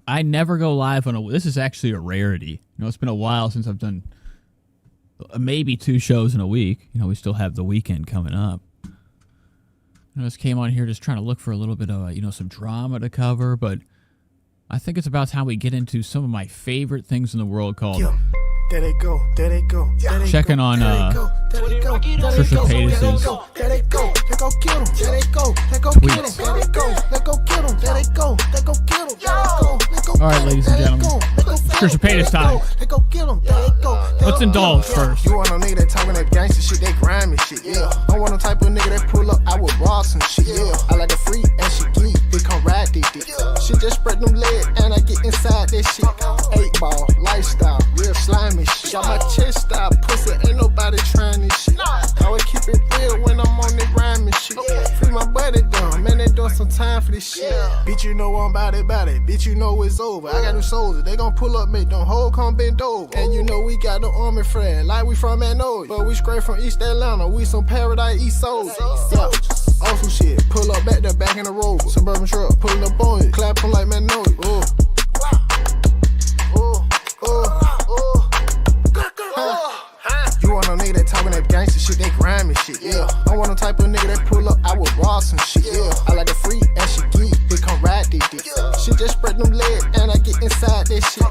I never go live on this is actually a rarity. You know, it's been a while since I've done maybe 2 shows in a week. You know, we still have the weekend coming up. I just came on here just trying to look for a little bit of, some drama to cover, but I think it's about time we get into some of my favorite things in the world called... There they go, there they go. Checking on Trisha Paytas' tweets. Alright, ladies and gentlemen. Trisha Paytas time. Let's indulge first. You want a nigga that talking that gangster shit, that grimy shit, yeah. I want a type of nigga that pull up, I would rob some shit, yeah. I like a freak and she geek, they come ride this dick. She just spread them legs and I get inside that shit. 8-ball, lifestyle, real slimy shit. Got my chest out, pussy, ain't nobody trying this shit. I would keep it real when I'm on the grimy shit. Free my buddy down, man, they doing some time for this shit. Bitch, you know I'm about it, bitch, you know it's over. I got them soldiers, they gon' pull up, make them whole come bend over. And you know we got the army friend, like we from Magnolia. But we straight from East Atlanta, we some Paradise East soldiers. Yeah, awesome shit, pull up back in the road. Suburban truck, pulling up on you, clapping like Magnolia. Ooh. You want a nigga that talking that gangster shit, that grimy shit, yeah. I want a type of nigga that pull up, I would rob some shit, yeah. I like a freak and she geek, they come ride this dick. She just spread them legs and I get inside that shit.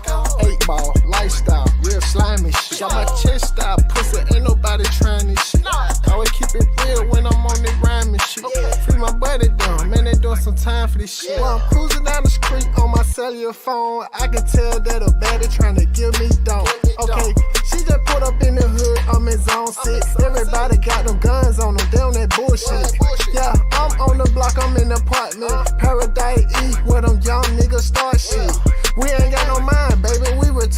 8-ball, lifestyle, real slimy shit. Got my chest out, pussy, ain't nobody trying this shit. I would keep it real when I'm on the grimy shit. Free my buddy down, man, they doing some time for this shit. While I'm cruising down the street on my cellular phone, I can tell that a baddie trying to give me down. Okay, she just put up in the hood, I'm in zone 6. Everybody got them guns on them, they on that bullshit. Yeah, I'm on the block, I'm in the apartment. Paradise E, where them young niggas start shit. We ain't got no mind, baby, we retarded.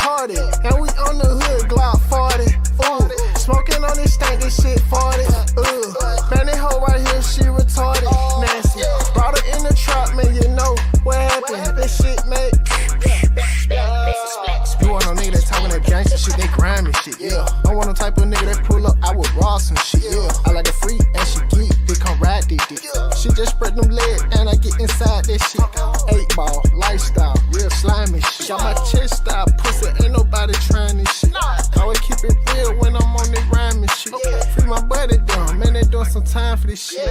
Got my chest out, pussy, ain't nobody trying this shit. Always keep it real when I'm on the rhyming shit. Free my buddy down, man, they doing some time for this shit.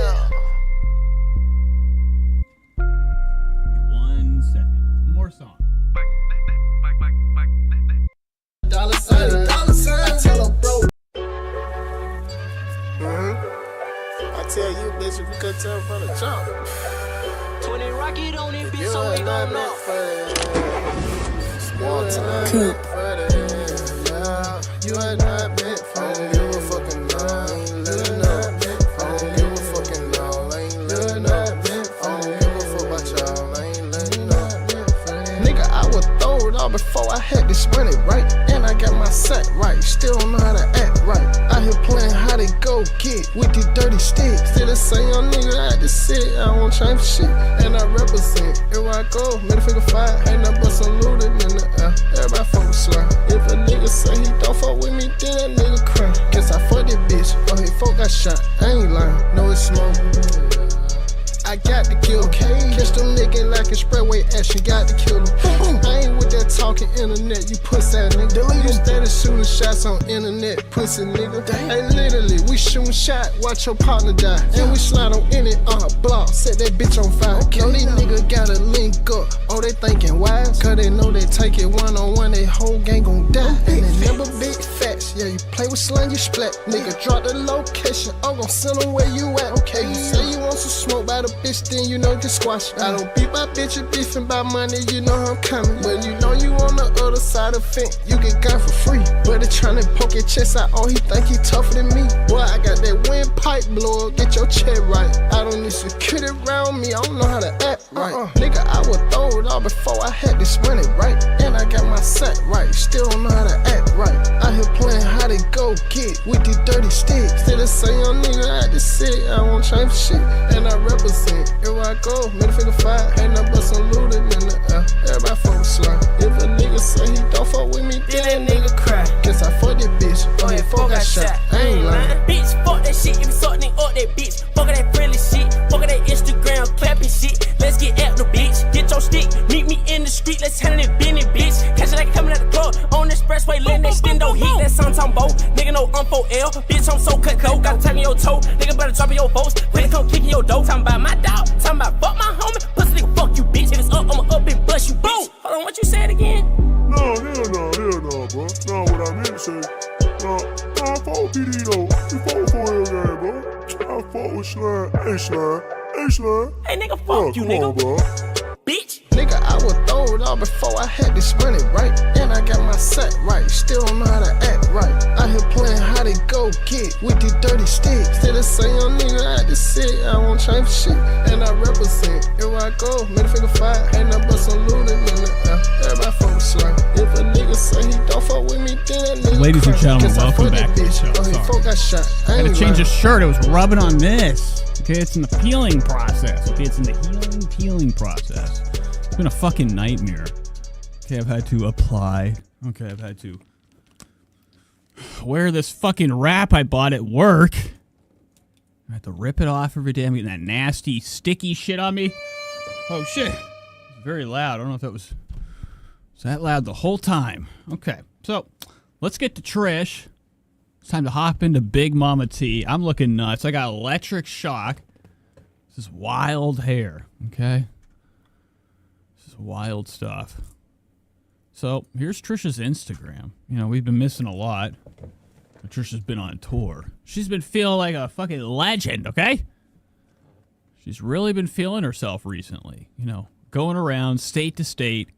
1 second. One more song. Dollar sign, I tell her, bro. I tell you, bitch, if you could tell from the jump. 20 rocket on it, bitch, You so we ain't gon' not know. meant for that. Small time meant for that. Yeah, you ain't not meant for that. Give a fucking no, ain't living up. I don't give a fucking no, I ain't living up. I don't give a fuck about y'all, I ain't living up. Nigga, I would throw it all before I had this money right. And I got my set right, still don't know how to act right. Out here playing how they go get with these dirty sticks. Still the same young nigga, I had to sit, I won't change shit. And I represent, everywhere I go, middle finger five. Ain't no but saluted in the air, everybody fuck with slime. If a nigga say he don't fuck with me, then that nigga cry. Guess I fuck that bitch, oh his folk got shot, I ain't lying, no it's smoke. I got to kill him. Catch them niggas like a spreadway action, got to kill them. I ain't with that talking internet, you pussy nigga. You steady shooting shots on internet, pussy nigga. Hey, literally, we shooting shot, watch your partner die. And we slide on any block, set that bitch on fire. Know these niggas gotta link up, oh they thinking wise. Cause they know they take it one-on-one, they whole gang gon' die. And they never big facts, yeah, you play with slang, you splat. Nigga, drop the location, I'm gon' send them where you at. Okay, you say you want some smoke by the bitch, then you know just squash. I don't beat my bitch, you beefing by money, you know I'm coming. But you know you on the other side of the fence, you get gun for free. But they tryna poke your chest out, oh he think he tougher than me. Boy, I got that windpipe blower, get your check right. I don't need security around me, I don't know how to act right. Nigga, I would throw it all before I had this money right. And I got my set right, still don't know how to act right. Out here playing how they go get with these dirty sticks. Still the same young nigga, I had to sit, I won't change shit. And I represent, everywhere I go, middle finger five. Ain't no but some looted in the air, everybody fuck with slime. If a nigga say he don't fuck with me, then that nigga cry. Guess I fuck that bitch, oh his folk got shot, I ain't lying. Bitch, fuck that shit, if you suck nigga up that bitch. Fuck that friendly shit, fuck that Instagram clapping shit. Let's get at the bitch, get your stick, meet me in the street, let's handle it Benny bitch. Catch it like coming at the club, on the expressway, letting that stendo heat. That song I'm bold, nigga no 4L, bitch I'm so cut coat, got a tag in your toe, nigga better drop in your folks, when they come kicking your dough. Talking about my dog, talking about fuck my homie, pussy nigga fuck you bitch. If it's up, I'ma up and bust you bitch. Hold on, what you said again? No, hell no, bro. No, what I meant to say. No, I fuck with PD though. We fuck for hell guy, bro. I fuck with Slime. Hey, Slime. Hey, Slime. Hey, nigga, fuck you, nigga. On, bro. Bitch. Nigga, I would throw it all before I had this money right. And I got my set right, still don't know how to act right. Out here playing how they go get with these dirty sticks. Still the same young nigga, I had to sit, I won't change shit. And I represent, everywhere I go, middle finger five. Ain't no but some looted in the air, everybody fuck with slime. If a nigga say he don't fuck with me, then that nigga Ladies and cry. gentlemen, Guess I welcome fuck back that to the bitch, show. oh his Sorry. folk got shot, I I had ain't to change lying. his shirt. It was rubbing on this. Okay, it's in the peeling process. Okay, it's in the peeling process. It's been a fucking nightmare. Okay, I've had to apply. Okay, I've had to wear this fucking wrap I bought at work. I have to rip it off every day. I'm getting that nasty, sticky shit on me. Oh, shit. It's very loud. I don't know if that was that loud the whole time. Okay, so let's get to Trish. It's time to hop into Big Mama T. I'm looking nuts. I got electric shock. This is wild hair, okay? This is wild stuff. So here's Trisha's Instagram. You know, we've been missing a lot. Trisha's been on tour. She's been feeling like a fucking legend, okay? She's really been feeling herself recently. You know, going around state to state,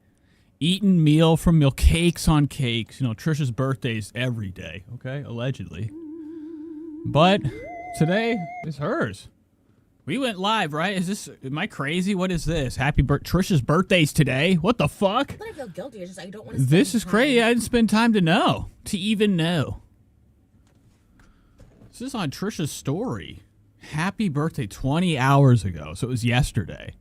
eating meal from meal, cakes on cakes. You know, Trisha's birthday's every day, okay? Allegedly. But today is hers. We went live, right? Am I crazy? What is this? Trisha's birthday's today? What the fuck? I feel guilty. It's just I don't want to. This is crazy. I didn't spend time to even know. This is on Trisha's story. Happy birthday 20 hours ago. So it was yesterday.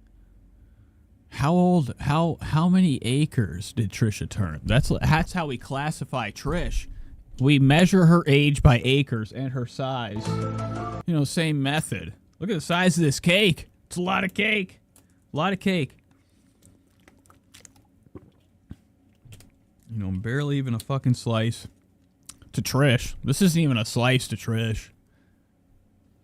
How many acres did Trisha turn? That's how we classify Trish. We measure her age by acres and her size. You know, same method. Look at the size of this cake. It's a lot of cake. A lot of cake. You know, barely even a fucking slice to Trish. This isn't even a slice to Trish.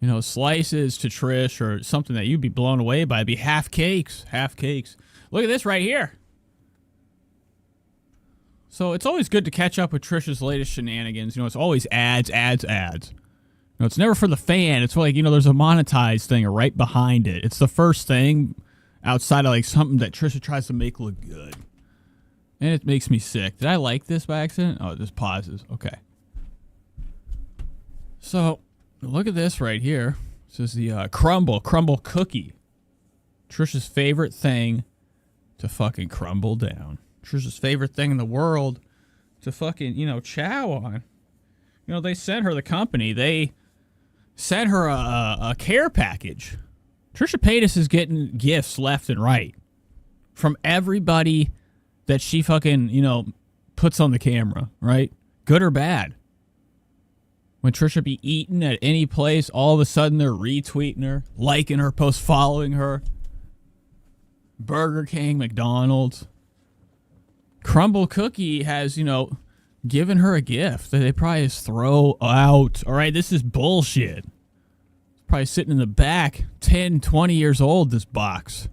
You know, slices to Trish or something that you'd be blown away by. It'd be half cakes. Half cakes. Look at this right here. So it's always good to catch up with Trish's latest shenanigans. You know, it's always ads. You know, it's never for the fan. It's like, you know, there's a monetized thing right behind it. It's the first thing outside of like something that Trisha tries to make look good. And it makes me sick. Did I like this by accident? Oh, it just pauses. Okay. So, look at this right here. This is the crumble cookie. Trisha's favorite thing to fucking crumble down. Trisha's favorite thing in the world to fucking, you know, chow on. You know, they sent her the company. They sent her a care package. Trisha Paytas is getting gifts left and right from everybody that she fucking, you know, puts on the camera, right? Good or bad. When Trisha be eating at any place, all of a sudden they're retweeting her, liking her post, following her. Burger King, McDonald's. Crumble Cookie has, you know, given her a gift that they probably just throw out. All right, this is bullshit. It's probably sitting in the back, 10, 20 years old, this box.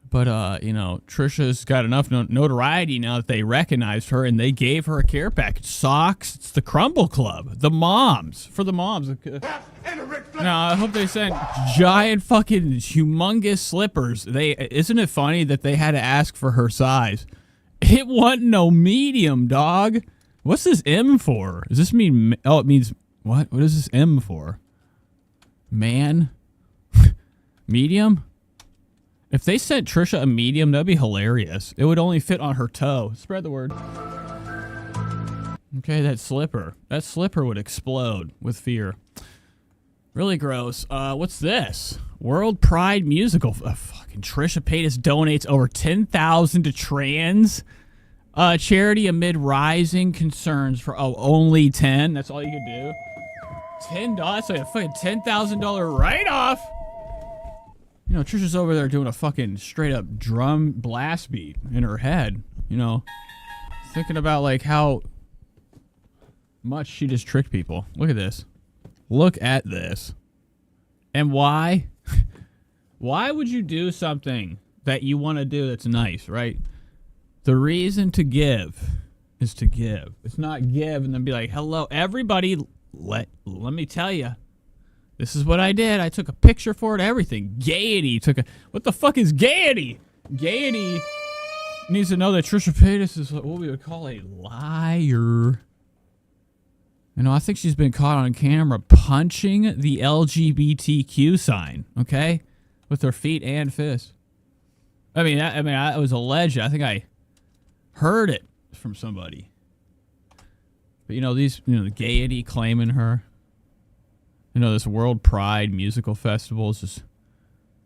But, you know, Trisha's got enough notoriety now that they recognized her and they gave her a care package. Socks. It's the Crumble Club. The moms. For the moms. Now, I hope they sent giant fucking humongous slippers. Isn't it funny that they had to ask for her size? It wasn't no medium, dog. What's this M for? Does this mean... Oh, it means... What? What is this M for? Man? Medium? If they sent Trisha a medium, that'd be hilarious. It would only fit on her toe. Spread the word. Okay, that slipper. That slipper would explode with fear. Really gross. What's this? World Pride Musical. Fucking Trisha Paytas donates over $10,000 to trans charity amid rising concerns for only 10. That's all you could do. $10. That's like a fucking $10,000 write-off. You know, Trisha's over there doing a fucking straight up drum blast beat in her head. You know, thinking about like how much she just tricked people. Look at this. Look at this. And why? Why would you do something that you want to do that's nice, right? The reason to give is to give. It's not give and then be like, hello, everybody, let me tell you. This is what I did. I took a picture for it, everything. Gaiety took a... What the fuck is Gaiety? Gaiety needs to know that Trisha Paytas is what we would call a liar. You know, I think she's been caught on camera punching the LGBTQ sign, okay? With her feet and fists. I mean, it was alleged. I think I heard it from somebody. But, you know, these, you know, the Gaiety claiming her. You know, this World Pride Musical Festival is just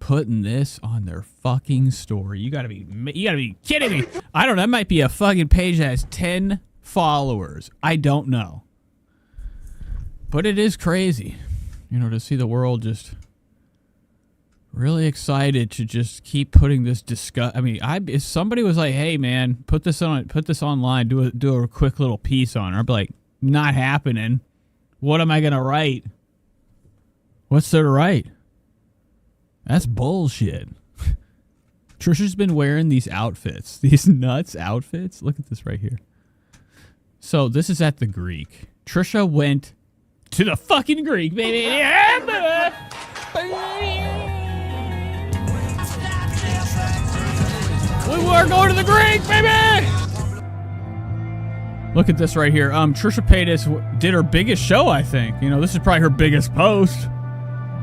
putting this on their fucking story. You gotta be kidding me. I don't know. That might be a fucking page that has 10 followers. I don't know. But it is crazy, you know, to see the world just really excited to just keep putting this discuss. I mean, if somebody was like, "Hey, man, put this online, do a quick little piece on her," I'd be like, "Not happening. What am I gonna write? What's there to write? That's bullshit." Trisha's been wearing these outfits, these nuts outfits. Look at this right here. So this is at the Greek. Trisha went to the fucking Greek, baby. Yeah, we were going to the Greek, baby. Look at this right here. Trisha Paytas did her biggest show, I think. You know, this is probably her biggest post.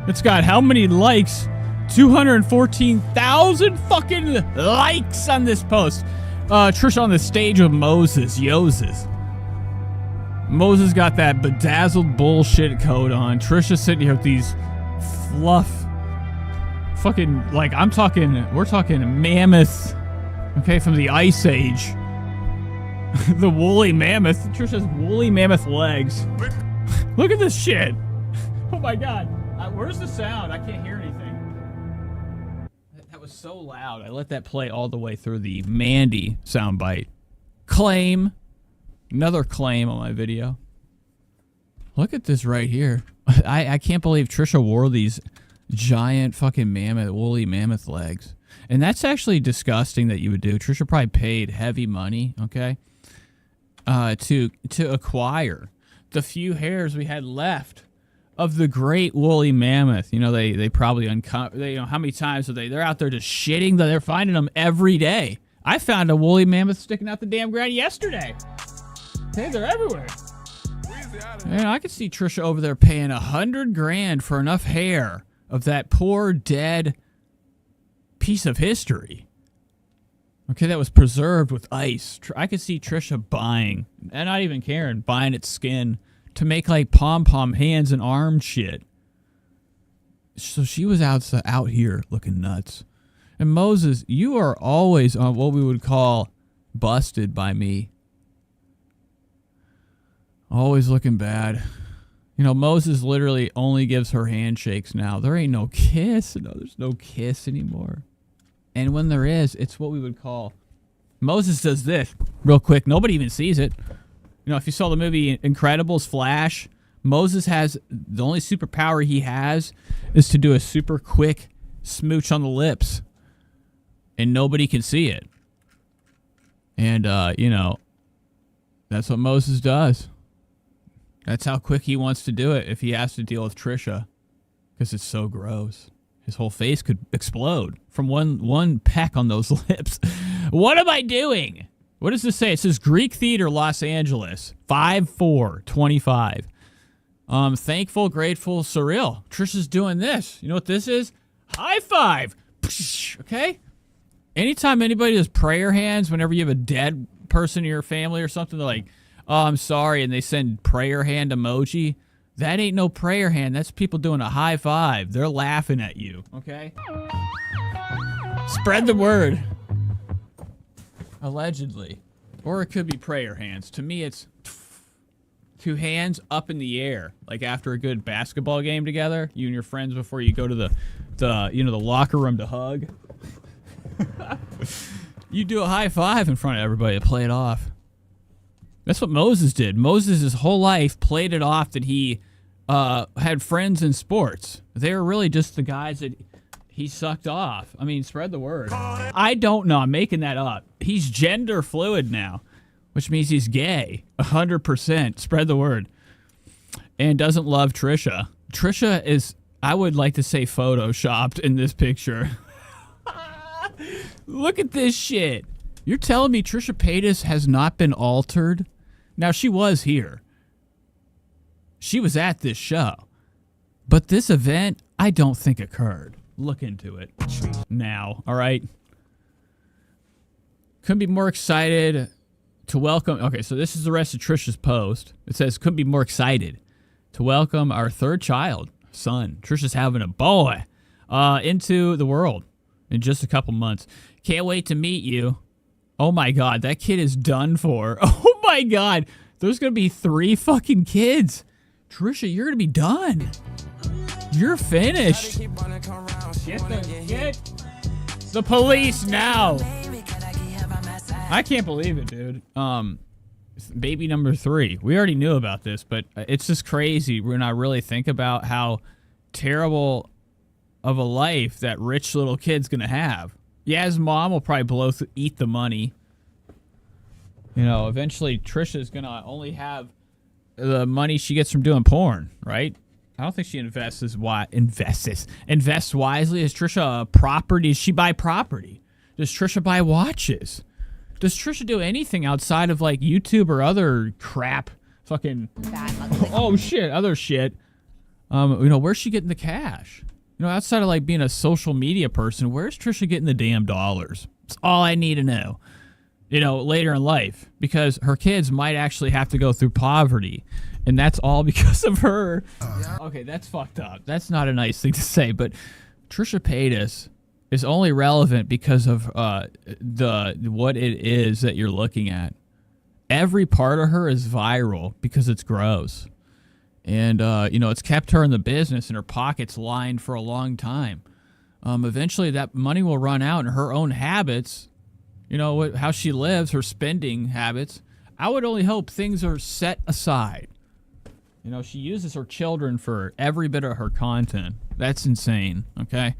It's got how many likes? 214,000 fucking likes on this post. Trisha on the stage with Moses. Moses got that bedazzled bullshit coat on. Trisha sitting here with these fluff fucking, like, we're talking mammoth, okay, from the Ice Age. The woolly mammoth. Trisha's woolly mammoth legs. Look at this shit. Oh my god. Where's the sound? I can't hear anything. That was so loud. I let that play all the way through the Mandy soundbite. claim. Another claim on my video. Look at this right here. I can't believe Trisha wore these giant fucking woolly mammoth legs. And that's actually disgusting that you would do. Trisha probably paid heavy money, okay, to acquire the few hairs we had left of the great woolly mammoth. You know, they probably how many times are they're out there just shitting, they're finding them every day. I found a woolly mammoth sticking out the damn ground yesterday. Hey, they're everywhere. Man, I could see Trisha over there paying $100,000 for enough hair of that poor dead piece of history. Okay, that was preserved with ice. I could see Trisha buying, and not even caring, buying its skin to make like pom-pom hands and arm shit. So she was out here looking nuts. And Moses, you are always on what we would call busted by me. Always looking bad. You know, Moses literally only gives her handshakes now. There ain't no kiss. No, there's no kiss anymore. And when there is, it's what we would call... Moses does this real quick. Nobody even sees it. You know, if you saw the movie Incredibles, Flash, Moses has... The only superpower he has is to do a super quick smooch on the lips. And nobody can see it. And, you know, that's what Moses does. That's how quick he wants to do it if he has to deal with Trisha. Because it's so gross. His whole face could explode from one peck on those lips. What am I doing? What does this say? It says Greek Theater, Los Angeles. 5/4/25. Thankful, grateful, surreal. Trisha's doing this. You know what this is? High five. Okay? Anytime anybody does prayer hands, whenever you have a dead person in your family or something, they're like, oh, I'm sorry, and they send prayer hand emoji. That ain't no prayer hand. That's people doing a high five. They're laughing at you, okay? Spread the word. Allegedly. Or it could be prayer hands. To me, it's two hands up in the air, like after a good basketball game together, you and your friends before you go to the locker room to hug. You do a high five in front of everybody to play it off. That's what Moses did. Moses, his whole life, played it off that he had friends in sports. They were really just the guys that he sucked off. I mean, spread the word. I don't know. I'm making that up. He's gender fluid now, which means he's gay. 100%. Spread the word. And doesn't love Trisha. Trisha is, I would like to say, photoshopped in this picture. Look at this shit. You're telling me Trisha Paytas has not been altered? Now, she was here. She was at this show. But this event, I don't think occurred. Look into it now, all right? Couldn't be more excited to welcome... Okay, so this is the rest of Trisha's post. It says, couldn't be more excited to welcome our third child, son. Trisha's having a boy into the world in just a couple months. Can't wait to meet you. Oh my God, that kid is done for. Oh my God, there's going to be 3 fucking kids. Trisha, you're going to be done. You're finished. Get the police now. I can't believe it, dude. Baby number 3. We already knew about this, but it's just crazy when I really think about how terrible of a life that rich little kid's going to have. Yeah, his mom will probably eat the money. You know, eventually Trisha's going to only have the money she gets from doing porn, right? I don't think she invests wisely. Is Trisha a property? Does she buy property? Does Trisha buy watches? Does Trisha do anything outside of like YouTube or other crap? Fucking oh shit, other shit. You know, where's she getting the cash? You know, outside of like being a social media person, where's Trisha getting the damn dollars? That's all I need to know. You know, later in life, because her kids might actually have to go through poverty, and that's all because of her. Okay, that's fucked up. That's not a nice thing to say, but Trisha Paytas is only relevant because of what it is that you're looking at. Every part of her is viral because it's gross. And, you know, it's kept her in the business and her pockets lined for a long time. Eventually that money will run out and her own habits, you know, how she lives, her spending habits. I would only hope things are set aside. You know, she uses her children for every bit of her content. That's insane, okay?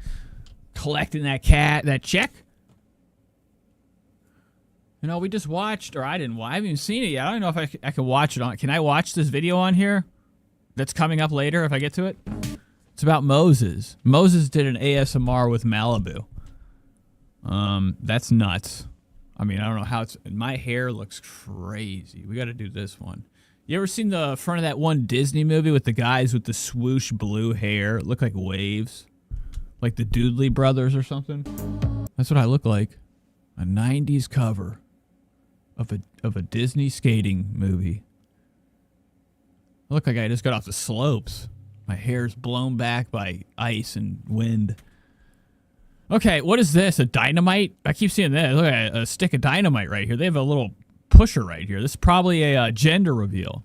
Collecting that check. You know, we just watched, or I haven't even seen it yet. I don't know if I can watch it on. Can I watch this video on here that's coming up later if I get to it? It's about Moses. Moses did an ASMR with Malibu. That's nuts. I mean, I don't know how my hair looks crazy. We got to do this one. You ever seen the front of that one Disney movie with the guys with the swoosh blue hair? It looked like waves. Like the Doodley Brothers or something. That's what I look like. A 90s cover of a Disney skating movie. I look like I just got off the slopes. My hair's blown back by ice and wind. Okay, what is this? A dynamite? I keep seeing this. Look at a stick of dynamite right here. They have a little pusher right here. This is probably a gender reveal.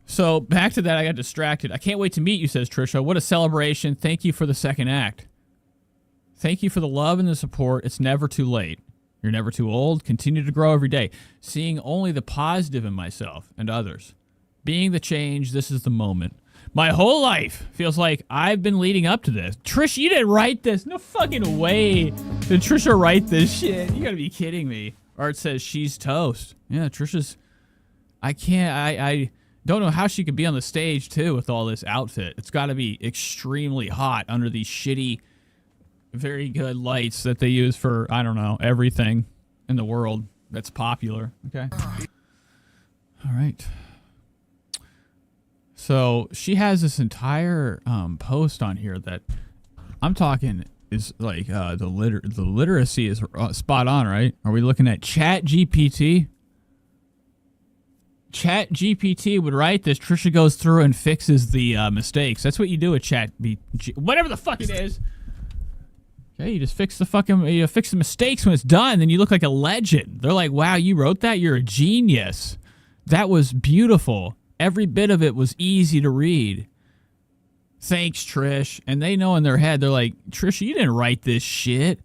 So back to that, I got distracted. I can't wait to meet you, says Trisha. What a celebration. Thank you for the second act. Thank you for the love and the support. It's never too late. You're never too old. Continue to grow every day. Seeing only the positive in myself and others. Being the change, this is the moment. My whole life feels like I've been leading up to this. Trish, you didn't write this. No fucking way did Trisha write this shit. You gotta be kidding me. Art says she's toast. Yeah, Trisha's... I don't know how she could be on the stage, too, with all this outfit. It's got to be extremely hot under these shitty, very good lights that they use for, I don't know, everything in the world that's popular. Okay. All right. So she has this entire post on here that I'm talking is like the literacy is spot on, right? Are we looking at ChatGPT? ChatGPT would write this. Trisha goes through and fixes the mistakes. That's what you do with ChatGPT. Whatever the fuck it is. Okay, you just fix the mistakes when it's done, then you look like a legend. They're like, wow, you wrote that? You're a genius. That was beautiful. Every bit of it was easy to read. Thanks, Trish. And they know in their head, they're like, Trisha, you didn't write this shit.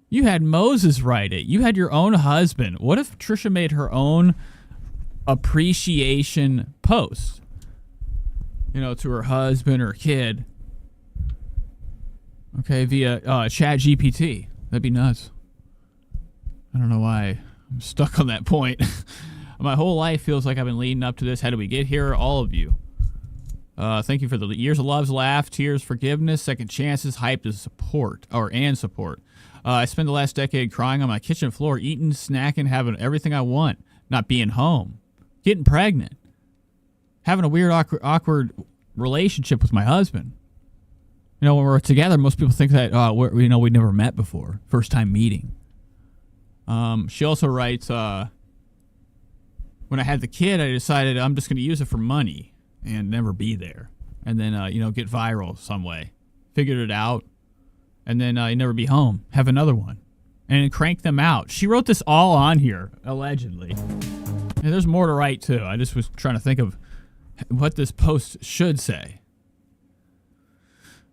You had Moses write it. You had your own husband. What if Trisha made her own appreciation post? You know, to her husband or kid. Okay, via ChatGPT. That'd be nuts. I don't know why I'm stuck on that point. My whole life feels like I've been leading up to this. How did we get here? All of you. Thank you for the years of loves, laugh, tears, forgiveness, second chances, hype, and support. I spent the last decade crying on my kitchen floor, eating, snacking, having everything I want, not being home, getting pregnant, having a weird, awkward relationship with my husband. You know, when we're together, most people think that we never met before, first time meeting. She also writes, when I had the kid, I decided I'm just going to use it for money and never be there, and then get viral some way. Figured it out, and then never be home. Have another one, and crank them out. She wrote this all on here, allegedly. And there's more to write too. I just was trying to think of what this post should say.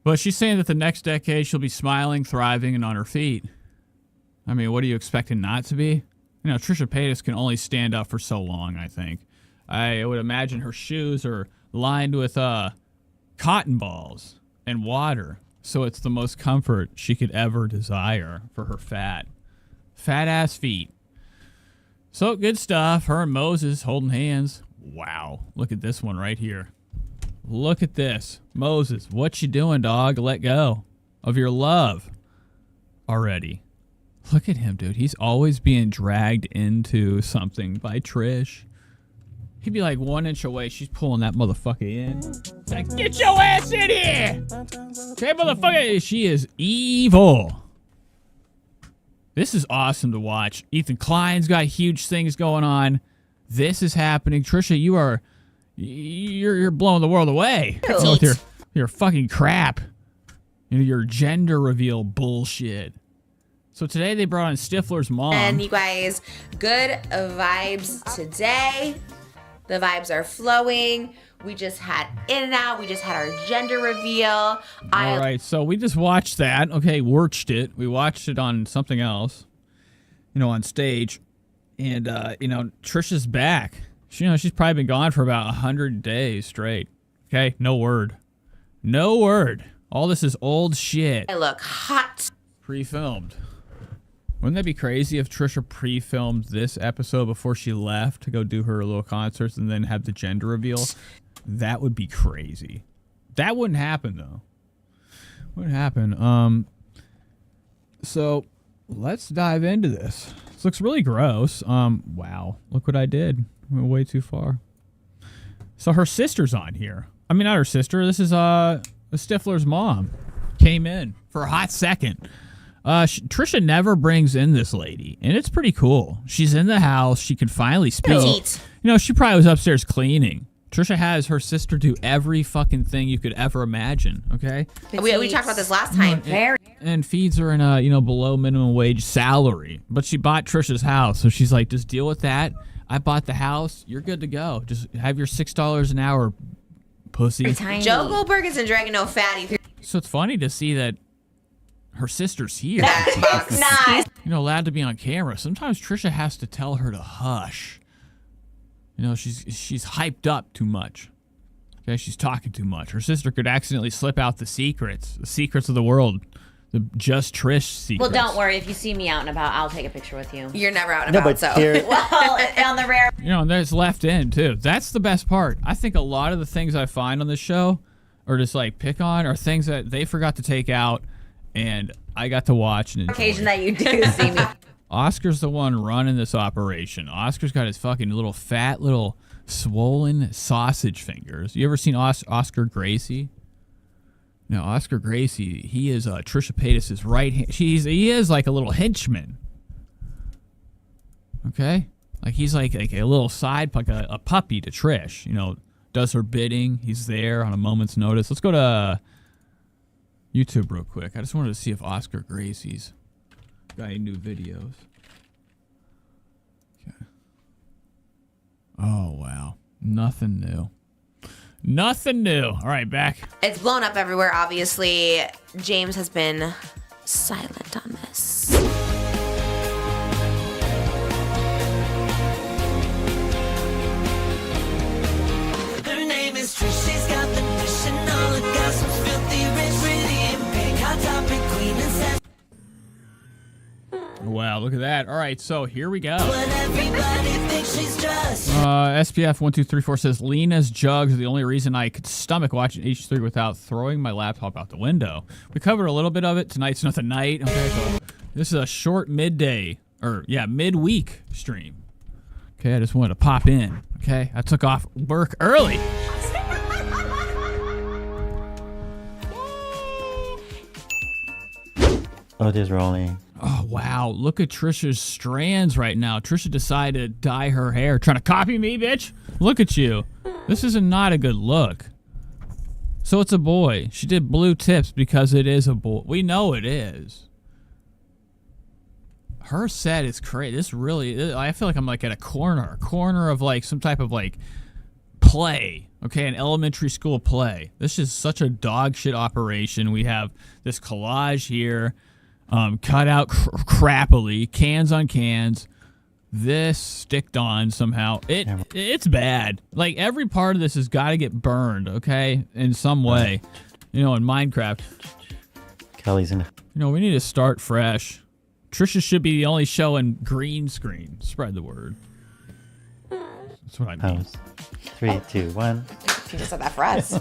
But she's saying that the next decade she'll be smiling, thriving, and on her feet. I mean, what are you expecting not to be? You know, Trisha Paytas can only stand up for so long, I think. I would imagine her shoes are lined with cotton balls and water, so it's the most comfort she could ever desire for her fat-ass feet. So, good stuff. Her and Moses holding hands. Wow. Look at this one right here. Look at this. Moses, what you doing, dog? Let go of your love already. Look at him, dude. He's always being dragged into something by Trish. He'd be like 1 inch away. She's pulling that motherfucker in. It's like, get your ass in here! Okay, motherfucker. She is evil. This is awesome to watch. Ethan Klein's got huge things going on. This is happening. Trisha, you're blowing the world away. With your fucking crap. Your gender reveal bullshit. So today they brought on Stifler's mom. And you guys, good vibes today. The vibes are flowing. We just had In-N-Out. We just had our gender reveal. All right, so we just watched that. Okay, watched it. We watched it on something else. on stage. And, Trisha's back. She's probably been gone for about 100 days straight. Okay? No word. No word. All this is old shit. I look hot. Pre-filmed. Wouldn't that be crazy if Trisha pre-filmed this episode before she left to go do her little concerts and then have the gender reveal? That would be crazy. That wouldn't happen, though. Wouldn't happen. So let's dive into this. This looks really gross. Wow. Look what I did. Went way too far. So her sister's on here. I mean, not her sister. This is Stifler's mom. Came in for a hot second. Trisha never brings in this lady, and it's pretty cool. She's in the house. She can finally speak. She probably was upstairs cleaning. Trisha has her sister do every fucking thing you could ever imagine, okay? We talked about this last time. And feeds her in a, below minimum wage salary. But she bought Trisha's house, so she's like, just deal with that. I bought the house. You're good to go. Just have your $6 an hour, pussy. Joe Goldberg isn't dragging no fatty. So it's funny to see that her sister's here. Nice. Allowed to be on camera. Sometimes Trisha has to tell her to hush. She's hyped up too much. Okay, she's talking too much. Her sister could accidentally slip out the secrets of the world. The just Trish secrets. Well, don't worry. If you see me out and about, I'll take a picture with you. You're never out and about, so. Well, on the rare. And there's left in, too. That's the best part. I think a lot of the things I find on this show or just, pick on are things that they forgot to take out, and I got to watch and enjoy. Occasion that you do see me. Oscar's the one running this operation. Oscar's got his fucking little fat, little swollen sausage fingers. You ever seen Oscar Gracie? No, Oscar Gracie, he is Trisha Paytas' right hand. He is like a little henchman. Okay? He's like a little side, like a puppy to Trish. Does her bidding. He's there on a moment's notice. Let's go to YouTube real quick. I just wanted to see if Oscar Gracie's got any new videos. Okay. Oh, wow. Nothing new. Nothing new. All right, back. It's blown up everywhere, obviously. James has been silent on this. Her name is Trish, she's got the dish and all the gossip's filthy rich, pretty and pink, hot topic, queen and sass. Wow, look at that. All right, so here we go. What everybody thinks she's just. SPF1234 says, Lena's jugs are the only reason I could stomach watching H3 without throwing my laptop out the window. We covered a little bit of it. Tonight's not the night. Okay, so this is a short midweek stream. Okay, I just wanted to pop in. Okay, I took off work early. Oh, it is rolling. Oh, wow. Look at Trisha's strands right now. Trisha decided to dye her hair. Trying to copy me, bitch? Look at you. This is not a good look. So it's a boy. She did blue tips because it is a boy. We know it is. Her set is crazy. This really, I feel like I'm at a corner of some type of play. Okay, an elementary school play. This is such a dog shit operation. We have this collage here. Cut out crappily, cans on cans. This sticked on somehow. It's bad. Every part of this has got to get burned, okay, in some way. In Minecraft. Kelly's in. We need to start fresh. Trisha should be the only show in green screen. Spread the word. That's what I mean. House. 3, 2, 1. You just said that for us.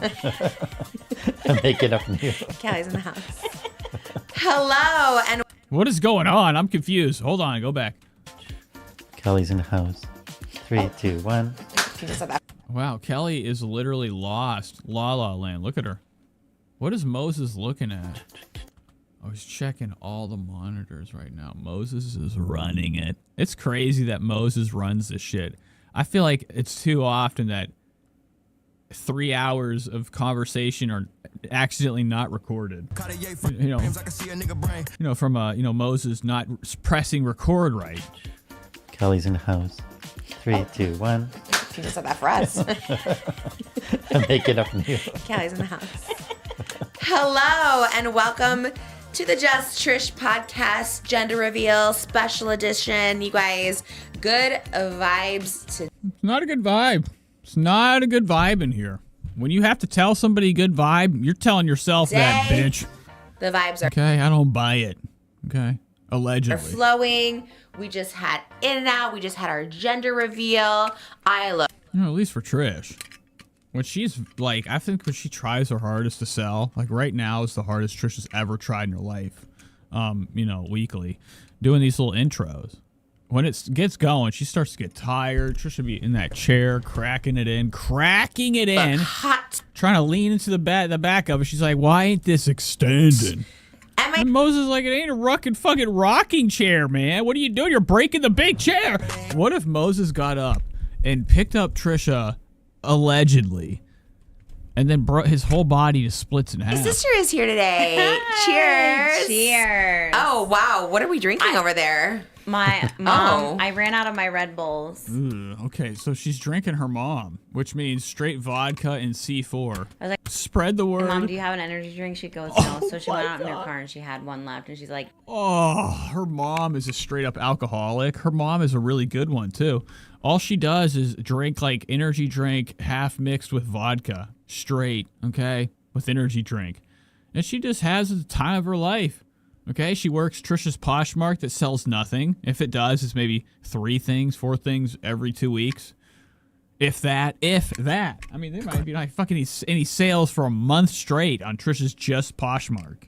Make it up new. Kelly's in the house. Hello, and what is going on? I'm confused. Hold on, go back. Kelly's in the house. 3, 2, 1. You just said that. Wow, Kelly is literally lost. La La Land. Look at her. What is Moses looking at? I was checking all the monitors right now. Moses is running it. It's crazy that Moses runs this shit. I feel like it's too often that 3 hours of conversation are accidentally not recorded. From Moses not pressing record right. Kelly's in the house. 3, 2, 1. You just said that for us. Make it up new. Kelly's in the house. Hello, and welcome to to the Just Trish podcast gender reveal special edition. You guys, good vibes to. It's not a good vibe. It's not a good vibe in here. When you have to tell somebody good vibe, you're telling yourself that, bitch. The vibes are Okay, I don't buy it. Okay, are allegedly. flowing. We just had In and Out. We just had our gender reveal. I love. You know, at least for Trish. When she's like, I think when she tries her hardest to sell, like right now is the hardest Trish has ever tried in her life. You know, weekly, doing these little intros. When it gets going, she starts to get tired. Trish should be in that chair, cracking it in, hot. trying to lean into the back of it. She's like, "Why ain't this extending?" And Moses is like, "It ain't a fucking rocking chair, man. What are you doing? You're breaking the big chair." What if Moses got up and picked up Trisha, allegedly, and then his whole body just splits in half? My sister is here today. Cheers. Cheers. Oh, wow. What are we drinking over there? My mom, I ran out of my Red Bulls. Okay, so she's drinking her mom, which means straight vodka and C4. I was like, spread the word. Mom, do you have an energy drink? She goes, no. So she went out in her car and she had one left. And she's like, Oh, her mom is a straight up alcoholic. Her mom is a really good one, too. All she does is drink like energy drink half mixed with vodka. Straight, okay? With energy drink. And she just has the time of her life. Okay, she works Trisha's Poshmark that sells nothing. If it does, it's maybe 3 things, 4 things every 2 weeks. If that. I mean, there might be like fucking any sales for a month straight on Trisha's Just Poshmark.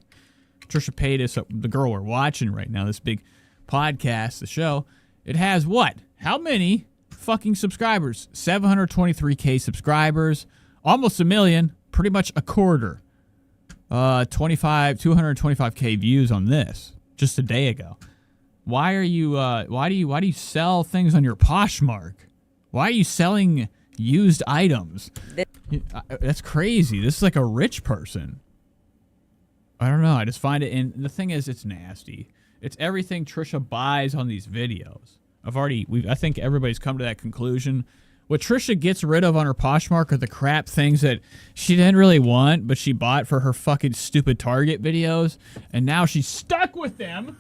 Trisha Paytas, the girl we're watching right now, this big podcast, the show, it has what? How many fucking subscribers? 723K subscribers, almost a million, pretty much a quarter. 225K views on this just a day ago. Why do you sell things on your Poshmark? Why are you selling used items? That's crazy. This is like a rich person. I don't know. I just find it, and the thing is, it's nasty. It's everything Trisha buys on these videos. I think everybody's come to that conclusion. What Trisha gets rid of on her Poshmark are the crap things that she didn't really want, but she bought for her fucking stupid Target videos, and now she's stuck with them.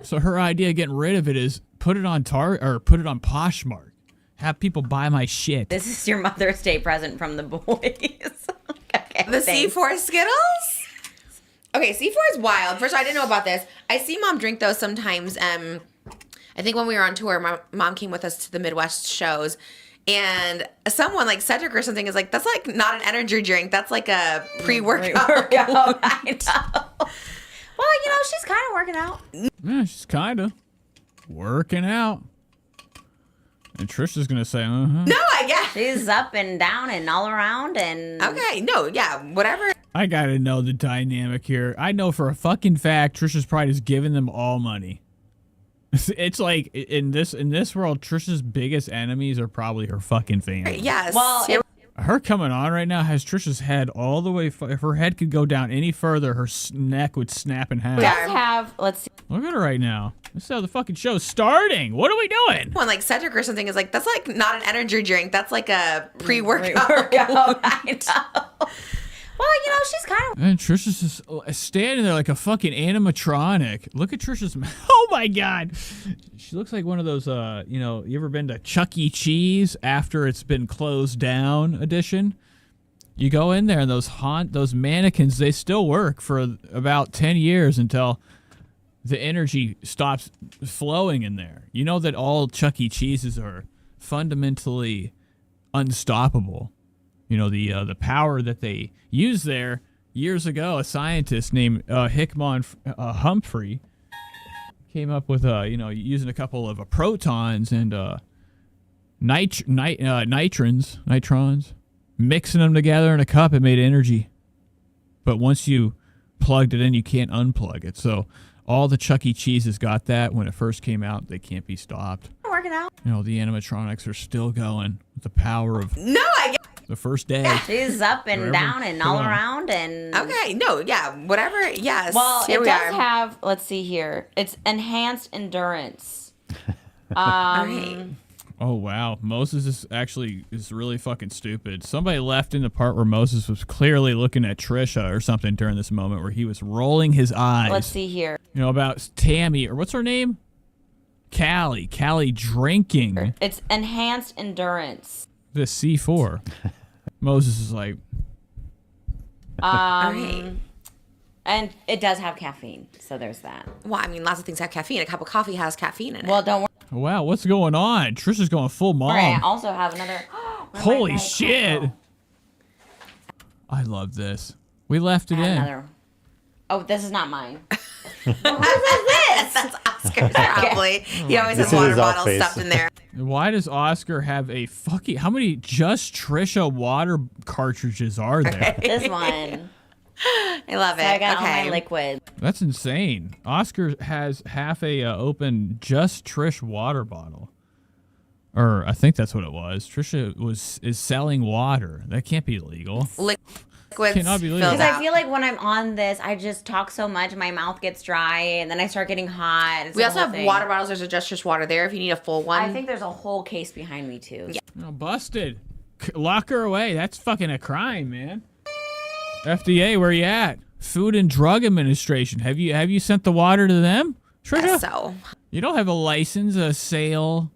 So her idea of getting rid of it is put it on Poshmark. Have people buy my shit. this is your Mother's Day present from the boys. Okay, The thanks. C4 Skittles? Okay, C4 is wild. First, I didn't know about this. I see Mom drink those sometimes. I think when we were on tour, my mom came with us to the Midwest shows, and someone like Cedric or something is like, that's like not an energy drink. That's like a pre-workout. I know. Well, you know, she's kind of working out. Yeah, she's kind of working out. And Trisha's going to say, No, I guess. She's up and down and all around and... Okay, no, yeah, whatever. I got to know the dynamic here. I know for a fucking fact Trisha's probably just giving them all money. It's like in this world, Trisha's biggest enemies are probably her fucking family. Yes. Well, Her coming on right now has Trisha's head all the way. If her head could go down any further, her neck would snap in half. It does have, let's see. Look at her right now. This is how the fucking show's starting. What are we doing? One like Cedric or something is like, that's like not an energy drink. That's like a pre-workout. I know. Well, you know, she's kind of... And Trisha's just standing there like a fucking animatronic. Look at Trisha's mouth. Oh, my God. She looks like one of those, you ever been to Chuck E. Cheese after it's been closed down edition? You go in there and those mannequins, they still work for about 10 years until the energy stops flowing in there. You know that all Chuck E. Cheeses are fundamentally unstoppable. You know, the power that they used there years ago, a scientist named Hickman Humphrey came up with, using a couple of protons and nitrons, mixing them together in a cup, it made energy. But once you plugged it in, you can't unplug it. So all the Chuck E. Cheeses got that when it first came out. They can't be stopped. Working out. You know, the animatronics are still going with the power of... No, I guess. The first day. She's up and Wherever. down and all around and... Okay, no, yeah, whatever, yes. Well, here it we does are. have, let's see here. It's enhanced endurance. Right. Oh, wow. Moses is really fucking stupid. Somebody left in the part where Moses was clearly looking at Trisha or something during this moment where he was rolling his eyes. Let's see here. You know, about Tammy, or what's her name? Callie drinking. It's enhanced endurance. The C4. Moses is like... And it does have caffeine, so there's that. Well, I mean, lots of things have caffeine. A cup of coffee has caffeine in it. Well, don't worry. Wow, what's going on? Trisha's going full mom. I also have another. Holy shit. I love this. We left it in. Another. Oh, this is not mine. That's Oscar's probably. He always has water bottle stuff in there. Why does Oscar have a fucking... How many Just Trisha water cartridges are there? This one. I love it. So I got all okay. my liquid. That's insane. Oscar has half a open Just Trish water bottle. Or I think that's what it was. Trisha is selling water. That can't be legal. Liquids Cannot be legal. Because I feel like when I'm on this, I just talk so much, my mouth gets dry, and then I start getting hot. It's We the also whole have thing. water bottles. There's a Just water there if you need a full one. I think there's a whole case behind me too. Yeah. Oh, busted. Lock her away. That's fucking a crime, man. FDA, where you at? Food and Drug Administration. Have you sent the water to them, Trisha? Yes, so You don't have a license, a sale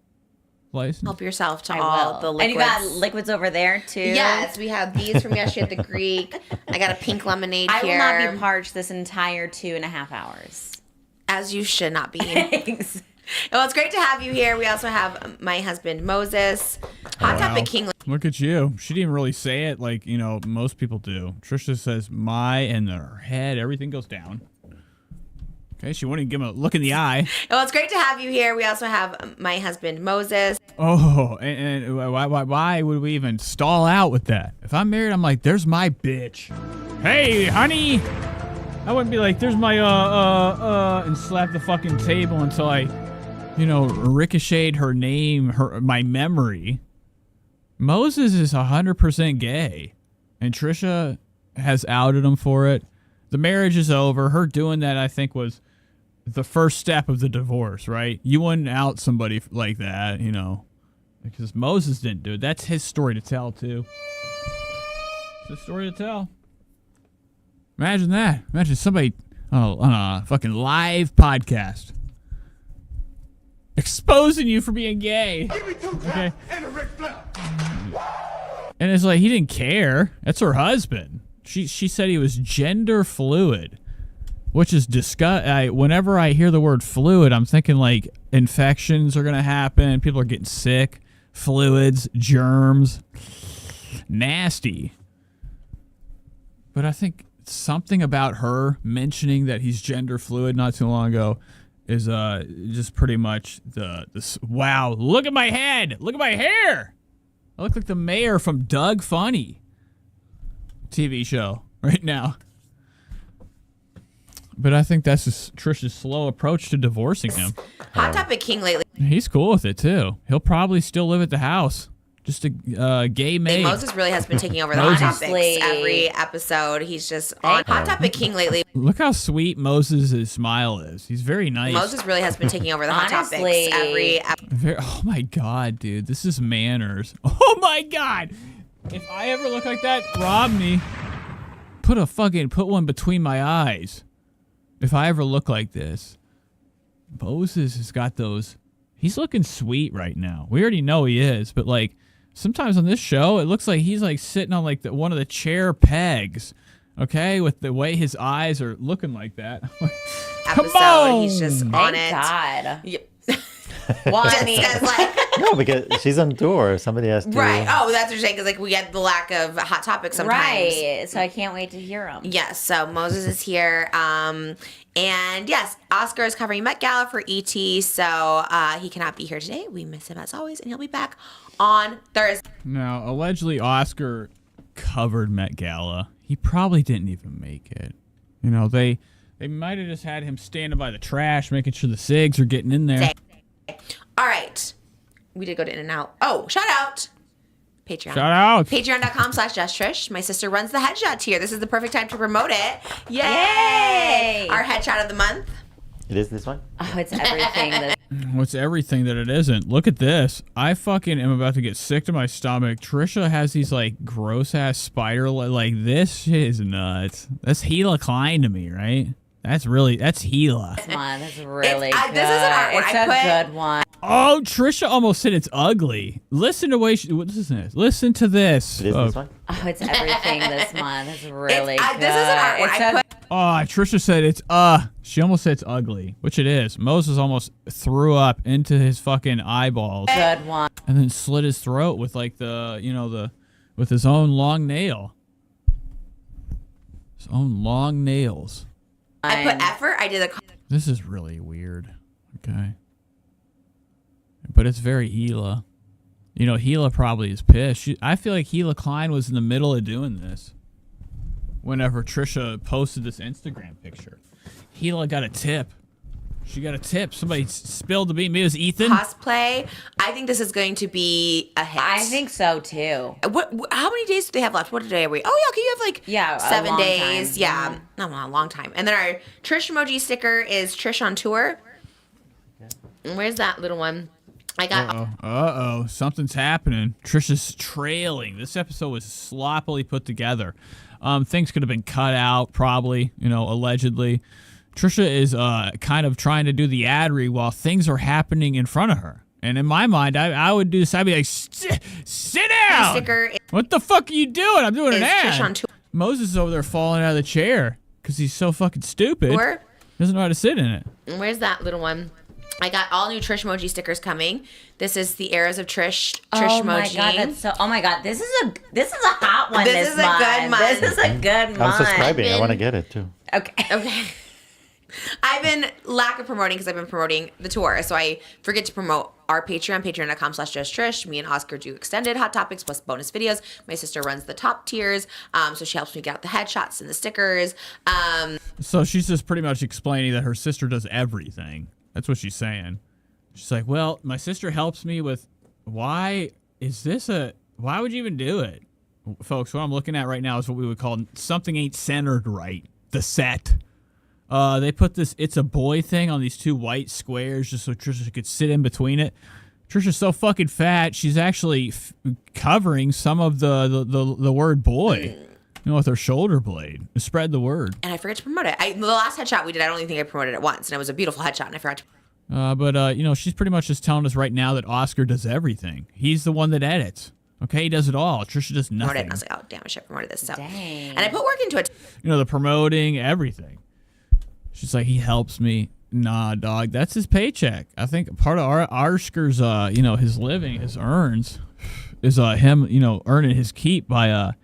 license? help yourself to I all will. the liquids. And you got liquids over there too? Yes, we have these from yesterday at the Greek. I got a pink lemonade I here. will not be parched this entire 2.5 hours. As you should not be. Thanks. Well, it's great to have you here. We also have my husband, Moses. Hot Topic King. Look at you. She didn't really say it like, most people do. Trisha says my and her head, everything goes down. Okay, she wouldn't give him a look in the eye. Well, it's great to have you here. We also have my husband, Moses. Oh, and why would we even stall out with that? If I'm married, I'm like, there's my bitch. Hey, honey. I wouldn't be like, there's my, and slap the fucking table until I, ricocheted her name, my memory. Moses is 100% gay, and Trisha has outed him for it. The marriage is over. Her doing that, I think, was the first step of the divorce, right? You wouldn't out somebody like that, because Moses didn't do it. That's his story to tell, too. It's his story to tell. Imagine that. Imagine somebody on a fucking live podcast exposing you for being gay. Okay. And it's like, he didn't care. That's her husband. She said he was gender fluid, which is whenever I hear the word fluid, I'm thinking like infections are going to happen. People are getting sick. Fluids, germs. Nasty. But I think something about her mentioning that he's gender fluid not too long ago is just pretty much this. Wow, look at my head. Look at my hair. I look like the mayor from Doug Funny TV show right now. But I think that's just Trisha's slow approach to divorcing him. Hot Topic King lately. He's cool with it too. He'll probably still live at the house. Just a gay maid. Moses really has been taking over the Hot Topics every episode. He's just on Hot Topic King lately. Look how sweet Moses' smile is. He's very nice. Moses really has been taking over the Hot Topics every episode. Oh my God, dude. This is manners. Oh my God. If I ever look like that, rob me. Put one between my eyes. If I ever look like this. Moses has got those. He's looking sweet right now. We already know he is, but like sometimes on this show, it looks like he's like sitting on like one of the chair pegs. Okay, with the way his eyes are looking like that. Come on! He's just on it. God. Yep. Well, I mean, No, because she's on tour. Somebody has to. Right. Oh, that's what you're saying, because like we get the lack of Hot Topics sometimes. Right. So I can't wait to hear them. Yes. So Moses is here. And yes, Oscar is covering Met Gala for ET, so he cannot be here today. We miss him as always, and he'll be back on Thursday. Now, allegedly, Oscar covered Met Gala. He probably didn't even make it. They might have just had him standing by the trash, making sure the cigs are getting in there. All right. We did go to In-N-Out. Oh, shout out. Patreon. Shout out. Patreon.com/JustTrish. My sister runs the headshot tier. This is the perfect time to promote it. Yay! Our headshot of the month It is this one? Oh, it's everything. What's everything that it isn't? Look at this. I fucking am about to get sick to my stomach. Trisha has these like gross ass spider like this shit is nuts. That's Gila Klein to me, right? That's Gila. That's really good. This isn't art. It's a good one. Oh, Trisha almost said it's ugly. Listen to Listen to this. It is this one? Oh, it's everything this month. It's really good. This isn't art. Trisha said it's she almost said it's ugly, which it is. Moses almost threw up into his fucking eyeballs. Good one. And then slit his throat with like with his own long nail. His own long nails. I put effort. I did a. This is really weird. Okay. But it's very Gila. Gila probably is pissed. I feel like Gila Klein was in the middle of doing this whenever Trisha posted this Instagram picture. Gila got a tip. She got a tip. Somebody spilled the beans. Maybe it was Ethan. Cosplay. I think this is going to be a hit. I think so too. How many days do they have left? What day are we? Oh yeah, okay, you have like 7 days. Time. Yeah, not a long time. And then our Trish emoji sticker is Trish on tour. And where's that little one? I got. Something's happening. Trisha's trailing. This episode was sloppily put together. Things could have been cut out, probably. Allegedly. Trisha is kind of trying to do the ad read while things are happening in front of her. And in my mind, I would do this. I'd be like, sit down. What the fuck are you doing? I'm doing an ad. Moses is over there falling out of the chair because he's so fucking stupid. He doesn't know how to sit in it. Where's that little one? I got all new Trish emoji stickers coming. This is the Eras of Trish emoji. Oh my god, this is a hot one. This is a good month. This is a good month. I'm subscribing. I want to get it too. Okay. I've been lack of promoting because I've been promoting the tour. So I forget to promote our Patreon, patreon.com/justtrish. Me and Oscar do extended Hot Topics plus bonus videos. My sister runs the top tiers. So she helps me get out the headshots and the stickers. So she's just pretty much explaining that her sister does everything. That's what she's saying. She's like, well, my sister helps me with, why would you even do it? Folks, what I'm looking at right now is what we would call something ain't centered right. The set. They put this It's a Boy thing on these two white squares just so Trisha could sit in between it. Trisha's so fucking fat, she's actually covering some of the word boy. With her shoulder blade. Spread the word. And I forget to promote it. The last headshot we did, I don't even think I promoted it once. And it was a beautiful headshot, and I forgot to. But she's pretty much just telling us right now that Oscar does everything. He's the one that edits. Okay, he does it all. Trisha does nothing. And I was like, oh, damn, I should have promoted this. So. Dang. And I put work into it. The promoting, everything. She's like, he helps me. Nah, dog, that's his paycheck. I think part of Oscar's, his living, his earns, is him, earning his keep by,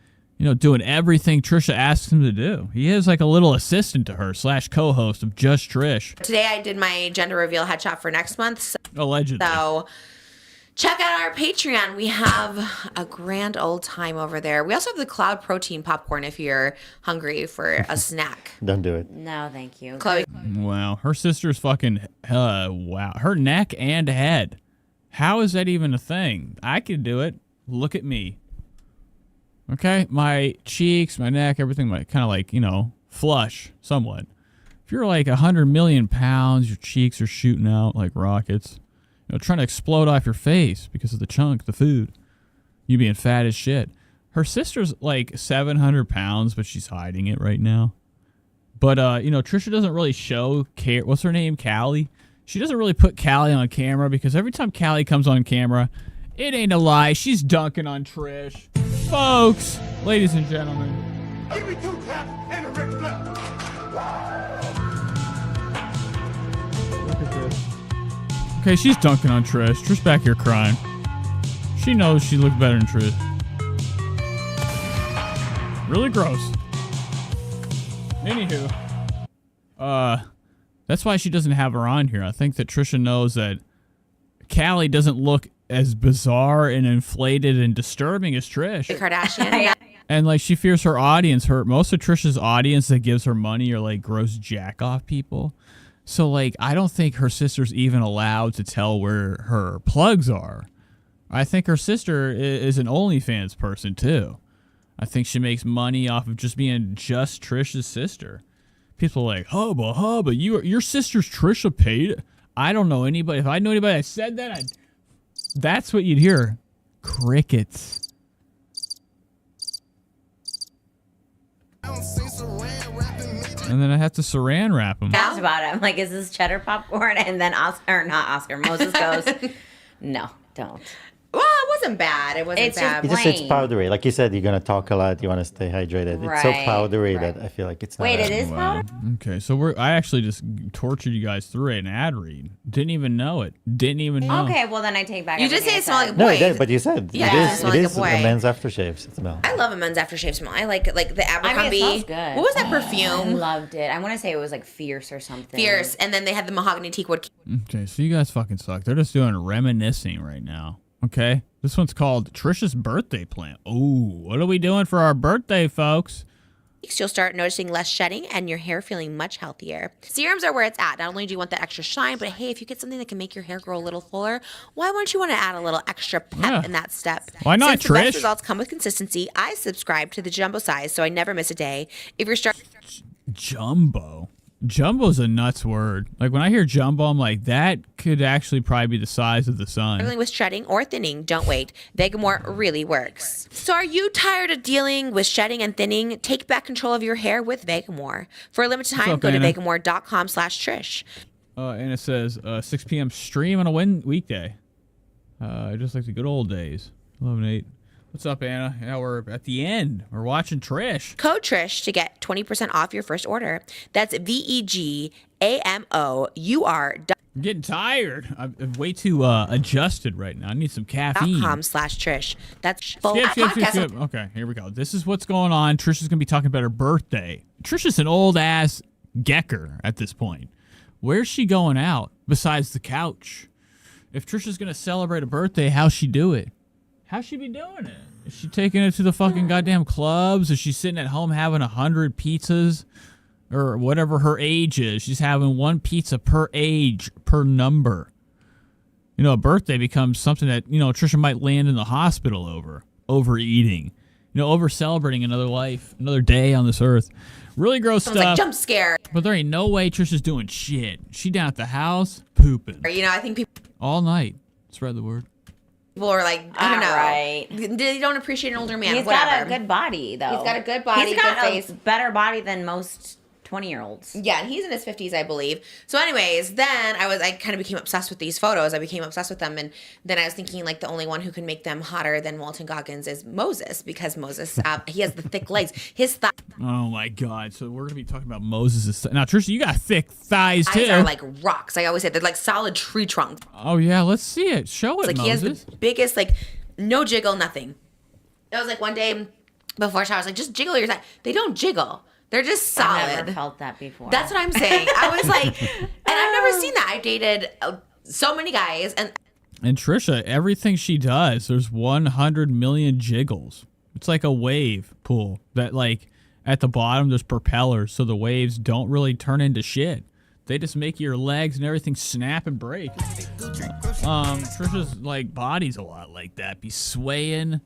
doing everything Trisha asks him to do. He is like a little assistant to her / co-host of Just Trish. Today I did my gender reveal headshot for next month. Allegedly. So check out our Patreon. We have a grand old time over there. We also have the Cloud Protein popcorn if you're hungry for a snack. Don't do it. No, thank you. Chloe. Wow. Her sister's fucking, wow. Her neck and head. How is that even a thing? I could do it. Look at me. Okay, my cheeks, my neck, everything kind of like, flush somewhat. If you're like 100 million pounds, your cheeks are shooting out like rockets, trying to explode off your face because of the food. You being fat as shit. Her sister's like 700 pounds, but she's hiding it right now. But, Trisha doesn't really show care. What's her name? Callie? She doesn't really put Callie on camera because every time Callie comes on camera, it ain't a lie. She's dunking on Trish. Folks, ladies and gentlemen. Give me 2 taps and a Ric Flair. Look at this. Okay, she's dunking on Trish. Trish back here crying. She knows she looks better than Trish. Really gross. Anywho. That's why she doesn't have her on here. I think that Trisha knows that Callie doesn't look as bizarre and inflated and disturbing as Trish. The Kardashian. And like she fears her audience, most of Trisha's audience that gives her money are like gross jack off people. So like I don't think her sister's even allowed to tell where her plugs are. I think her sister is an OnlyFans person too. I think she makes money off of just being just Trish's sister. People are like, hubba, your sister's Trisha Paytas. I don't know anybody. If I know anybody that said that, that's what you'd hear. Crickets. And then I have to saran wrap them. Asked about it. I'm like, is this cheddar popcorn? And then Moses goes, no, don't. Well, it wasn't bad. It wasn't bad. It's powdery. Like you said, you're going to talk a lot. You want to stay hydrated. It's so powdery that I feel like it's not. Wait, it is powder? Okay, so I actually just tortured you guys through an ad read. Didn't even know it. Didn't even know. Okay, well then I take back. You just say it smells like a boy. No, it did, but you said it is a a men's aftershave smell. I love a men's aftershave smell. I like the Abercrombie. I mean, it smells good. What was that perfume? I loved it. I want to say it was like Fierce or something. Fierce, and then they had the mahogany teakwood. Okay, so you guys fucking suck. They're just doing reminiscing right now. Okay, this one's called Trisha's birthday plan. Oh, what are we doing for our birthday, folks? You'll start noticing less shedding and your hair feeling much healthier. Serums are where it's at. Not only do you want that extra shine, but hey, if you get something that can make your hair grow a little fuller, why wouldn't you want to add a little extra pep in that step? Why not, Since the best Trish? results come with consistency, I subscribe to the jumbo size so I never miss a day. If you're Jumbo. Jumbo's a nuts word. Like when I hear jumbo, I'm like, that could actually probably be the size of the sun. struggling with shedding or thinning, don't wait. Vegamore really works. So are you tired of dealing with shedding and thinning? Take back control of your hair with Vegamore. For a limited time, go to vegamore.com/Trish. And it says 6 p.m. stream on a weekday. Just like the good old days. 11/8. What's up, Anna? Yeah, we're at the end. We're watching Trish. Code Trish to get 20% off your first order. That's VEGAMOUR. I'm getting tired. I'm way too adjusted right now. I need some caffeine. .com/Trish. That's Skip. Okay, here we go. This is what's going on. Trisha's going to be talking about her birthday. Trisha's an old-ass gecker at this point. Where's she going out besides the couch? If Trisha's going to celebrate a birthday, how's she do it? How's she be doing it? Is she taking it to the fucking goddamn clubs? Is she sitting at home having 100 pizzas? Or whatever her age is. She's having one pizza per age, per number. You know, a birthday becomes something that, you know, Trisha might land in the hospital over. Overeating. You know, over celebrating another life, another day on this earth. Really gross Sounds stuff. like jump scare. But there ain't no way Trisha's doing shit. She down at the house, pooping. You know, I think people all night. Spread the word. are like, I don't know. Right. They don't appreciate an older man. He's got a good body, though. He's got a good body, He's got good face. a better body than most 20-year-olds. Yeah, and he's in his 50s, I believe. So anyways, then I kind of became obsessed with these photos. I became obsessed with them, and then I was thinking, like, the only one who can make them hotter than Walton Goggins is Moses, because Moses, he has the thick legs. His thighs Oh, my God. So we're going to be talking about Moses'. Now, Trisha, you got thick thighs, too. are like rocks. I always say they're like solid tree trunks. Oh, yeah, let's see it. Show it, Like, Moses. he has the biggest, like, no jiggle, nothing. That was like one day before shower, I was like, just jiggle your side. They don't jiggle. They're just solid. I've never felt that before. That's what I'm saying. I was like, and I've never seen that. I've dated so many guys, and Trisha, everything she does, there's 100 million jiggles. It's like a wave pool that, like, at the bottom, there's propellers, so the waves don't really turn into shit. They just make your legs and everything snap and break. Trisha's, like, body's a lot like that. Be swaying.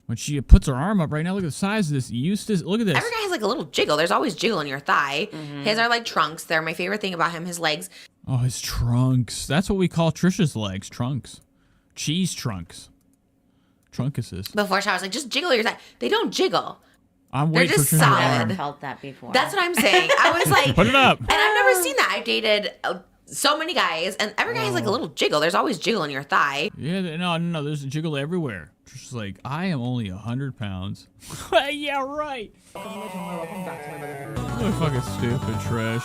When she puts her arm up right now, look at the size of this. Eustace, look at this. every guy has like a little jiggle. There's always jiggle in your thigh. His are like trunks. They're my favorite thing about him. His legs. Oh, his trunks. That's what we call Trisha's legs, trunks. Cheese trunks. Trunkuses. Before shower, I was like, just jiggle your thigh. They don't jiggle. I'm They're waiting just for Trisha's solid. arm. I've felt that before. That's what I'm saying. I was like, Put it up. And I've never seen that. I've dated so many guys, and every guy has like a little jiggle. There's always jiggle in your thigh. Yeah, no, there's a jiggle everywhere. Trisha's like, I am only 100 pounds. Yeah, right. Really fucking stupid, Trish.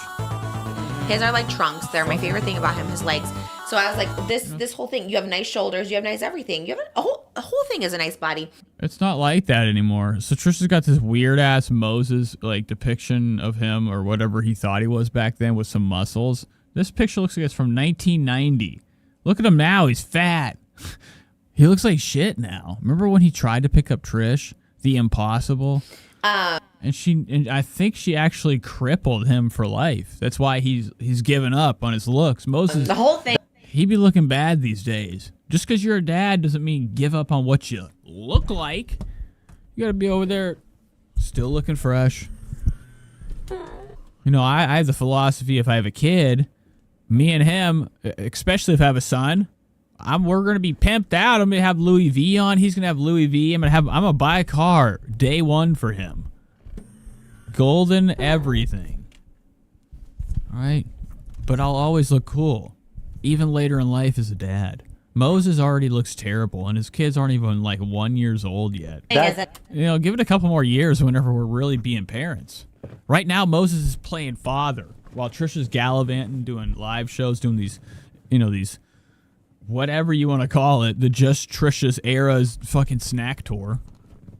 His are like trunks. They're my favorite thing about him. His legs. So I was like, this whole thing. You have nice shoulders. You have nice everything. You have a whole thing is a nice body. It's not like that anymore. So Trisha's got this weird ass Moses like depiction of him or whatever he thought he was back then with some muscles. This picture looks like it's from 1990. Look at him now. He's fat. He looks like shit now. Remember when he tried to pick up Trish, the impossible? And I think she actually crippled him for life. That's why he's given up on his looks. Moses, the whole thing. He be looking bad these days. Just because you're a dad doesn't mean give up on what you look like. You got to be over there still looking fresh. You know, I have the philosophy, if I have a kid, me and him, especially if I have a son, we're going to be pimped out. I'm going to have Louis V on. He's going to have Louis V. I'm going to buy a car day one for him. Golden everything. All right? But I'll always look cool, even later in life as a dad. Moses already looks terrible, and his kids aren't even like 1 year old yet. You know, give it a couple more years whenever we're really being parents. Right now, Moses is playing father, while Trisha's gallivanting, doing live shows, doing these, you know, these, whatever you want to call it, the Just Trisha's Era's fucking snack tour,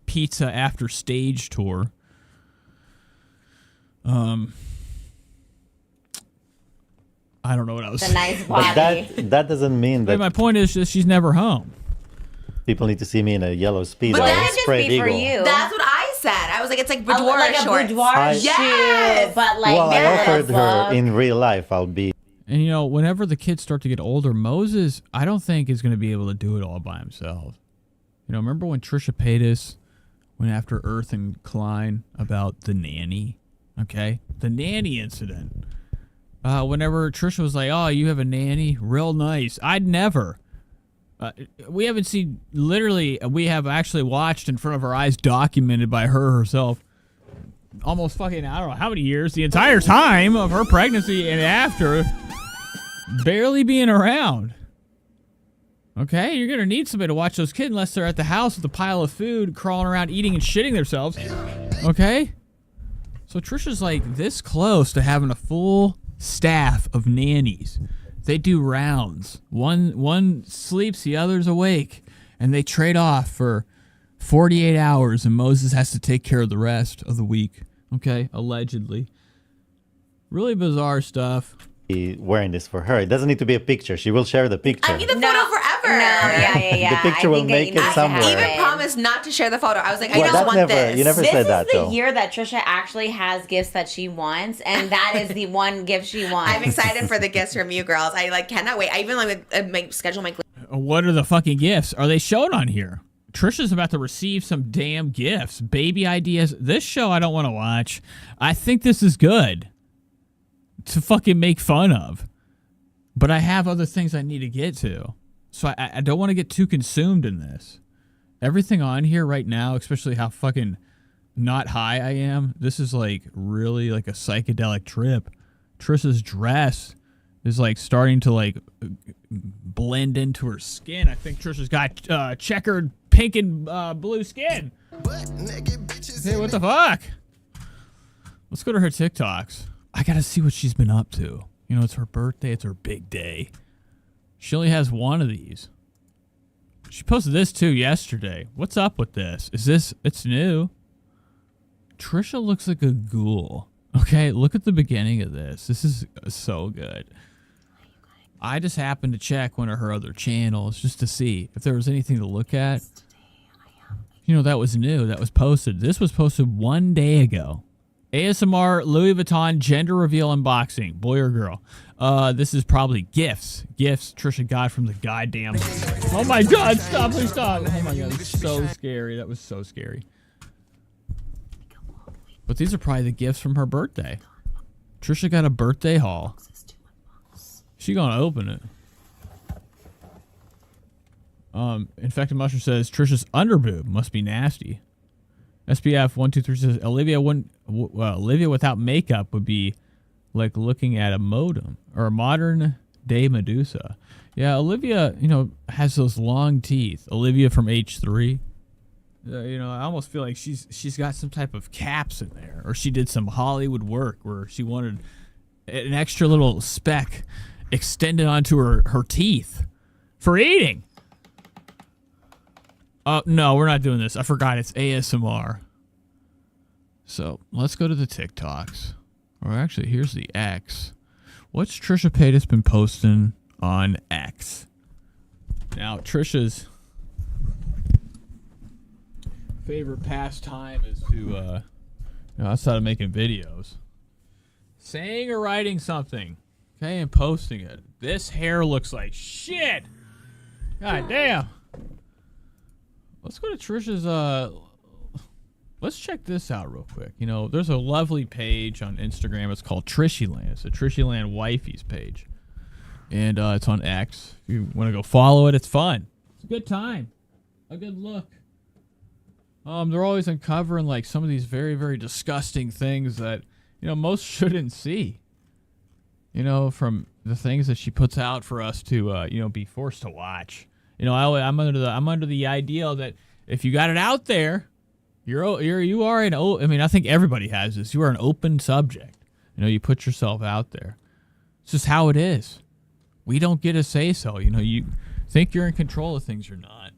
pizza after stage tour. I don't know what I was saying. The nice body. But that doesn't mean that. My point is just she's never home. People need to see me in a yellow Speedo. But that and could just Spread be for Eagle. you. That's what I said. I was like, it's like boudoir like shorts. a boudoir shoe, but like Well, I offered her book. in real life. I'll be. And you know, whenever the kids start to get older, Moses, I don't think is going to be able to do it all by himself. You know, remember when Trisha Paytas went after Earth and Klein about the nanny? Okay, the nanny incident. Whenever Trisha was like, "Oh, you have a nanny, real nice," I'd never. We haven't seen, literally, we have actually watched in front of our eyes, documented by her herself, almost fucking, I don't know how many years, the entire time of her pregnancy and after, barely being around. Okay, you're going to need somebody to watch those kids unless they're at the house with a pile of food, crawling around, eating and shitting themselves. Okay? So Trisha's like this close to having a full staff of nannies. They do rounds. One sleeps, the other's awake, and they trade off for 48 hours, and Moses has to take care of the rest of the week. Okay, allegedly. Really bizarre stuff. Wearing this for her. It doesn't need to be a picture. She will share the picture. I need the photo forever. No, yeah. The picture will make it somewhere. I even promised not to share the photo. I was like, I Well, just want this. You never said that, This is though. the year that Trisha actually has gifts that she wants, and that is the one gift she wants. I'm excited for the gifts from you girls. I cannot wait. I even schedule my. What are the fucking gifts? Are they shown on here? Trisha's about to receive some damn gifts. Baby ideas. This show I don't want to watch. I think this is good to fucking make fun of. But I have other things I need to get to. So I don't want to get too consumed in this. Everything on here right now, especially how fucking not high I am, this is like really like a psychedelic trip. Trisha's dress is like starting to like blend into her skin. I think Trisha's got checkered pink and blue skin. Hey, what the fuck? Let's go to her TikToks. I gotta see what she's been up to. You know, it's her birthday. It's her big day. She only has one of these. She posted this, too, yesterday. What's up with this? It's new. Trisha looks like a ghoul. Okay, look at the beginning of this. This is so good. I just happened to check one of her other channels just to see if there was anything to look at. You know, that was new. That was posted. This was posted 1 day ago. ASMR Louis Vuitton gender reveal unboxing. Boy or girl? This is probably gifts. Gifts Trisha got from the goddamn... Oh my god, stop, please stop. Oh my god, that's so scary. That was so scary. But these are probably the gifts from her birthday. Trisha got a birthday haul. She gonna open it. Infected Mushroom says Trisha's underboob must be nasty. SPF 123 says Olivia without makeup would be like looking at a modem or a modern day Medusa. Yeah, Olivia, you know, has those long teeth. Olivia from H3. You know, I almost feel like she's got some type of caps in there, or she did some Hollywood work where she wanted an extra little speck extended onto her teeth for eating. No, we're not doing this. I forgot it's ASMR. So let's go to the TikToks. Or actually, here's the X. What's Trisha Paytas been posting on X? Now, Trisha's favorite pastime is to, outside of making videos, saying or writing something, okay, and posting it. This hair looks like shit. God damn. Let's go to Trisha's let's check this out real quick. You know, there's a lovely page on Instagram. It's called Trishyland. It's a Trishyland Wifey's page. And it's on X. If you want to go follow it, it's fun. It's a good time. A good look. They're always uncovering like some of these very, very disgusting things that, you know, most shouldn't see. You know, from the things that she puts out for us to, you know, be forced to watch. You know, I'm under the ideal that if you got it out there, you are an I mean, I think everybody has this. You are an open subject. You know, you put yourself out there. It's just how it is. We don't get a say so. You know, you think you're in control of things, you're not.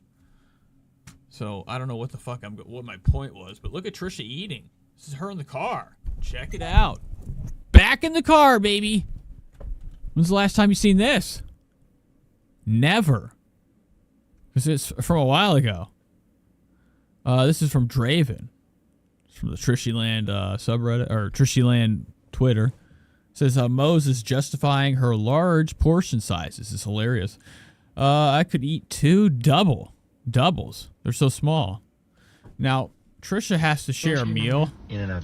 So I don't know what the fuck what my point was, but look at Trisha eating. This is her in the car. Check it out. Back in the car, baby. When's the last time you seen this? Never. Because it's from a while ago. This is from Draven. It's from the Trishyland subreddit, or Trishyland Twitter. It says, Moses justifying her large portion sizes. This is hilarious. I could eat 2 doubles. They're so small. Now, Trisha has to share a meal.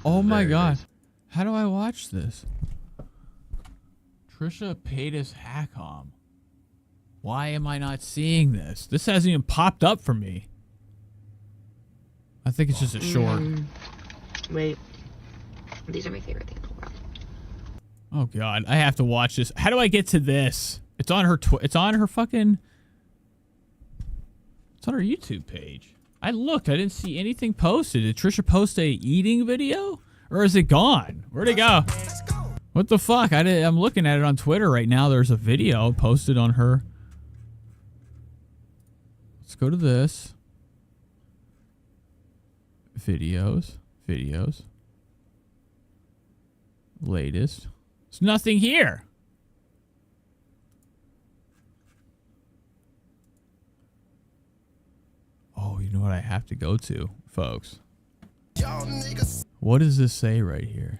Oh my god. How do I watch this? Trisha Paytas Hackam. Why am I not seeing this? This hasn't even popped up for me. I think it's just a short. Wait. These are my favorite things in the world. Oh god, I have to watch this. How do I get to this? It's on her it's on her fucking It's on her YouTube page. I looked, I didn't see anything posted. Did Trisha post a eating video? Or is it gone? Where'd it go? What the fuck? I'm looking at it on Twitter right now. There's a video posted on her. Let's go to this. Videos. Latest. There's nothing here. Oh, you know what I have to go to, folks? What does this say right here?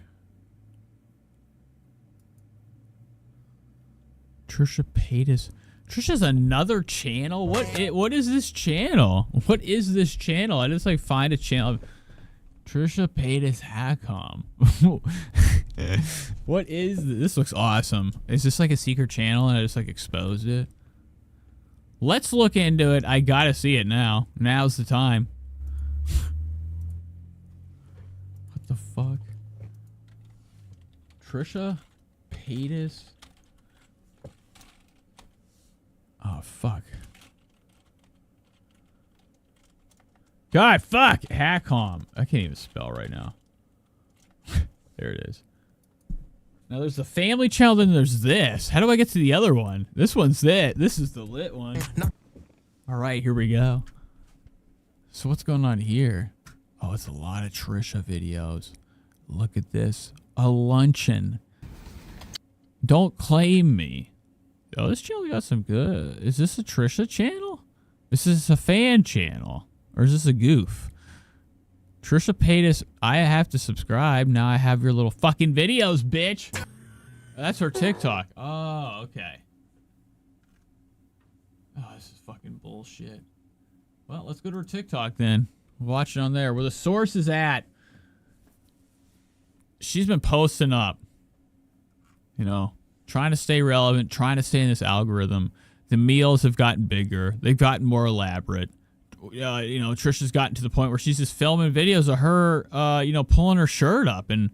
Trisha Paytas. Trisha's another channel? What is this channel? What is this channel? I just like find a channel. Trisha Paytas Hackam. What is this? This looks awesome. Is this like a secret channel and I just like exposed it? Let's look into it. I gotta see it now. Now's the time. What the fuck? Trisha Paytas. Oh, fuck. God, fuck. Hackam. I can't even spell right now. There it is. Now there's the family channel, then there's this. How do I get to the other one? This one's it. This is the lit one. All right, here we go. So what's going on here? Oh, it's a lot of Trisha videos. Look at this. A luncheon. Don't claim me. Oh, this channel got some good. Is this a Trisha channel? Is this a fan channel? Or is this a goof? Trisha Paytas, I have to subscribe. Now I have your little fucking videos, bitch. That's her TikTok. Oh, okay. Oh, this is fucking bullshit. Well, let's go to her TikTok then. Watch it on there. Where the source is at. She's been posting up. You know, trying to stay relevant, trying to stay in this algorithm. The meals have gotten bigger. They've gotten more elaborate. You know, Trisha's gotten to the point where she's just filming videos of her, you know, pulling her shirt up and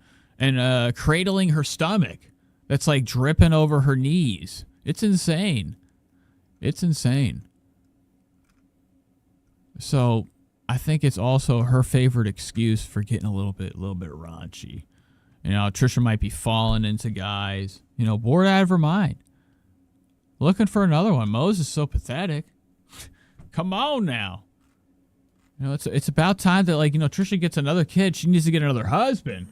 cradling her stomach. That's like dripping over her knees. It's insane. It's insane. So I think it's also her favorite excuse for getting a little bit raunchy. You know, Trisha might be falling into guys, you know, bored out of her mind. Looking for another one. Moses is so pathetic. Come on now. You know, it's about time that, like, you know, Trisha gets another kid. She needs to get another husband.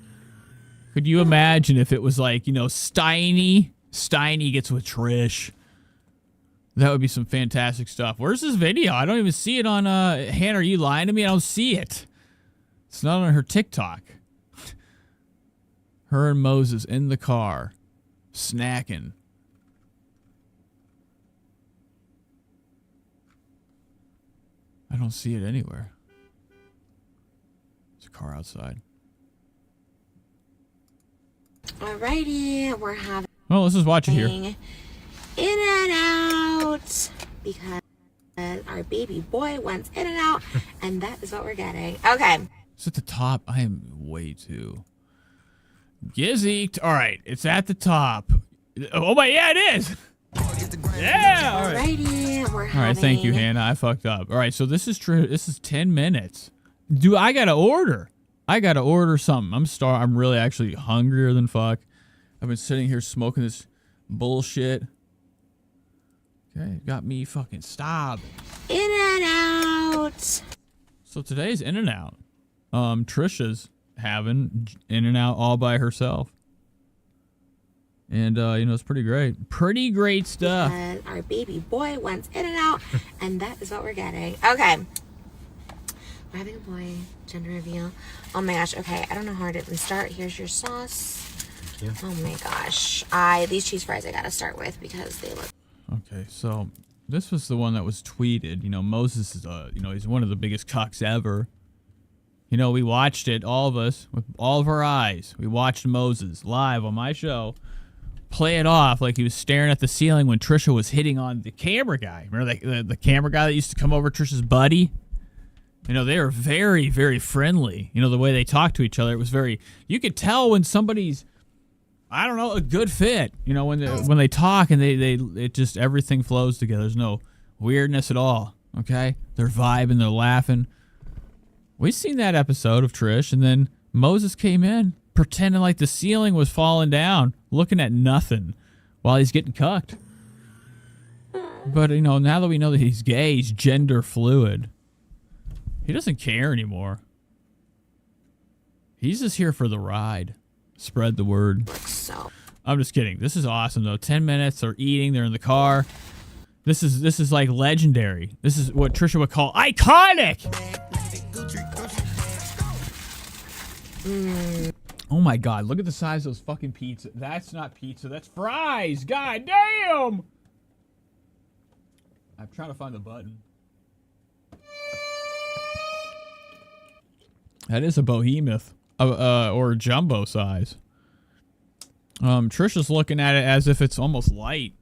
Could you imagine if it was like, you know, Steiny gets with Trish? That would be some fantastic stuff. Where's this video? I don't even see it on, Hannah, are you lying to me? I don't see it. It's not on her TikTok. Her and Moses in the car, snacking. I don't see it anywhere. It's car outside. Alrighty, we're having. Well, let's just watch it here. In and out because our baby boy wants in and out, and that is what we're getting. Okay. It's at the top. I am way too gizzy. All right, it's at the top. Oh my, yeah, it is. Yeah. All right. Alrighty, we're having. All right, thank you, Hannah. I fucked up. All right, so this is true. This is 10 minutes. Dude, I gotta order. Something. I'm really actually hungrier than fuck. I've been sitting here smoking this bullshit. Okay, got me fucking stopped. In and out. So today's In and Out. Trisha's having In and Out all by herself. And, it's pretty great. Pretty great stuff. And our baby boy wants in and out, and that is what we're getting. Okay. We're having a boy. Gender reveal. Oh my gosh. Okay. I don't know how to start. Here's your sauce. Thank you. Oh my gosh. These cheese fries I gotta start with because they look. Okay, so this was the one that was tweeted. Moses is, he's one of the biggest cucks ever. We watched it, all of us, with all of our eyes. We watched Moses live on my show play it off like he was staring at the ceiling when Trisha was hitting on the camera guy. Remember the camera guy that used to come over, Trisha's buddy? They were very, very friendly. The way they talked to each other, it was very... You could tell when somebody's, I don't know, a good fit. When they talk and it just, everything flows together. There's no weirdness at all, okay? They're vibing, they're laughing. We seen that episode of Trish, and then Moses came in pretending like the ceiling was falling down, looking at nothing while he's getting cucked. But, now that we know that he's gay, he's gender fluid. He doesn't care anymore. He's just here for the ride. Spread the word. I'm just kidding. This is awesome, though. 10 minutes, they're eating, they're in the car. This is like legendary. This is what Trisha would call iconic. Oh my God, look at the size of those fucking pizza. That's not pizza, that's fries. God damn. I'm trying to find the button. That is a behemoth, or a jumbo size. Trisha's looking at it as if it's almost light.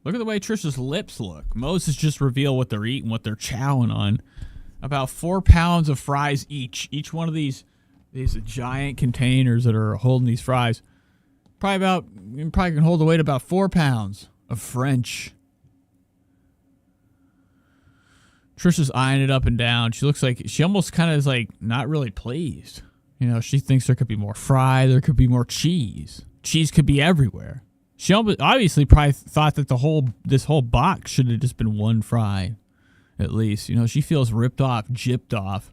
Look at the way Trisha's lips look. Moses just revealed what they're eating, what they're chowing on. About 4 pounds of fries each. Each one of these giant containers that are holding these fries, you probably can hold the weight about 4 pounds of French. Trisha's eyeing it up and down. She looks like she almost kind of is like not really pleased. She thinks there could be more fry, there could be more cheese. Cheese could be everywhere. She obviously probably thought that this whole box should have just been one fry, at least. She feels ripped off, gypped off.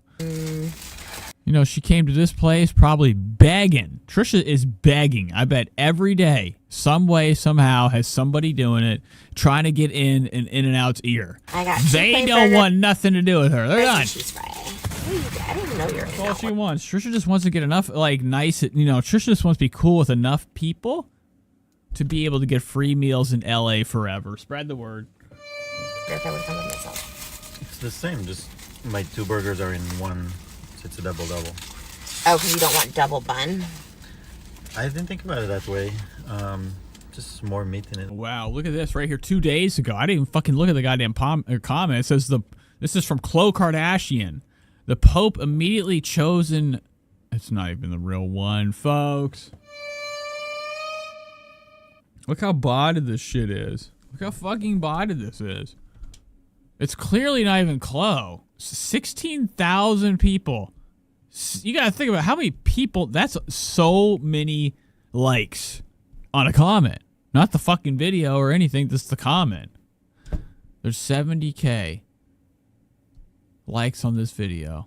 She came to this place probably begging. Trisha is begging. I bet every day, some way, somehow, has somebody doing it, trying to get in and out's ear. They don't want nothing to do with her. They're done. I don't even know you're. That's all she wants. Trisha just wants to get enough, Trisha just wants to be cool with enough people to be able to get free meals in LA forever. Spread the word. It's the same. Just my 2 burgers are in one. It's a double-double. Oh, because you don't want double bun? I didn't think about it that way. Just more meat in it. Wow, look at this right here. 2 days ago. I didn't even fucking look at the goddamn comment. It says this is from Khloe Kardashian. The Pope immediately chosen. It's not even the real one, folks. Look how botted this shit is. Look how fucking botted this is. It's clearly not even Khloe. 16,000 people. You gotta think about how many people. That's so many likes on a comment. Not the fucking video or anything, just the comment. There's 70K likes on this video.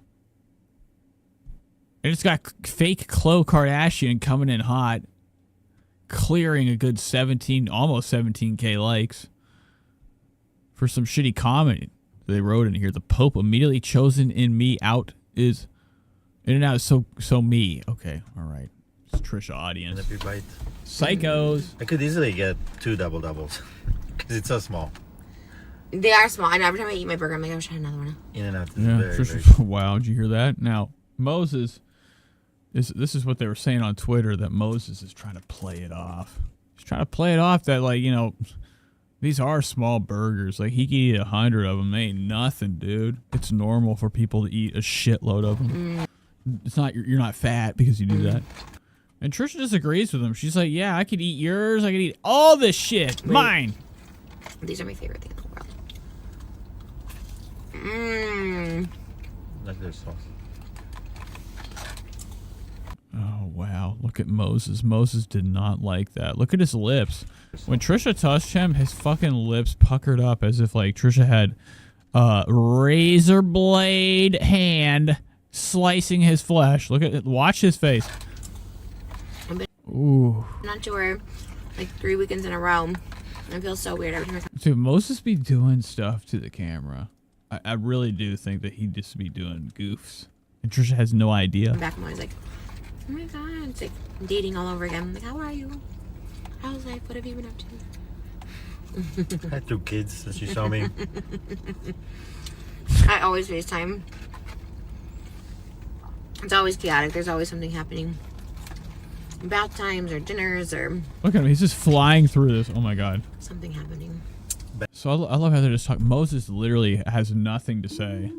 And it's got fake Khloe Kardashian coming in hot, clearing a good almost 17K likes for some shitty comment they wrote in here. The Pope immediately chosen in me out is in and out is so me. Okay, all right. It's Trisha audience. Every bite. Psychos. I could easily get 2 double-doubles because it's so small. They are small. I know every time I eat my burger, I'm like, I wish I had another one. In and out is yeah, very, Trisha, very wow, did you hear that? Now, Moses this is what they were saying on Twitter, that Moses is trying to play it off. He's trying to play it off that, like, you know, these are small burgers. Like, he can eat 100 of them. They ain't nothing, dude. It's normal for people to eat a shitload of them. It's not, you're not fat because you do that. And Trisha disagrees with him. She's like, yeah, I could eat yours. I could eat all this shit. Mine. These are my favorite thing in the world. Like their sauce. Oh, wow. Look at Moses. Moses did not like that. Look at his lips. When Trisha touched him, his fucking lips puckered up as if, like, Trisha had a razor blade hand slicing his flesh. Look at it. Watch his face. Ooh. I'm on tour like 3 weekends in a row. I feel so weird every time. Dude, Moses be doing stuff to the camera. I really do think that he'd just be doing goofs. And Trisha has no idea. I'm back and I was like, oh my god, it's like dating all over again. I'm like, how are you? How's life? What have you been up to? I had 2 kids since you saw me. I always FaceTime. It's always chaotic. There's always something happening. Bath times or dinners or Look at him. He's just flying through this. Oh my god. something happening. So I love how they're just talking. Moses literally has nothing to say.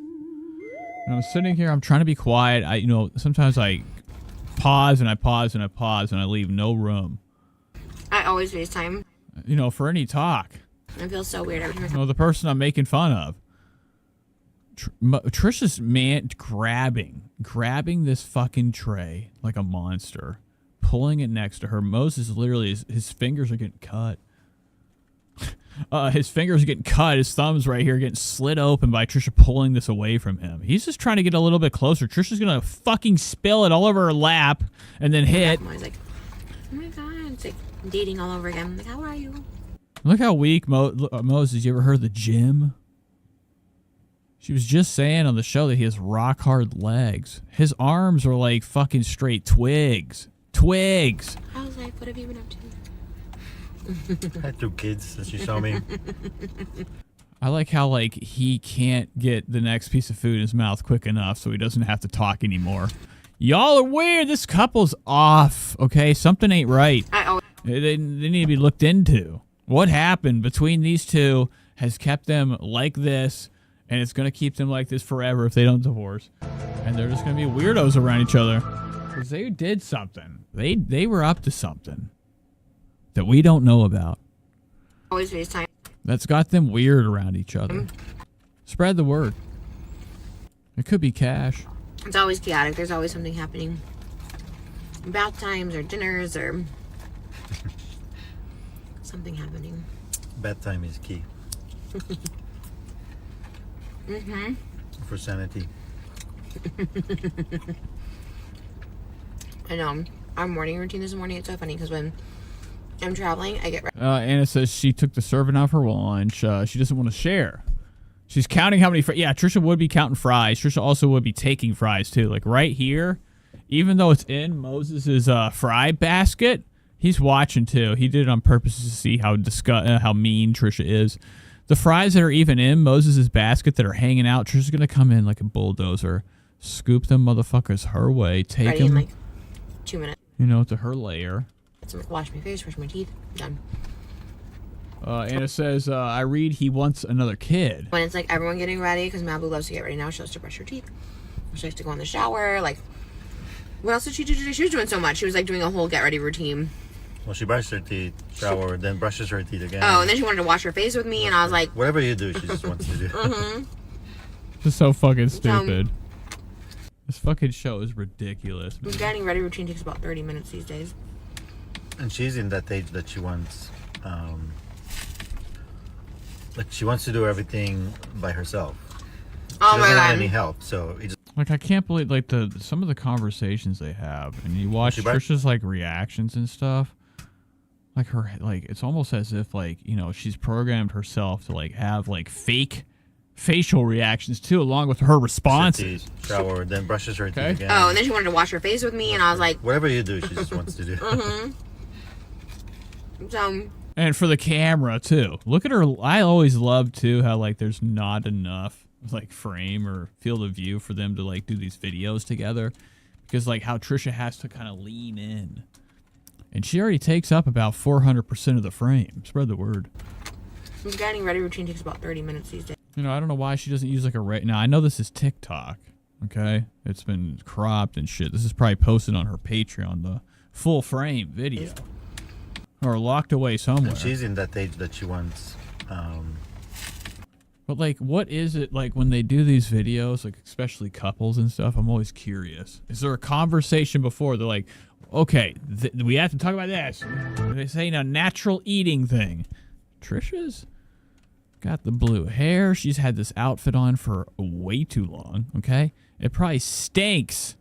And I'm sitting here. I'm trying to be quiet. Sometimes I pause and I pause and I pause and I leave no room. I always FaceTime. For any talk. I feel so weird every time. The person I'm making fun of. Trisha's grabbing this fucking tray like a monster, pulling it next to her. Moses literally, his fingers are getting cut. His fingers are getting cut. His thumbs right here getting slit open by Trisha pulling this away from him. He's just trying to get a little bit closer. Trisha's gonna fucking spill it all over her lap and then hit. I was like, oh my god, it's like dating all over again. I'm like, how are you? Look how weak Moses. You ever heard of the gym? She was just saying on the show that he has rock hard legs. His arms are like fucking straight twigs. Twigs. How's life? What have you been up to? I had 2 kids since you saw me. I like how, like, he can't get the next piece of food in his mouth quick enough so he doesn't have to talk anymore. Y'all are weird. This couple's off, okay? Something ain't right. They need to be looked into. What happened between these two has kept them like this, and it's going to keep them like this forever if they don't divorce. And they're just going to be weirdos around each other. Because they did something. They were up to something that we don't know about. Always FaceTime. That's got them weird around each other. Spread the word. It could be cash. It's always chaotic. There's always something happening. Bath times or dinners or something happening. Bedtime is key. For sanity. I know. Our morning routine this morning, it's so funny because when I'm traveling, I get ready. Anna says she took the serving out for lunch. She doesn't want to share. She's counting how many fries. Yeah, Trisha would be counting fries. Trisha also would be taking fries, too. Like, right here, even though it's in Moses' fry basket, he's watching, too. He did it on purpose to see how mean Trisha is. The fries that are even in Moses' basket that are hanging out, Trisha's going to come in like a bulldozer, scoop them motherfuckers her way, take Ready them, in like 2 minutes. to her layer. So wash my face, brush my teeth, done. Anna says, I read he wants another kid. When it's like everyone getting ready, because Malibu loves to get ready now, she loves to brush her teeth. She likes to go in the shower. Like, what else did she do today? She was doing so much. She was like doing a whole get ready routine. Well, she brushes her teeth, shower, then brushes her teeth again. Oh, and then she wanted to wash her face with me, and I was like, whatever you do, she just wants to do. This is so fucking stupid. This fucking show is ridiculous. Getting ready routine takes about 30 minutes these days. And she's in that age that she wants, she wants to do everything by herself. Oh she my doesn't god! want any help, so it just. Like, I can't believe like some of the conversations they have, and you watch Trisha's like reactions and stuff. Like it's almost as if she's programmed herself to like have like fake facial reactions too, along with her responses. Shower, then brushes her teeth again. Oh, and then she wanted to wash her face with me, and I was like, whatever you do, she just wants to do. So. And for the camera too. Look at her. I always love too how like there's not enough like frame or field of view for them to like do these videos together, because like how Trisha has to kind of lean in, and she already takes up about 400% of the frame. Spread the word. The getting ready routine takes about 30 minutes these days. You know, I don't know why she doesn't use like a now I know this is TikTok, okay? It's been cropped and shit. This is probably posted on her Patreon, the full frame video, or locked away somewhere. And she's in that age that she wants. But like, what is it like when they do these videos, like especially couples and stuff? I'm always curious. Is there a conversation before they're like, okay, we have to talk about this? They say a natural eating thing. Trisha's got the blue hair. She's had this outfit on for way too long. Okay, it probably stinks.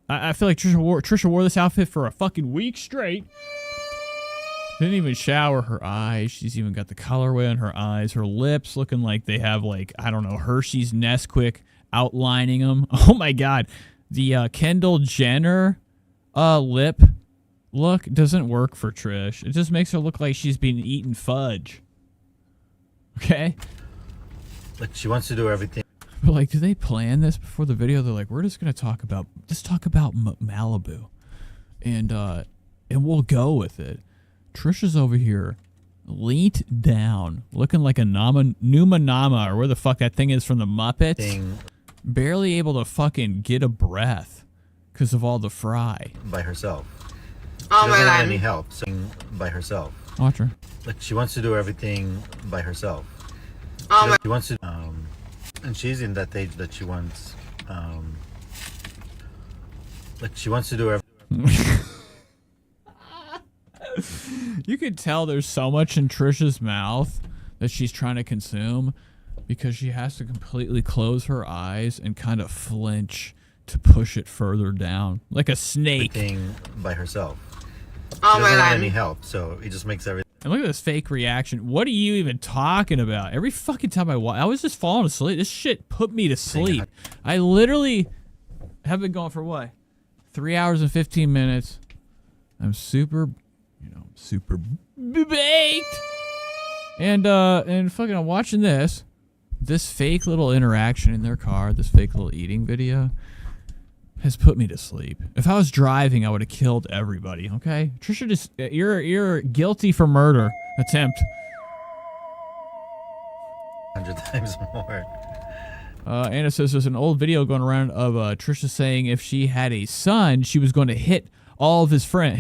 I feel like Trisha wore this outfit for a fucking week straight. Didn't even shower her eyes. She's even got the colorway on her eyes. Her lips looking like they have like, I don't know, Hershey's Nesquik outlining them. Oh my God. The Kendall Jenner lip look doesn't work for Trish. It just makes her look like she's been eating fudge. Okay? Like she wants to do everything. But like, do they plan this before the video? They're like, we're just going to talk about Malibu. And we'll go with it. Trisha's over here, leaned down, looking like a Numa Nama, or where the fuck that thing is from the Muppets. Barely able to fucking get a breath because of all the fry. By herself. Oh she my doesn't God. want any help. So by herself. Watch her. Like she wants to do everything by herself. She wants to, and she's in that age that she wants, like she wants to do everything. You could tell there's so much in Trisha's mouth that she's trying to consume, because she has to completely close her eyes and kind of flinch to push it further down, like a snake. Everything by herself. She Oh my doesn't want God. any help, so it just makes everything. And look at this fake reaction. What are you even talking about? Every fucking time I was just falling asleep. This shit put me to sleep. I literally have been going for what? 3 hours and 15 minutes. I'm super baked. And fucking I'm watching this fake little interaction in their car, this fake little eating video has put me to sleep. If I was driving, I would have killed everybody, okay? Trisha, just you're guilty for murder attempt. 100 times more. Anna says there's an old video going around of Trisha saying if she had a son, she was going to hit on all of his friends.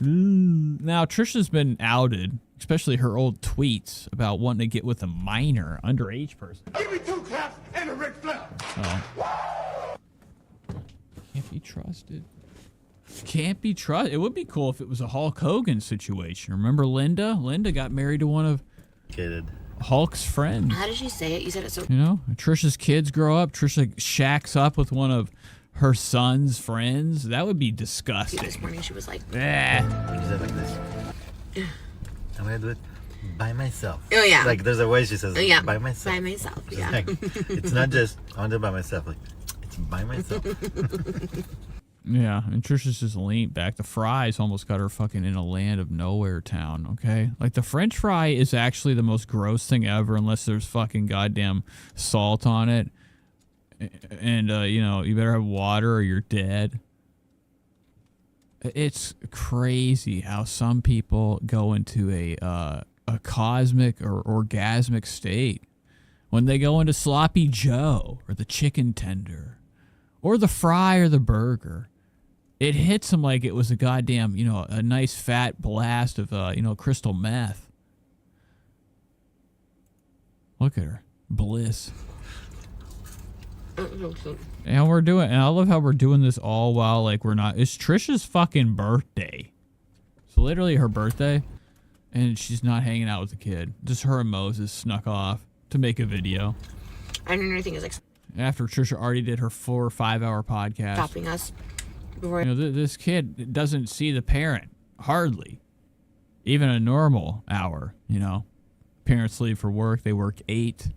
Now, Trisha's been outed, especially her old tweets about wanting to get with a minor, underage person. Give me 2 claps and a Ric Flair. Can't be trusted. Can't be trusted. It would be cool if it was a Hulk Hogan situation. Remember Linda? Linda got married to one of Hulk's friends. How did she say it? You said it so. You know, Trisha's kids grow up. Trisha shacks up with one of her son's friends. That would be disgusting. This morning she was like, She said like this. I'm gonna do it by myself. Oh yeah. Like there's a way she says yeah. by myself. By myself. Yeah. Like, it's not just I want to do it by myself. Like it's by myself. Yeah, and Trisha's just leaned back. The fries almost got her fucking in a land of nowhere town, okay? Like, the French fry is actually the most gross thing ever unless there's fucking goddamn salt on it. And, you know, you better have water or you're dead. It's crazy how some people go into a cosmic or orgasmic state when they go into Sloppy Joe or the chicken tender or the fry or the burger. It hits them like it was a goddamn, you know, a nice fat blast of, you know, crystal meth. Look at her. Bliss. And we're doing, and I love how we're doing this all while, like, we're not, it's Trisha's fucking birthday. It's literally her birthday, and she's not hanging out with the kid. Just her and Moses snuck off to make a video. I don't know anything is like after Trisha already did her 4 or 5 hour podcast. stopping us. Before You know, this kid doesn't see the parent, hardly. Even a normal hour, you know. Parents leave for work, they work 8.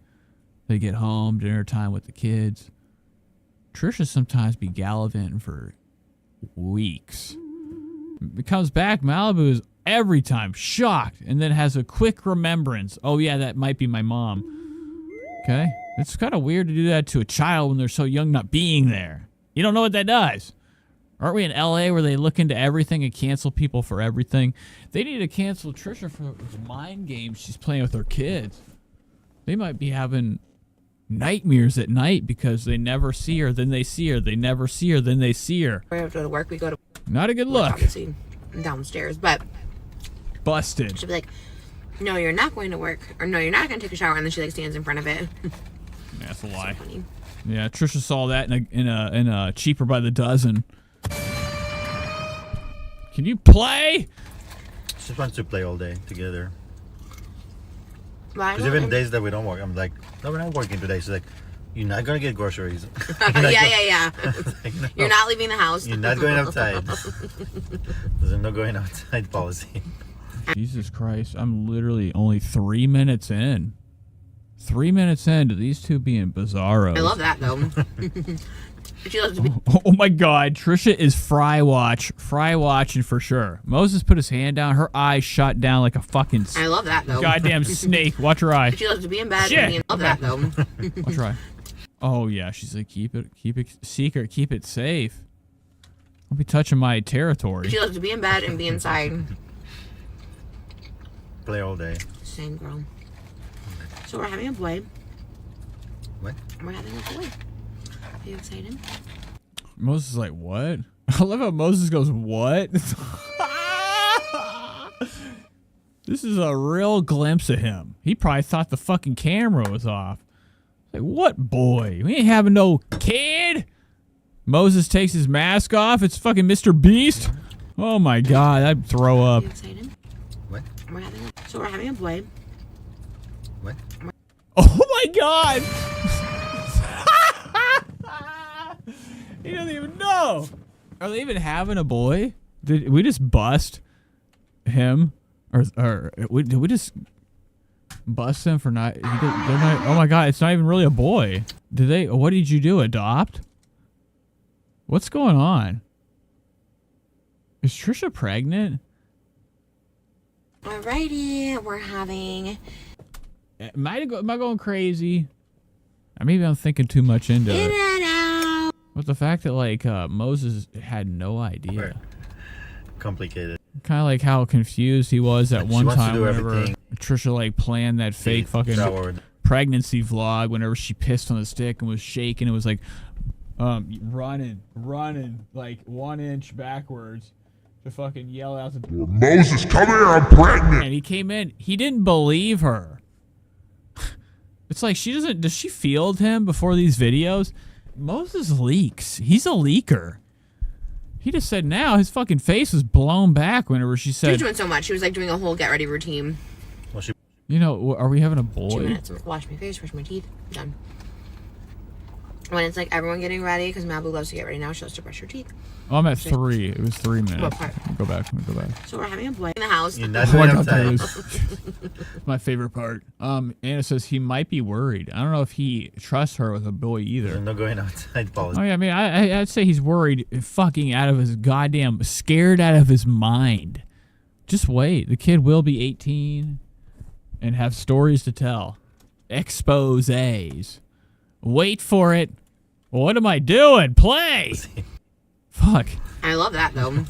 They get home, dinner time with the kids. Trisha sometimes be gallivanting for weeks. It comes back, Malibu is every time, shocked, and then has a quick remembrance. Oh yeah, that might be my mom. Okay, it's kind of weird to do that to a child when they're so young, not being there. You don't know what that does. Aren't we in LA where they look into everything and cancel people for everything? They need to cancel Trisha for the mind games she's playing with her kids. They might be having nightmares at night because they never see her, then they see her, they never see her, then they see her. We have to go to work. We go to Not a good look. obviously downstairs, but Busted. she'll be like, "No, you're not going to work," or "No, you're not going to take a shower," and then she like stands in front of it. That's a lie. Yeah, Trisha saw that in a Cheaper by the Dozen. Can you play? She just wants to play all day together. Well, Because even days that we don't work, I'm like, no, we're not working today. She's like, you're not going to get groceries. yeah. Like, no. You're not leaving the house. You're not going outside. There's no going outside policy. Jesus Christ, I'm literally only 3 minutes in. 3 minutes in to these two being bizarros. I love that though. She loves to be. Oh my God, Trisha is fry watching for sure. Moses put his hand down, her eyes shot down like a fucking I love that though. goddamn snake. Watch her eye. She loves to be in bed. Shit. And love that though. Watch her eye. Oh yeah, she's like, keep it secret, keep it safe. Don't be touching my territory. She loves to be in bed and be inside. Play all day. Same girl. So we're having a boy. What? We're having a boy. Are you excited? Moses is like, what? I love how Moses goes, what? This is a real glimpse of him. He probably thought the fucking camera was off. Like, what boy? We ain't having no kid. Moses takes his mask off. It's fucking Mr. Beast. Oh my God, I'd throw up. Are you excited? What? So we're having a boy. What? Oh my God. He doesn't even know. Are they even having a boy? Did we just bust him? Or did we just bust him for not, they're not? Oh my God, it's not even really a boy. What did you do? Adopt? What's going on? Is Trisha pregnant? Alrighty, we're having. Am I going crazy? Or maybe I'm thinking too much into it. But the fact that like Moses had no idea. Complicated. Kind of like how confused he was at one time whenever everything. Trisha like planned that fake fucking pregnancy vlog whenever she pissed on the stick and was shaking. It was like running like 1 inch backwards to fucking yell out to Moses, come here, I'm pregnant. And he came in. He didn't believe her. It's like does she field him before these videos? Moses leaks. He's a leaker. He just said now his fucking face was blown back whenever she She said. was doing so much. She was like doing a whole get ready routine. Well, she. You know, are we having a 2 boy? minutes. Wash my face, brush my teeth. Done. When it's like everyone getting ready, because Malibu loves to get ready now, she loves to brush her teeth. Oh, I'm at 3. It was 3 minutes. What part? Go back. So we're having a boy in the house. You're not going outside. My favorite part. Anna says he might be worried. I don't know if he trusts her with a boy either. There's no going outside policy. Oh yeah, I mean, I'd say he's worried, fucking out of his goddamn, scared out of his mind. Just wait. The kid will be 18 and have stories to tell. Exposés. Wait for it. What am I doing? Play. Fuck. I love that though.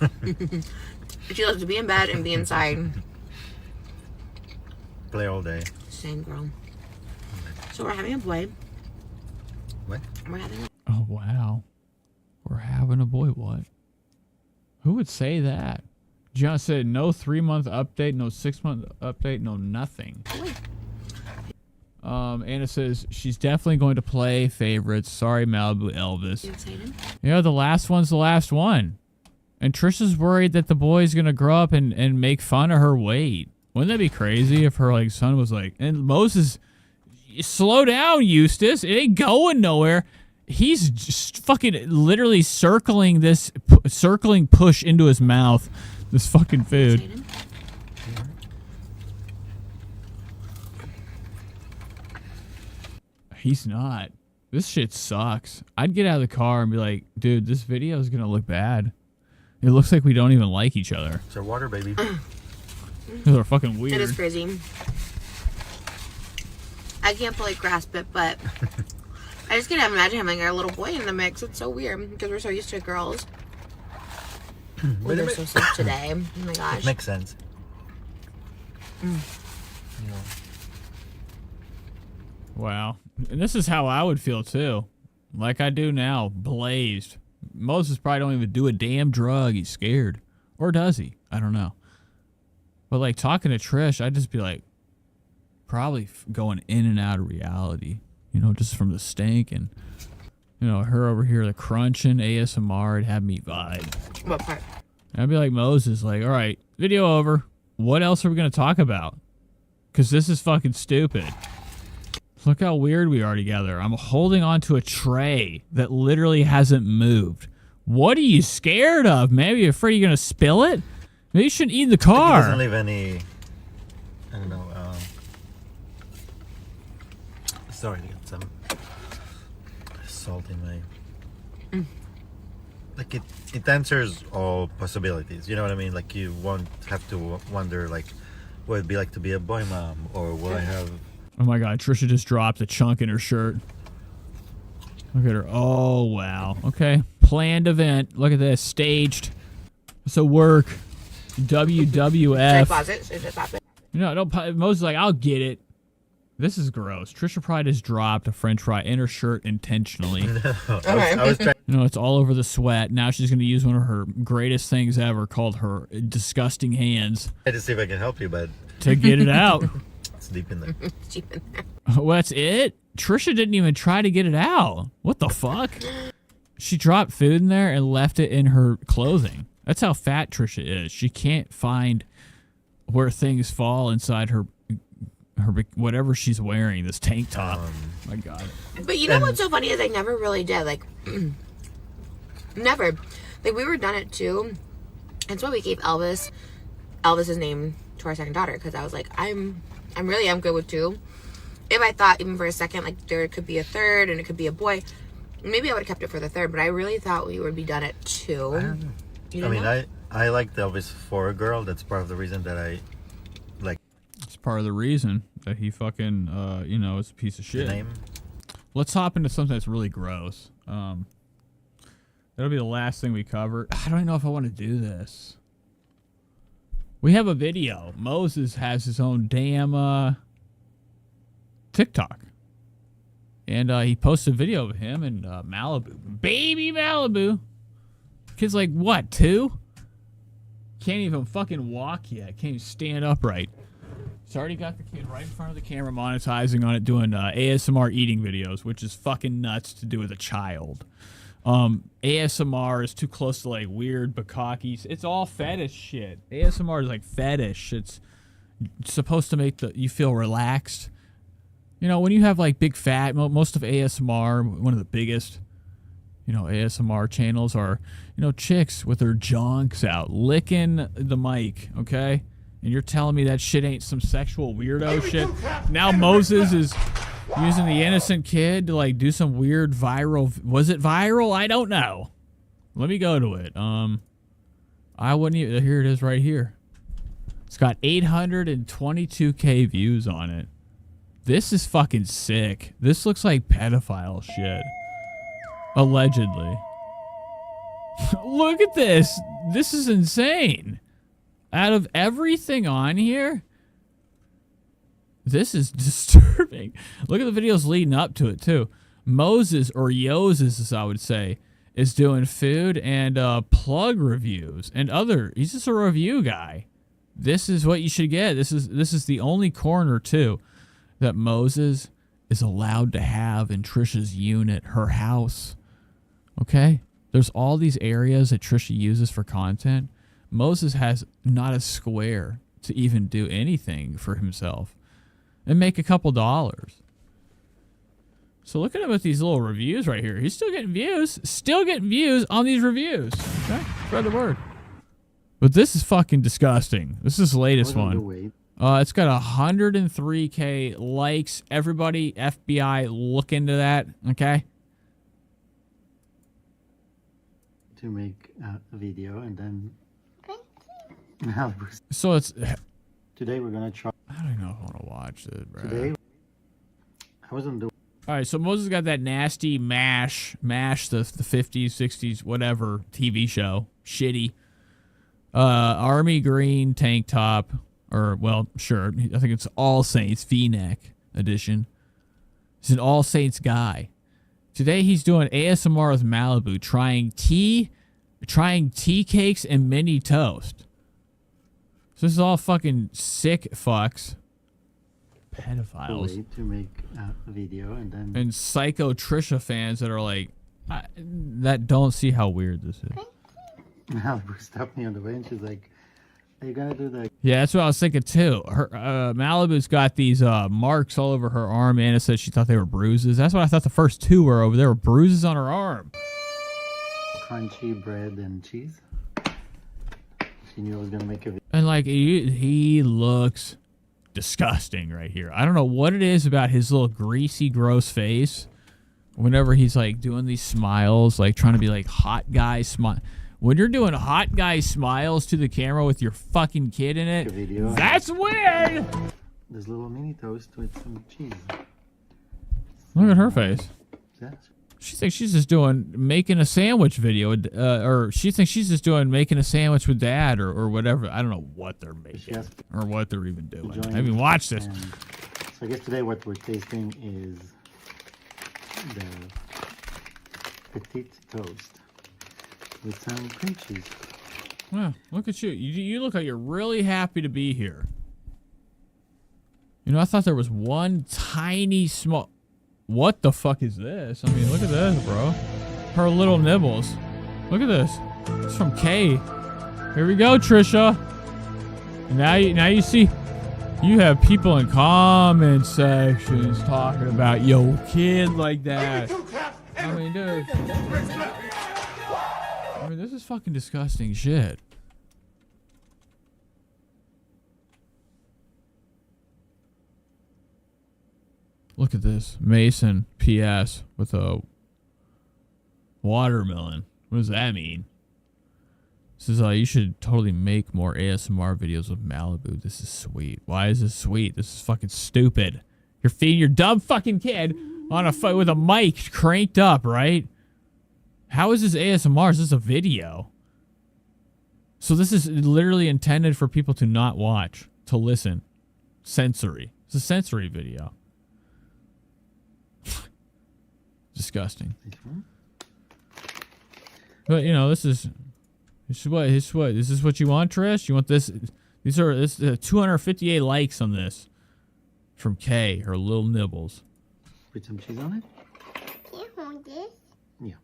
She loves to be in bed and be inside. Play all day. Same girl. So we're having a boy. What? We're having a. Oh wow. We're having a boy. What? Who would say that? John said no 3-month update, no 6-month update, no nothing. Anna says she's definitely going to play favorites. Sorry, Malibu Elvis. You excited? Yeah, the last one's the last one. And Trisha's worried that the boy's going to grow up and make fun of her weight. Wouldn't that be crazy if her like son was like, and Moses, slow down, Eustace. It ain't going nowhere. He's just fucking literally circling push into his mouth. This fucking food. He's not. This shit sucks. I'd get out of the car and be like, dude, this video is going to look bad. It looks like we don't even like each other. It's our water, baby. They're fucking weird. It is crazy. I can't fully grasp it, but I just can't imagine having a little boy in the mix. It's so weird because we're so used to girls. They're so sick today. Oh my gosh. It makes sense. Wow. And this is how I would feel too. Like I do now, blazed. Moses probably don't even do a damn drug. He's scared. Or does he? I don't know. But like talking to Trish, I'd just be like, probably going in and out of reality. You know, just from the stink and, you know, her over here, the crunching ASMR, it had me vibe. What part? I'd be like Moses, like, all right, video over. What else are we going to talk about? Because this is fucking stupid. Look how weird we are together. I'm holding onto a tray that literally hasn't moved. What are you scared of? Maybe you're afraid you're going to spill it? Maybe you shouldn't eat in the car. It doesn't leave any, I don't know, sorry to get some salt in my... Like it answers all possibilities, you know what I mean? Like you won't have to wonder like what it'd be like to be a boy mom, or will I have... Oh my god, Trisha just dropped a chunk in her shirt. Look at her. Oh wow. Okay. Planned event. Look at this. Staged. It's a work. WWF. You know, Moses is like, I'll get it. This is gross. Trisha probably just dropped a french fry in her shirt intentionally. I was trying... You know, it's all over the sweat. Now she's going to use one of her greatest things ever called her disgusting hands. I had to see if I can help you, but... To get it out. It's deep in there. It's deep in there. Well, that's it? Trisha didn't even try to get it out. What the fuck? She dropped food in there and left it in her clothing. That's how fat Trisha is. She can't find where things fall inside her whatever she's wearing, this tank top. My god. But you know what's so funny is I never really did, like, never. Like, we were done it too. That's why we gave Elvis's name to our second daughter, because I was like, I'm good with two. If I thought even for a second like there could be a third and it could be a boy, maybe I would have kept it for the third, but I really thought we would be done at two. I liked Elvis for a girl. That's part of the reason that I like. It's part of the reason that he fucking you know, is a piece of shit. The name. Let's hop into something that's really gross. That'll be the last thing we cover. I don't even know if I want to do this. We have a video. Moses has his own damn TikTok. And he posted a video of him in Malibu. Baby Malibu. Kid's like, what, 2? Can't even fucking walk yet. Can't even stand upright. He's already got the kid right in front of the camera monetizing on it, doing ASMR eating videos, which is fucking nuts to do with a child. ASMR is too close to like weird bukkakis. It's all fetish shit. ASMR is like fetish. It's supposed to make you feel relaxed. You know, when you have like big fat, most of ASMR, one of the biggest, you know, ASMR channels are, you know, chicks with their jonks out, licking the mic, okay? And you're telling me that shit ain't some sexual weirdo shit? Now Moses is using the innocent kid to like do some weird viral. Was it viral? I don't know. Let me go to it. I wouldn't even. Here it is right here. It's got 822K views on it. This is fucking sick. This looks like pedophile shit. Allegedly. Look at this. This is insane. Out of everything on here, this is disturbing. Look at the videos leading up to it, too. Moses, or Yoses, as I would say, is doing food and plug reviews and other. He's just a review guy. This is what you should get. This is the only corner, too, that Moses is allowed to have in Trisha's unit, her house. Okay? There's all these areas that Trisha uses for content. Moses has not a square to even do anything for himself and make a couple dollars. So look at him with these little reviews right here. He's still getting views. Still getting views on these reviews. Okay? Spread the word. But this is fucking disgusting. This is the latest one. It's got 103K likes. Everybody, FBI, look into that. Okay? To make a video and then... So it's Today we're gonna try. I don't know if I want to watch it, bro. Today, I wasn't doing. All right, so Moses got that nasty MASH, the 50s, 60s, whatever TV show, shitty. Army green tank top, or well, sure, I think it's All Saints V-neck edition. He's an All Saints guy. Today he's doing ASMR with Malibu, trying tea cakes and mini toast. So this is all fucking sick fucks. Pedophiles. Way to make a video and psycho Trisha fans that are like, that don't see how weird this is. Malibu stopped me on the way and she's like, are you gonna do that? Yeah, that's what I was thinking too. Her Malibu's got these marks all over her arm. Anna said she thought they were bruises. That's what I thought the first two were over there, were bruises on her arm. Crunchy bread and cheese. She knew I was gonna make a video. And like he looks disgusting right here. I don't know what it is about his little greasy, gross face. Whenever he's like doing these smiles, like trying to be like hot guy smile. When you're doing hot guy smiles to the camera with your fucking kid in it, that's weird. This little mini toast with some cheese. Look at her face. Yes. She thinks she's just doing making a sandwich video, or she thinks she's just doing making a sandwich with dad, or whatever. I don't know what they're making or what they're even doing. I haven't even watched this. So I guess today what we're tasting is the petite toast with some cream cheese. Wow, look at you. You look like you're really happy to be here. You know, I thought there was one tiny small... What the fuck is this? I mean, look at this, bro. Her little nibbles. Look at this. It's from Kay. Here we go, Trisha. And now you see... You have people in comment sections talking about your kid like that. I mean, dude... I mean, this is fucking disgusting shit. Look at this. Mason PS with a watermelon. What does that mean? This is you should totally make more ASMR videos with Malibu. This is sweet. Why is this sweet? This is fucking stupid. You're feeding your dumb fucking kid on with a mic cranked up, right? How is this ASMR? Is this a video? So this is literally intended for people to not watch, to listen. Sensory. It's a sensory video. Disgusting. But you know, this is what this is what you want, Trish? You want this? This 258 likes on this from Kay, her little nibbles. Put some cheese on it. Can you hold this? Yeah.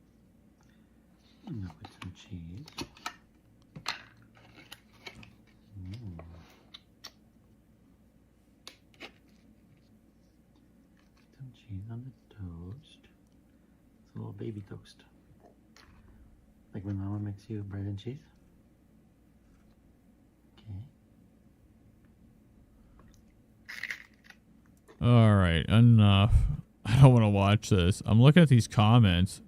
I'm gonna put some cheese. Some cheese on the toast. It's a little baby toast. Like when Mama makes you bread and cheese. Okay. All right, enough. I don't want to watch this. I'm looking at these comments.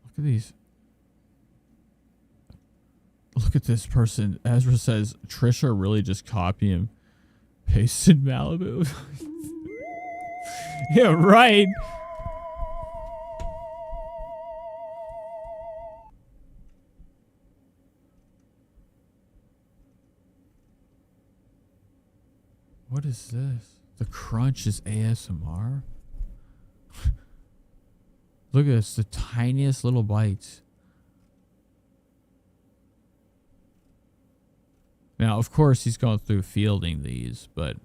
Look at these. Look at this person. Ezra says, Trisha really just copy and pasted Malibu. Yeah, right. What is this? The crunch is ASMR? Look at this, the tiniest little bites. Now, of course, he's going through fielding these, but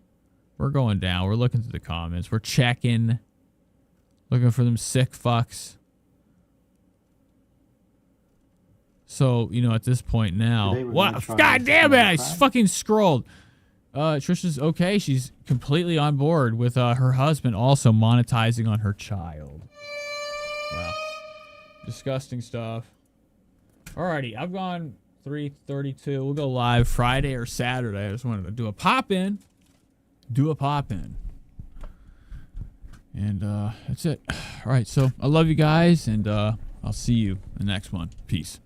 we're going down. We're looking through the comments. We're checking. Looking for them sick fucks. So, you know, at this point now... What? God damn it! I fucking scrolled. Trisha's okay. She's completely on board with her husband also monetizing on her child. Wow. Disgusting stuff. Alrighty, I've gone 3:32. We'll go live Friday or Saturday. I just wanted to do a pop-in. And that's it. Alright, so I love you guys, and I'll see you in the next one. Peace.